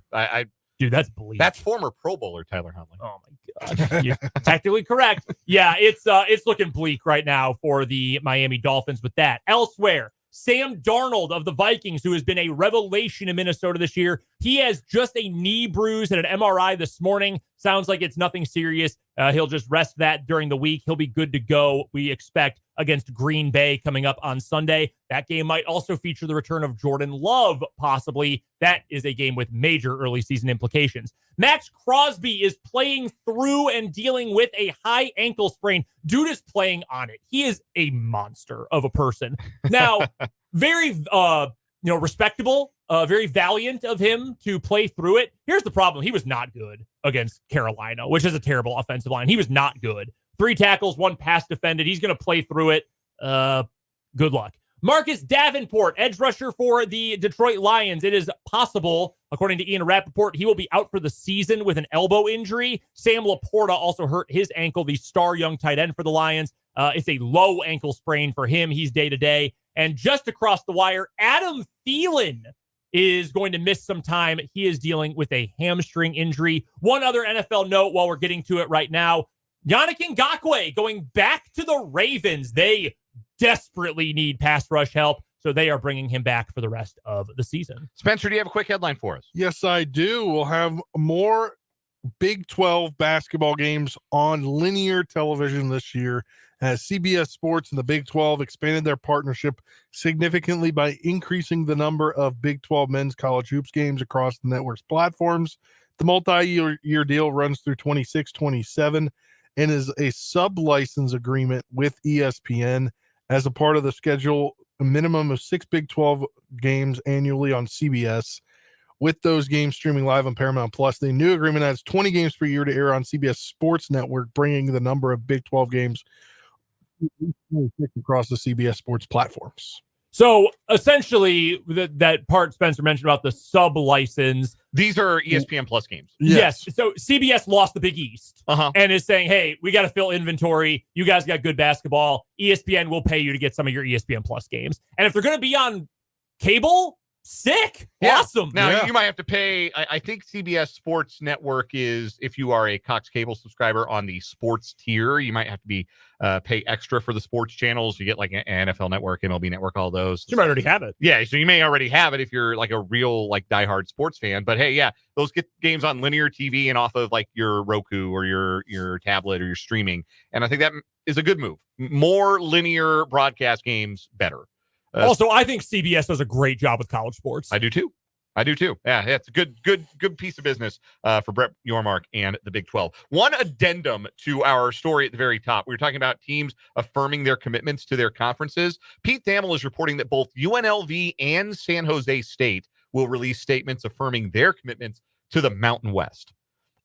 Dude, that's bleak. That's former Pro Bowler Tyler Huntley. Oh my God. You're technically correct. Yeah, it's looking bleak right now for the Miami Dolphins with that. Elsewhere, Sam Darnold of the Vikings, who has been a revelation in Minnesota this year. He has just a knee bruise and an MRI this morning. Sounds like it's nothing serious. He'll just rest that during the week. He'll be good to go, we expect, against Green Bay coming up on Sunday. That game might also feature the return of Jordan Love, possibly. That is a game with major early season implications. Max Crosby is playing through and dealing with a high ankle sprain. Dude is playing on it. He is a monster of a person. Now, very respectable, very valiant of him to play through it. Here's the problem. He was not good against Carolina, which is a terrible offensive line. He was not good. 3 tackles, 1 pass defended. He's going to play through it. Good luck. Marcus Davenport, edge rusher for the Detroit Lions. It is possible, according to Ian Rappaport, he will be out for the season with an elbow injury. Sam Laporta also hurt his ankle, the star young tight end for the Lions. It's a low ankle sprain for him. He's day-to-day. And just across the wire, Adam Thielen is going to miss some time. He is dealing with a hamstring injury. One other NFL note while we're getting to it right now. Yannick Ngakoue going back to the Ravens. They desperately need pass rush help, so they are bringing him back for the rest of the season. Spencer, do you have a quick headline for us? Yes, I do. We'll have more Big 12 basketball games on linear television this year as CBS Sports and the Big 12 expanded their partnership significantly by increasing the number of Big 12 men's college hoops games across the network's platforms. The multi-year deal runs through 26-27 and is a sub-license agreement with ESPN. As a part of the schedule, a minimum of 6 Big 12 games annually on CBS, with those games streaming live on Paramount Plus. The new agreement adds 20 games per year to air on CBS Sports Network, bringing the number of Big 12 games across the CBS Sports platforms. So essentially, that part Spencer mentioned about the sub-license. These are ESPN Plus games. Yes. So CBS lost the Big East and is saying, hey, we got to fill inventory. You guys got good basketball. ESPN will pay you to get some of your ESPN Plus games. And if they're going to be on cable, sick. Yeah. Awesome. Now, you might have to pay. I think CBS Sports Network is, if you are a Cox Cable subscriber on the sports tier, you might have to be pay extra for the sports channels. You get like an NFL Network, MLB Network, all those. You might already have it. Yeah, so you may already have it if you're like a real like diehard sports fan. But hey, yeah, those get games on linear TV and off of like your Roku or your tablet or your streaming. And I think that is a good move. More linear broadcast games, better. Also, I think CBS does a great job with college sports. I do too. Yeah, it's a good piece of business for Brett Yormark and the Big 12. One addendum to our story at the very top. We were talking about teams affirming their commitments to their conferences. Pete Thamel is reporting that both UNLV and San Jose State will release statements affirming their commitments to the Mountain West.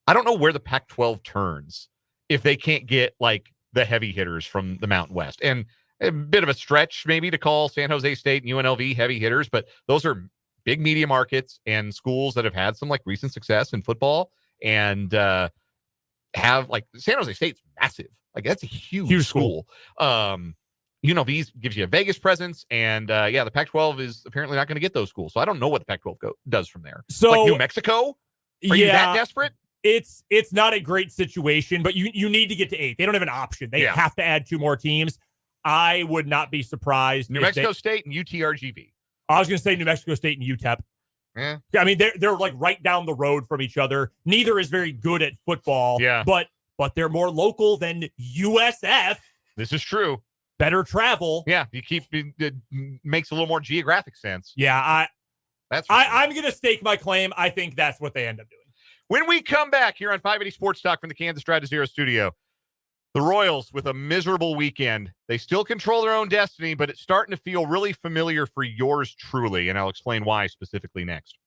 I don't know where the Pac-12 turns if they can't get like the heavy hitters from the Mountain West. And a bit of a stretch maybe to call San Jose State and UNLV heavy hitters, but those are big media markets and schools that have had some like recent success in football and have like San Jose State's massive. Like that's a huge school. UNLV gives you a Vegas presence, and the Pac-12 is apparently not going to get those schools. So I don't know what the Pac-12 does from there. So like New Mexico, are you that desperate? It's not a great situation, but you need to get to 8. They don't have an option. They have to add 2 more teams. I would not be surprised. New Mexico State and UTRGV. I was going to say New Mexico State and UTEP. Yeah. I mean, they're like right down the road from each other. Neither is very good at football. Yeah. But they're more local than USF. This is true. Better travel. Yeah, it makes a little more geographic sense. Yeah, I'm going to stake my claim. I think that's what they end up doing. When we come back here on 580 Sports Talk from the Kansas Drive to Zero studio, the Royals with a miserable weekend. They still control their own destiny, but it's starting to feel really familiar for yours truly, and I'll explain why specifically next.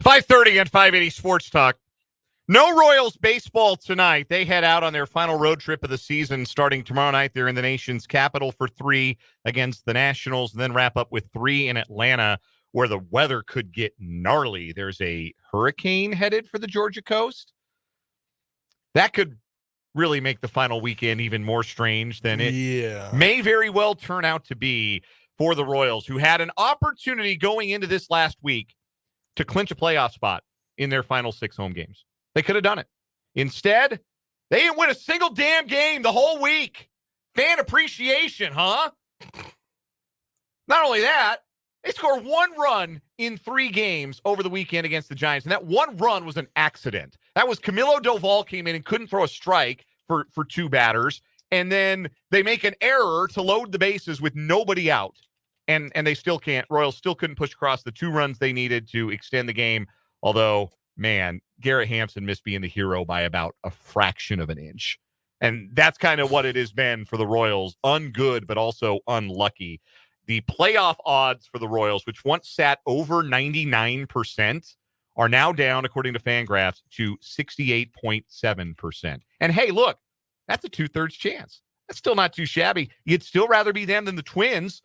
.530 on 580 Sports Talk. No Royals baseball tonight. They head out on their final road trip of the season starting tomorrow night. They're in the nation's capital for 3 against the Nationals, and then wrap up with 3 in Atlanta, where the weather could get gnarly. There's a hurricane headed for the Georgia coast. That could really make the final weekend even more strange than it may very well turn out to be for the Royals, who had an opportunity going into this last week to clinch a playoff spot in their final 6 home games. They could have done it. Instead, they didn't win a single damn game the whole week. Fan appreciation, huh? Not only that, they scored 1 run in 3 games over the weekend against the Giants, and that 1 run was an accident. That was Camilo Doval came in and couldn't throw a strike for 2 batters, and then they make an error to load the bases with nobody out. And they still can't. Royals still couldn't push across the 2 runs they needed to extend the game. Although, man, Garrett Hampson missed being the hero by about a fraction of an inch. And that's kind of what it has been for the Royals. Ungood, but also unlucky. The playoff odds for the Royals, which once sat over 99%, are now down, according to Fangraphs, to 68.7%. And hey, look, that's a 2/3 chance. That's still not too shabby. You'd still rather be them than the Twins,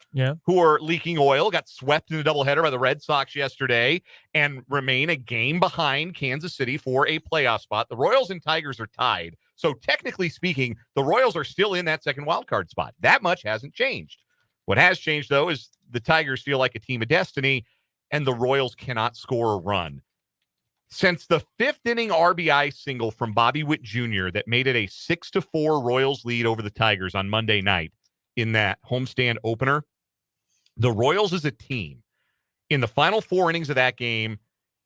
who are leaking oil, got swept in a doubleheader by the Red Sox yesterday, and remain a game behind Kansas City for a playoff spot. The Royals and Tigers are tied. So technically speaking, the Royals are still in that second wildcard spot. That much hasn't changed. What has changed, though, is the Tigers feel like a team of destiny, and the Royals cannot score a run. Since the fifth inning RBI single from Bobby Witt Jr. that made it a 6-4 Royals lead over the Tigers on Monday night in that homestand opener, the Royals as a team in the final 4 innings of that game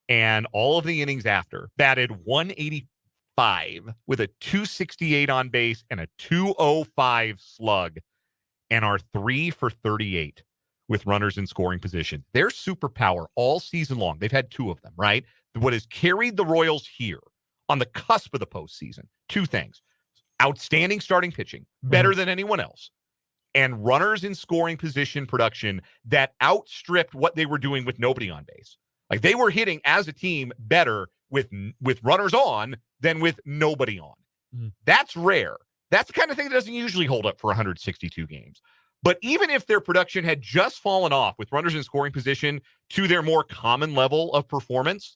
and all of the innings after batted 185 with a 268 on base and a 205 slug and are 3 for 38 with runners in scoring position. Their superpower all season long, they've had 2 of them, right? What has carried the Royals here on the cusp of the postseason, 2 things. Outstanding starting pitching, better than anyone else, and runners in scoring position production that outstripped what they were doing with nobody on base. Like, they were hitting as a team better with runners on than with nobody on. That's rare. That's the kind of thing that doesn't usually hold up for 162 games. But even if their production had just fallen off with runners in scoring position to their more common level of performance,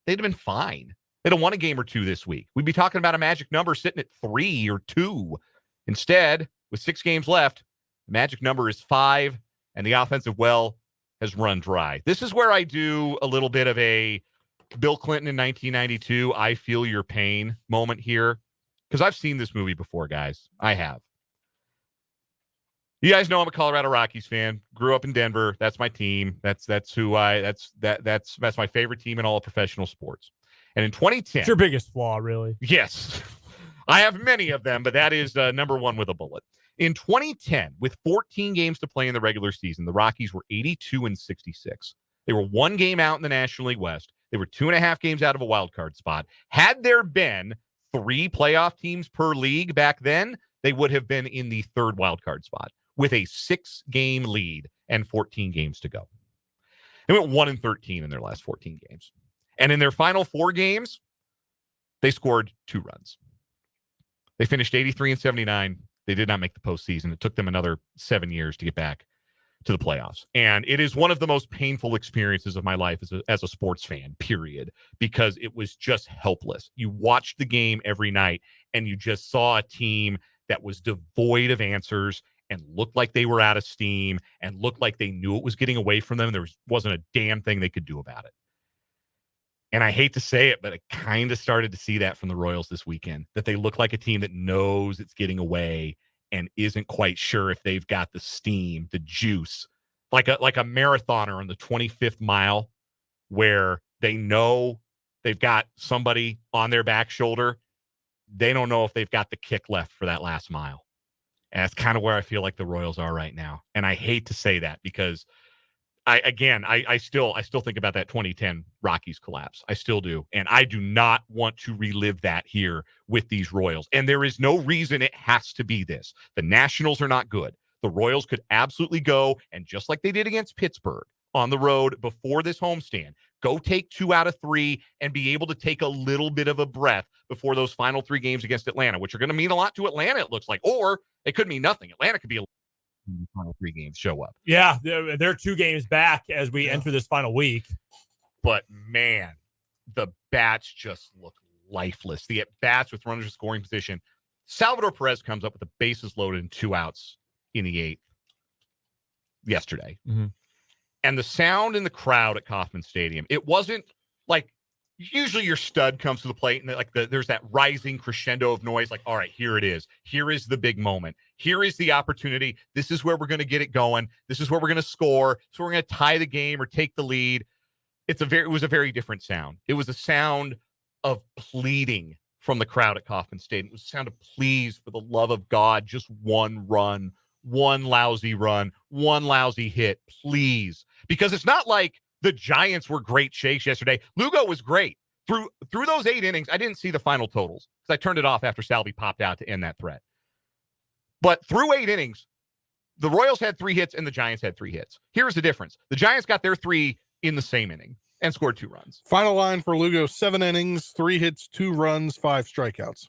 they'd have been fine. They'd have won a game or 2 this week. We'd be talking about a magic number sitting at 3 or 2. Instead, with 6 games left, the magic number is 5, and the offensive well has run dry. This is where I do a little bit of a Bill Clinton in 1992, I feel your pain moment here, because I've seen this movie before, guys. I have. You guys know I'm a Colorado Rockies fan. Grew up in Denver. That's my team. That's my favorite team in all of professional sports. And in 2010, it's your biggest flaw, really. Yes, I have many of them, but that is number one with a bullet. In 2010, with 14 games to play in the regular season, the Rockies were 82-66. They were 1 game out in the National League West. They were 2.5 games out of a wild card spot. Had there been 3 playoff teams per league back then, they would have been in the 3rd wild card spot, with a 6-game lead and 14 games to go. They went 1-13 in their last 14 games. And in their final 4 games, they scored 2 runs. They finished 83-79. They did not make the postseason. It took them another 7 years to get back to the playoffs. And it is one of the most painful experiences of my life as a sports fan, period, because it was just helpless. You watched the game every night, and you just saw a team that was devoid of answers and looked like they were out of steam and looked like they knew it was getting away from them. There wasn't a damn thing they could do about it. And I hate to say it, but I kind of started to see that from the Royals this weekend, that they look like a team that knows it's getting away and isn't quite sure if they've got the steam, the juice, like a marathoner on the 25th mile, where they know they've got somebody on their back shoulder. They don't know if they've got the kick left for that last mile. And that's kind of where I feel like the Royals are right now. And I hate to say that, because I still think about that 2010 Rockies collapse. I still do. And I do not want to relive that here with these Royals. And there is no reason it has to be this. The Nationals are not good. The Royals could absolutely go, and just like they did against Pittsburgh on the road before this homestand, go take 2 out of 3 and be able to take a little bit of a breath before those final 3 games against Atlanta, which are going to mean a lot to Atlanta, it looks like. Or it could mean nothing. Atlanta could be a final 3 games show up. Yeah, they're 2 games back as we enter this final week. But man, the bats just look lifeless. The at-bats with runners in scoring position. Salvador Perez comes up with the bases loaded and 2 outs in the 8th yesterday. Mm-hmm. And the sound in the crowd at Kauffman Stadium, it wasn't like usually your stud comes to the plate and there's that rising crescendo of noise. Like, all right, here it is. Here is the big moment. Here is the opportunity. This is where we're going to get it going. This is where we're going to score. So we're going to tie the game or take the lead. It was a very different sound. It was a sound of pleading from the crowd at Kauffman Stadium. It was a sound of please, for the love of God, just 1 run, 1 lousy run, 1 lousy hit, please. Because it's not like the Giants were great shakes yesterday. Lugo was great. through those 8 innings, I didn't see the final totals because I turned it off after Salvi popped out to end that threat. But through 8 innings, the Royals had 3 hits and the Giants had 3 hits. Here's the difference. The Giants got their 3 in the same inning and scored 2 runs. Final line for Lugo, 7 innings, 3 hits, 2 runs, 5 strikeouts.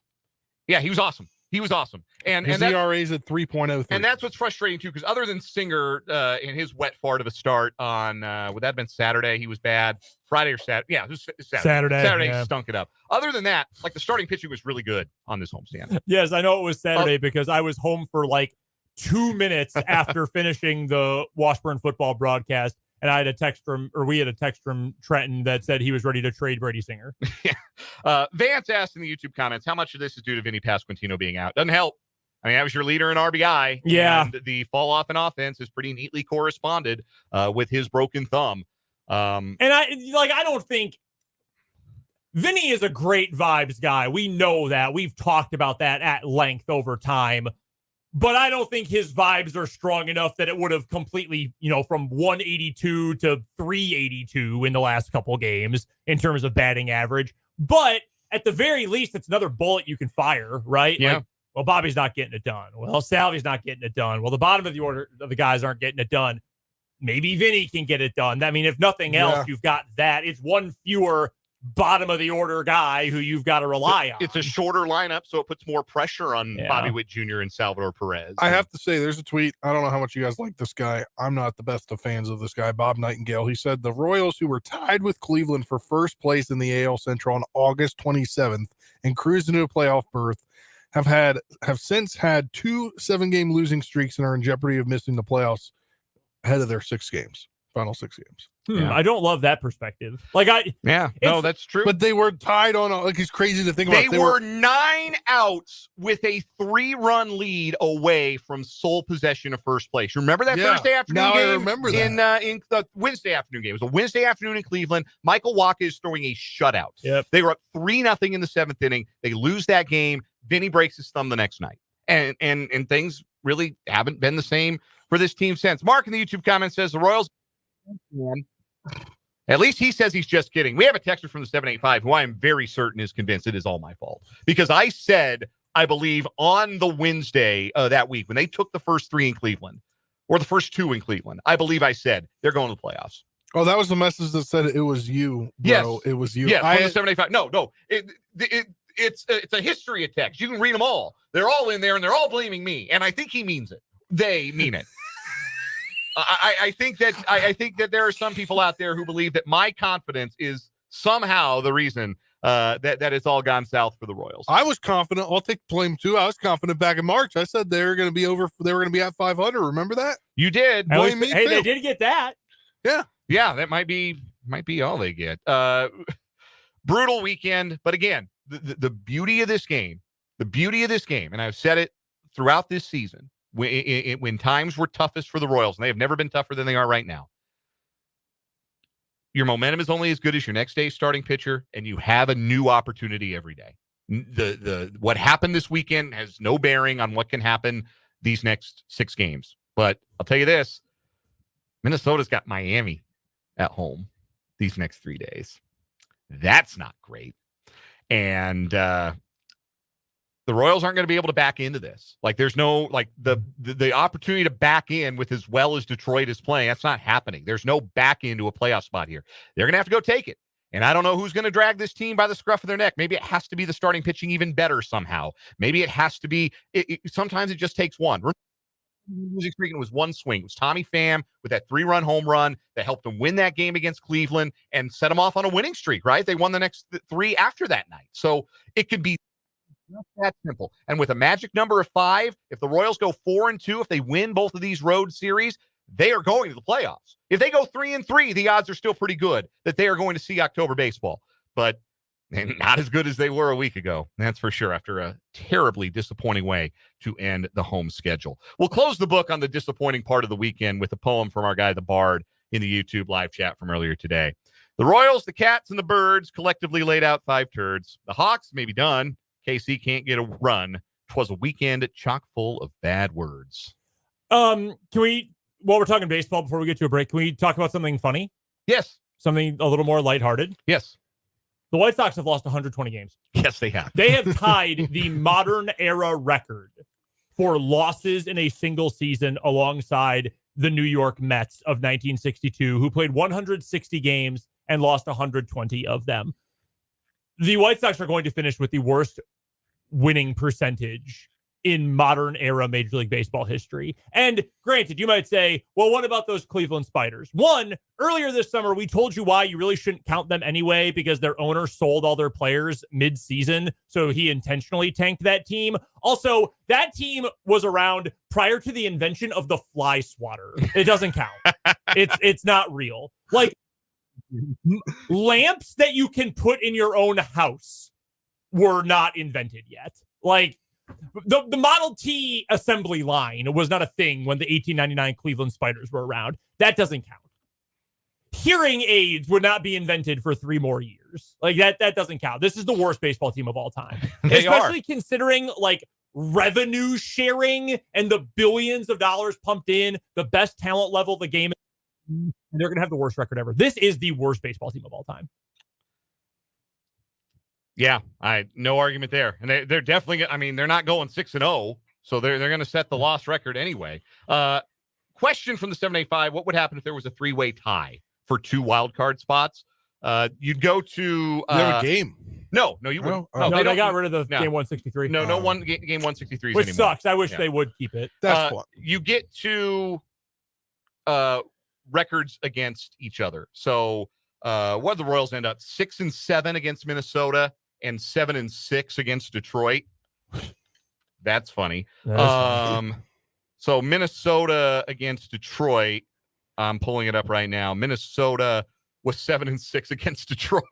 Yeah, he was awesome. He was awesome. And his ERA is at 3.03. And that's what's frustrating, too, because other than Singer in his wet fart of a start on, would that have been Saturday? He was bad. Friday or Saturday? Yeah, it was Saturday. Saturday yeah. Stunk it up. Other than that, like the starting pitching was really good on this homestand. Yes, I know it was Saturday because I was home for like 2 minutes after finishing the Washburn football broadcast. And I had a text from, or we had a text from Trenton that said he was ready to trade Brady Singer. Vance asked in the YouTube comments, how much of this is due to Vinny Pasquantino being out? Doesn't help. I mean, that was your leader in RBI. Yeah. And the fall off in offense is pretty neatly corresponded with his broken thumb. And I don't think Vinny is a great vibes guy. We know that. We've talked about that at length over time. But I don't think his vibes are strong enough that it would have completely, from 182 to 382 in the last couple games in terms of batting average. But at the very least, it's another bullet you can fire, right? Yeah. Like, well, Bobby's not getting it done. Well, Salvi's not getting it done. Well, the bottom of the order of the guys aren't getting it done. Maybe Vinny can get it done. I mean, if nothing else, you've got that. It's one fewer bottom of the order guy who you've got to rely on. It's a shorter lineup, so it puts more pressure on Bobby Witt Jr. and Salvador Perez. I have to say, there's a tweet. I don't know how much you guys like this guy. I'm not the best of fans of this guy, Bob Nightingale. He said the Royals, who were tied with Cleveland for first place in the AL Central on August 27th and cruised into a playoff berth, have since had 2 7-game losing streaks and are in jeopardy of missing the playoffs ahead of their final 6 games. I don't love that perspective. That's true. But they were tied on. It's crazy to think about. They were 9 outs with a 3-run lead away from sole possession of first place. You remember that Thursday afternoon game? I remember that. In the Wednesday afternoon game. It was a Wednesday afternoon in Cleveland. Michael Wacha is throwing a shutout. Yep. They were up 3-0 in the 7th inning. They lose that game. Vinny breaks his thumb the next night. And things really haven't been the same for this team since. Mark in the YouTube comments says the Royals. At least he says he's just kidding. We have a texter from the 785 who I am very certain is convinced it is all my fault. Because I said, I believe, on the Wednesday that week, when they took the first 3 in Cleveland, or the first 2 in Cleveland, I believe I said, they're going to the playoffs. Oh, that was the message that said it was you, bro. Yes. It was you. Yeah, from the 785. No. It's a history of text. You can read them all. They're all in there, and they're all blaming me. And I think he means it. They mean it. I think that there are some people out there who believe that my confidence is somehow the reason that it's all gone south for the Royals. I was confident. I'll take blame too. I was confident back in March. I said they were going to be over. They were going to be at 500. Remember that? You did. Blame me too. They did get that. Yeah. That might be all they get. Brutal weekend, but again, the beauty of this game, and I've said it throughout this season. When times were toughest for the Royals, and they have never been tougher than they are right now, your momentum is only as good as your next day's starting pitcher, and you have a new opportunity every day. What happened this weekend has no bearing on what can happen these next 6 games. But I'll tell you this, Minnesota's got Miami at home these next 3 days. That's not great. And the Royals aren't going to be able to back into this. Like, there's no, the opportunity to back in with as well as Detroit is playing. That's not happening. There's no back into a playoff spot here. They're going to have to go take it. And I don't know who's going to drag this team by the scruff of their neck. Maybe it has to be the starting pitching even better somehow. Maybe it has to be, sometimes it just takes one. Losing streak, it was one swing. It was Tommy Pham with that 3-run home run that helped them win that game against Cleveland and set them off on a winning streak, right? They won the next 3 after that night. So it could be that simple. And with a magic number of 5, if the Royals go 4-2, if they win both of these road series, they are going to the playoffs. If they go 3-3, the odds are still pretty good that they are going to see October baseball. But not as good as they were a week ago. That's for sure, after a terribly disappointing way to end the home schedule. We'll close the book on the disappointing part of the weekend with a poem from our guy, the Bard, in the YouTube live chat from earlier today. The Royals, the Cats, and the Birds collectively laid out 5 turds. The Hawks may be done. KC can't get a run. 'Twas a weekend chock full of bad words. Can we, while we're talking baseball, before we get to a break, can we talk about something funny? Yes. Something a little more lighthearted? Yes. The White Sox have lost 120 games. Yes, they have. They have tied the modern era record for losses in a single season alongside the New York Mets of 1962, who played 160 games and lost 120 of them. The White Sox are going to finish with the worst winning percentage in modern era Major League Baseball history. And granted, you might say, well, what about those Cleveland Spiders? One, earlier this summer, we told you why you really shouldn't count them anyway, because their owner sold all their players mid-season, so he intentionally tanked that team. Also, that team was around prior to the invention of the fly swatter. It doesn't count. It's not real. Like, lamps that you can put in your own house were not invented yet. Like, the Model T assembly line was not a thing when the 1899 Cleveland Spiders were around. That doesn't count. Hearing aids would not be invented for 3 more years. Like, that doesn't count. This is the worst baseball team of all time. Especially considering, like, revenue sharing and the billions of dollars pumped in, the best talent level the game, and they're going to have the worst record ever. This is the worst baseball team of all time. Yeah, no argument there. And they're definitely, I mean, they're not going 6-0, so they're going to set the loss record anyway. Question from the 785, what would happen if there was a 3-way tie for 2 wild card spots? You'd go to you have a game. No, you wouldn't. No, they got rid of the game 163. No, game 163 which anymore. Sucks. I wish they would keep it. That's fun. You get to records against each other. So what did the Royals end up? 6-7 against Minnesota and 7-6 against Detroit. That's funny. So Minnesota against Detroit. I'm pulling it up right now. Minnesota was 7-6 against Detroit.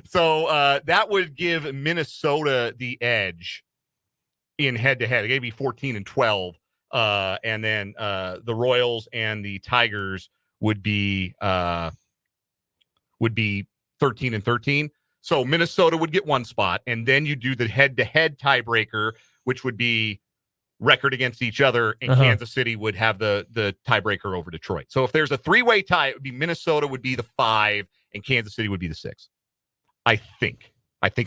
So that would give Minnesota the edge in head-to-head. It gave me 14-12. And then the Royals and the Tigers would be 13-13. So Minnesota would get 1 spot, and then you do the head-to-head tiebreaker, which would be record against each other, and Kansas City would have the tiebreaker over Detroit. So if there's a 3-way tie, it would be Minnesota would be the 5, and Kansas City would be the 6. I think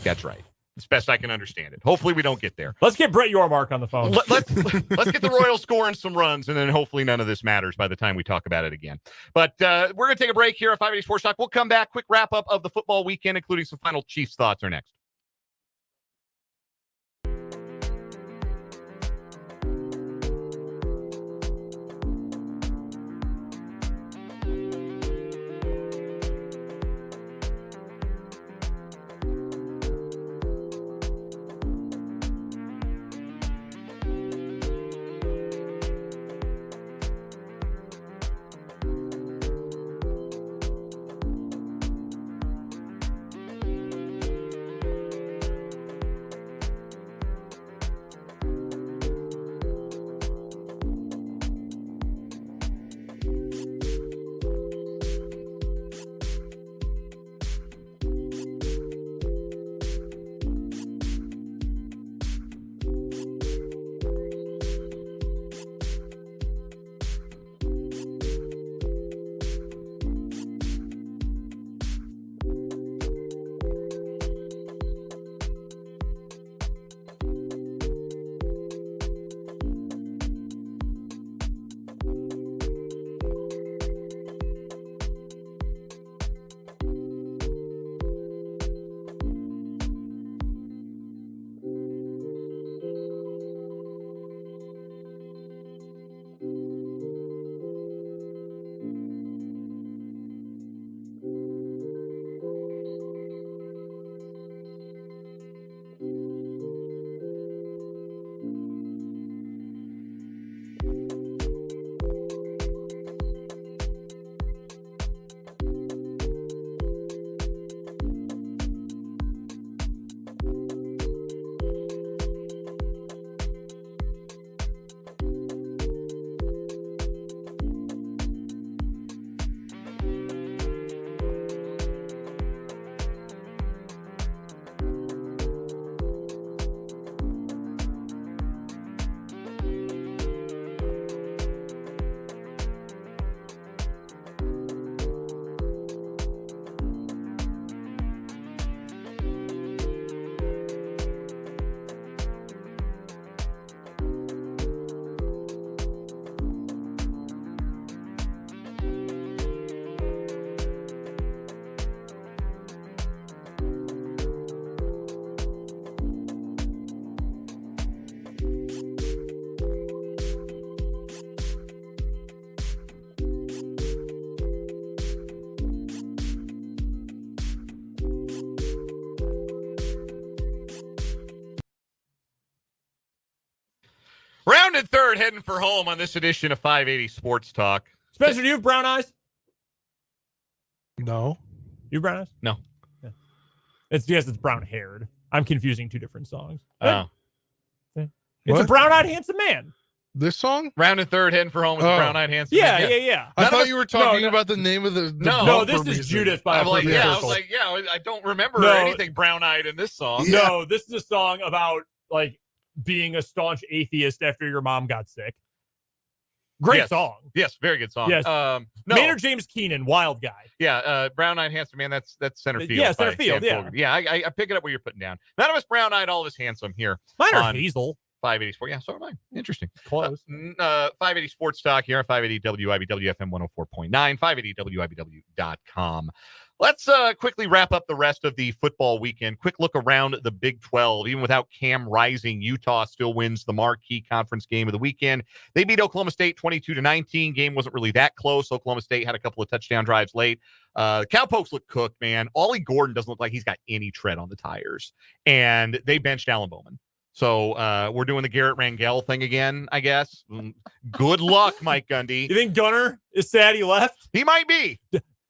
that's right. As best I can understand it. Hopefully we don't get there. Let's get Brett Yormark on the phone. Let's get the Royals scoring some runs, and then hopefully none of this matters by the time we talk about it again. But we're going to take a break here at 580 Sports Talk. We'll come back. Quick wrap-up of the football weekend, including some final Chiefs thoughts, are next. third, heading for home on this edition of 580 Sports Talk. Spencer, do you have brown eyes? No. You have brown eyes? No. Yeah. It's brown haired. I'm confusing two different songs. Oh. It's What? a brown-eyed handsome man. This song? Round and third, heading for home with the brown-eyed handsome. Yeah, man. yeah. I None thought of you were talking no. about the name of the No, this bumper is music. Judas by I'm a like, Perfect yeah, I Circle. was like, yeah, I don't remember No. anything brown-eyed in this song. Yeah. No, this is a song about like being a staunch atheist after your mom got sick. Great Yes. song. Yes, very good song. Yes. No. Maynard James Keenan, Wild Guy. Yeah, brown-eyed handsome man. That's center field. Yeah, center by field, Sam yeah. Colgan. Yeah, I pick it up what you're putting down. None of us brown-eyed, all of us handsome here. Mine are on Hazel. 580 Sports. Yeah, so am I. Interesting. Close. 580 Sports Talk here on 580 WIBW FM 104.9, 580WIBW.com. Let's quickly wrap up the rest of the football weekend. Quick look around the Big 12. Even without Cam Rising, Utah still wins the marquee conference game of the weekend. They beat Oklahoma State 22-19. Game wasn't really that close. Oklahoma State had a couple of touchdown drives late. The Cowpokes look cooked, man. Ollie Gordon doesn't look like he's got any tread on the tires. And they benched Alan Bowman. So we're doing the Garrett Rangel thing again, I guess. Good luck, Mike Gundy. You think Gunner is sad he left? He might be.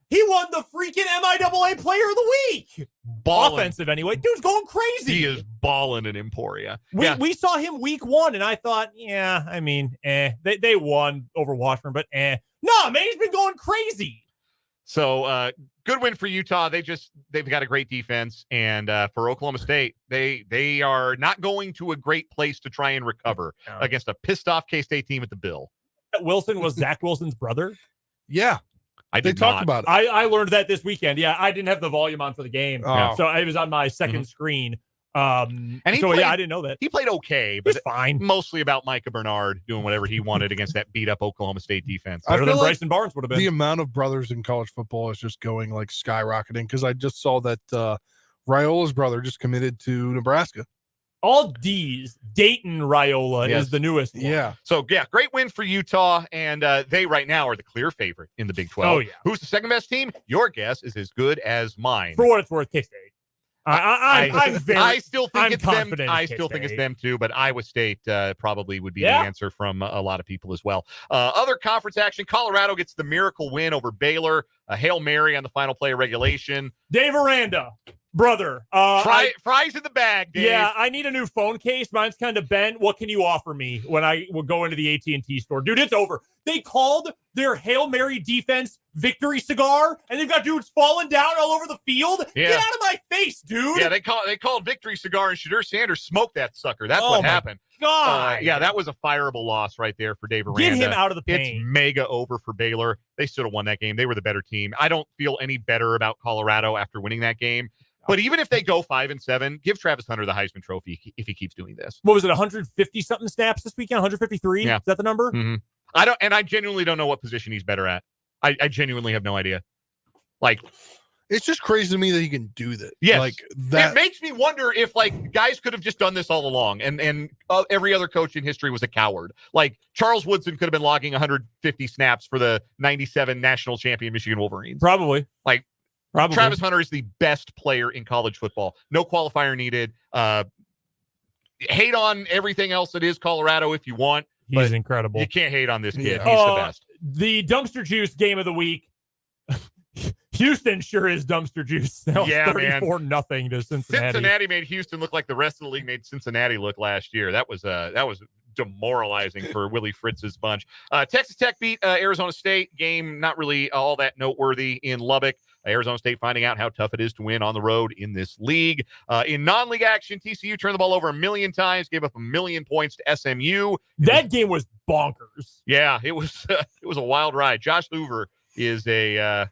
He won the freaking MIAA Player of the Week. Ballin'. Offensive, anyway. Dude's going crazy. He is balling in Emporia. We saw him week 1, and I thought, yeah, I mean, They won over Washburn, but No, man, he's been going crazy. So good win for Utah. They've got a great defense. And for Oklahoma State, they are not going to a great place to try and recover against a pissed off K-State team at the Bill. Wilson was Zach Wilson's brother. Yeah. They talked about it. I learned that this weekend. Yeah, I didn't have the volume on for the game. Oh. So it was on my second screen. And he so played, yeah, I didn't know that. He played okay, but He's fine. Mostly about Micah Bernard doing whatever he wanted against that beat up Oklahoma State defense. Better than feel like Bryson Barnes would have been. The amount of brothers in college football is just going like skyrocketing because I just saw that Raiola's brother just committed to Nebraska. All D's. Dayton Raiola Yes. is the newest one. Yeah. So, yeah, great win for Utah, and they right now are the clear favorite in the Big 12. Oh, yeah. Who's the second best team? Your guess is as good as mine. For what it's worth, K-State. I'm very. I still think I'm it's them. confident I in still think it's K-State. them too, but Iowa State probably would be Yeah. the answer from a lot of people as well. Other conference action: Colorado gets the miracle win over Baylor. A Hail Mary on the final play of regulation. Dave Aranda, brother. Fries in the bag, Dave. Yeah, I need a new phone case. Mine's kind of bent. What can you offer me when I will go into the AT&T store? Dude, it's over. They called their Hail Mary defense Victory Cigar, and they've got dudes falling down all over the field. Yeah. Get out of my face, dude. Yeah, they called Victory Cigar, and Shadur Sanders smoked that sucker. That's Oh what my happened. God. Yeah, that was a fireable loss right there for Dave Aranda. Get him out of the It's paint. mega over for Baylor. They should have won that game. They were the better team. I don't feel any better about Colorado after winning that game. But even if they go 5-7, give Travis Hunter the Heisman Trophy if he keeps doing this. What was it, 150 something snaps this weekend? 153? Yeah. Is that the number? Mm-hmm. I genuinely don't know what position he's better at. I genuinely have no idea. Like, It's just crazy to me that he can do that. yes, Like that. it makes me wonder if like guys could have just done this all along, and every other coach in history was a coward. Like Charles Woodson could have been logging 150 snaps for the '97 national champion Michigan Wolverines. Probably. Probably. Travis Hunter is the best player in college football. No qualifier needed. Hate on everything else that is Colorado if you want. He's but incredible. You can't hate on this kid. Yeah. He's the best. The dumpster juice game of the week. Houston sure is dumpster juice. That was Yeah, man. 34-0 to Cincinnati. Cincinnati made Houston look like the rest of the league made Cincinnati look last year. That was demoralizing for Willie Fritz's bunch. Texas Tech beat Arizona State. Game not really all that noteworthy in Lubbock. Arizona State finding out how tough it is to win on the road in this league. In non-league action, TCU turned the ball over 1 million times, gave up 1 million points to SMU. That game was bonkers. Yeah, it was a wild ride. Josh Hoover is a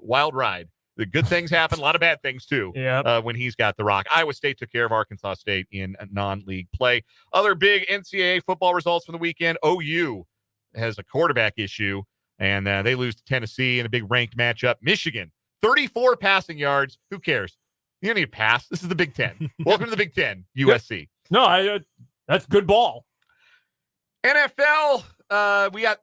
wild ride. The good things happen, a lot of bad things too. Yeah. When he's got the rock. Iowa State took care of Arkansas State in a non-league play. Other big NCAA football results from the weekend. OU has a quarterback issue, and they lose to Tennessee in a big ranked matchup. Michigan, 34 passing yards. Who cares? You don't need to pass. This is the Big Ten. Welcome to the Big Ten, USC. No, that's good ball. NFL, we got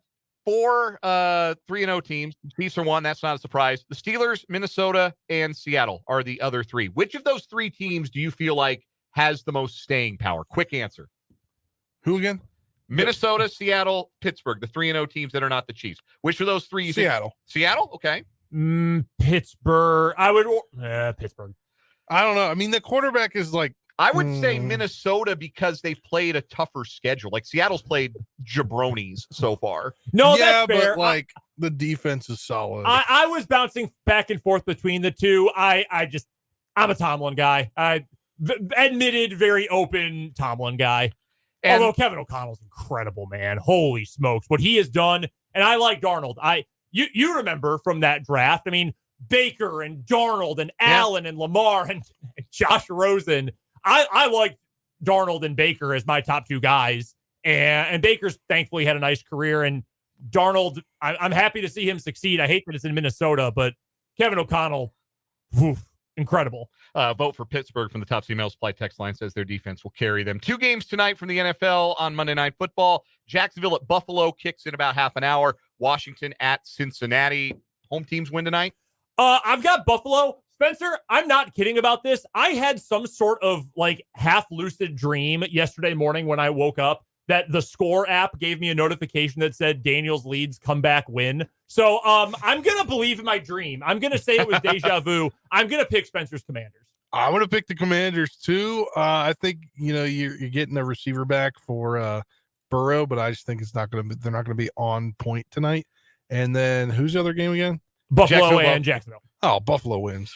4 3-0 teams. Chiefs are 1. That's not a surprise. The Steelers, Minnesota, and Seattle are the other 3. Which of those 3 teams do you feel like has the most staying power? Quick answer. Who again? Minnesota, Seattle, Pittsburgh, the 3-0 teams that are not the Chiefs. Which of those three you think? Seattle. Seattle? Okay. Pittsburgh. I would Pittsburgh. I don't know. I mean, the quarterback is like, I would say Minnesota because they've played a tougher schedule. Like Seattle's played jabronis so far. No, yeah, that's fair. but like the defense is solid. I was bouncing back and forth between the two. I'm a Tomlin guy. Admitted, very open Tomlin guy. And although Kevin O'Connell's incredible, man. Holy smokes, what he has done. And I like Darnold. You remember from that draft. I mean, Baker and Darnold and Allen and Lamar and Josh Rosen. I like Darnold and Baker as my top two guys. And Baker's thankfully had a nice career. And Darnold, I'm happy to see him succeed. I hate that it's in Minnesota, but Kevin O'Connell, incredible. Vote for Pittsburgh from the Top Email Supply text line says their defense will carry them. 2 games tonight from the NFL on Monday Night Football. Jacksonville at Buffalo kicks in about half an hour. Washington at Cincinnati. Home teams win tonight? I've got Buffalo. Spencer, I'm not kidding about this. I had some sort of like half lucid dream yesterday morning when I woke up that the Score app gave me a notification that said Daniel's Leeds comeback win. So I'm going to believe in my dream. I'm going to say it was deja vu. I'm going to pick Spencer's Commanders. I'm going to pick the Commanders too. I think, you're getting a receiver back for Burrow, but I just think they're not going to be on point tonight. And then who's the other game again? Buffalo and Jacksonville. Oh, Buffalo wins.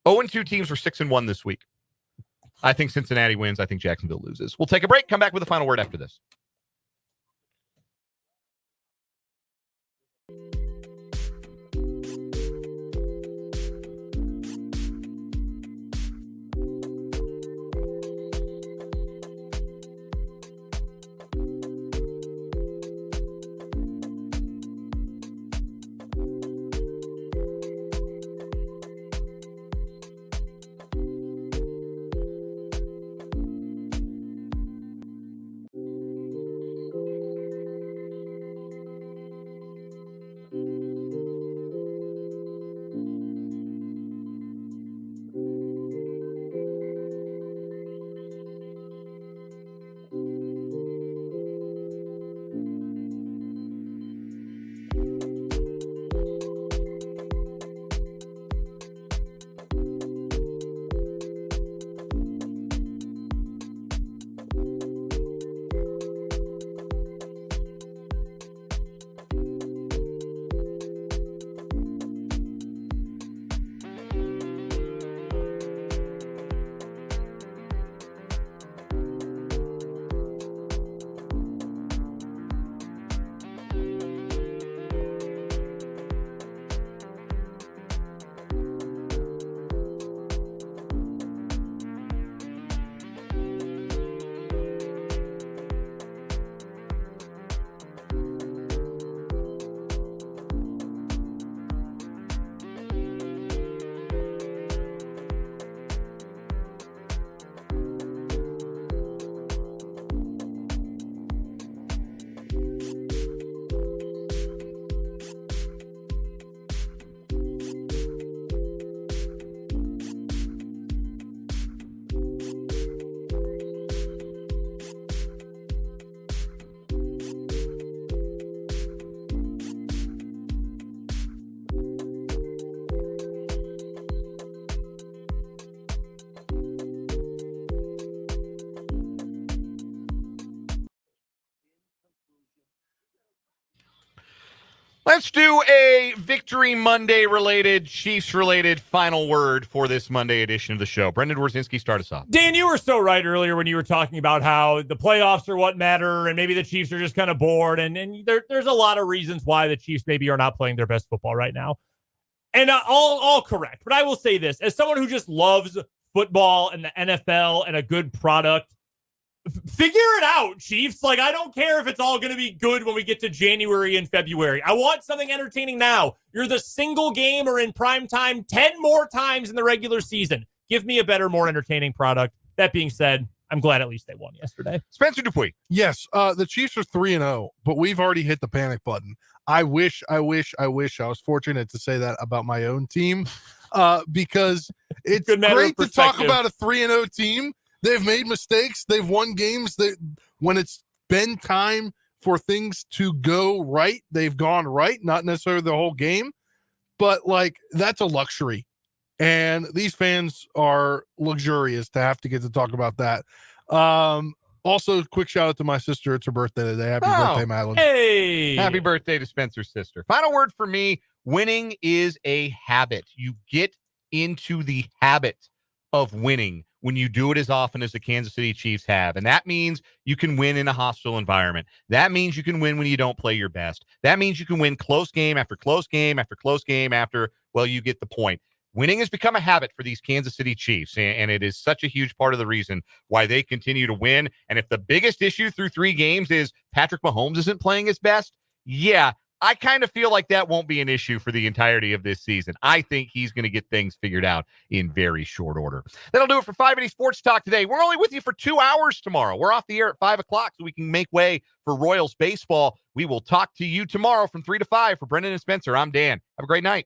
0-2 teams were 6-1 this week. I think Cincinnati wins. I think Jacksonville loses. We'll take a break. Come back with a final word after this. Let's do a Victory Monday related, Chiefs related final word for this Monday edition of the show. Brendan Dworzinski, start us off. Dan, you were so right earlier when you were talking about how the playoffs are what matter and maybe the Chiefs are just kind of bored. And there's a lot of reasons why the Chiefs maybe are not playing their best football right now. And all correct. But I will say this, as someone who just loves football and the NFL and a good product, figure it out, Chiefs. Like, I don't care if it's all going to be good when we get to January and February. I want something entertaining now. You're the single game or in prime time 10 more times in the regular season. Give me a better, more entertaining product. That being said, I'm glad at least they won yesterday. Spencer Dupuis. Yes, the Chiefs are 3-0, but we've already hit the panic button. I wish I was fortunate to say that about my own team because it's great to talk about a 3-0 team. They've made mistakes. They've won games that when it's been time for things to go right, they've gone right, not necessarily the whole game, but like that's a luxury. And these fans are luxurious to have to get to talk about that. Also, quick shout out to my sister. It's her birthday today. Happy birthday, Madeline. Hey, Happy birthday to Spencer's sister. Final word for me, winning is a habit. You get into the habit of winning when you do it as often as the Kansas City Chiefs have. And that means you can win in a hostile environment. That means you can win when you don't play your best. That means you can win close game after close game after close game after, well, you get the point. Winning has become a habit for these Kansas City Chiefs, and it is such a huge part of the reason why they continue to win. And if the biggest issue through 3 games is Patrick Mahomes isn't playing his best, yeah, I kind of feel like that won't be an issue for the entirety of this season. I think he's going to get things figured out in very short order. That'll do it for 580 Sports Talk today. We're only with you for 2 hours tomorrow. We're off the air at 5 o'clock so we can make way for Royals baseball. We will talk to you tomorrow from 3 to 5. For Brendan and Spencer, I'm Dan. Have a great night.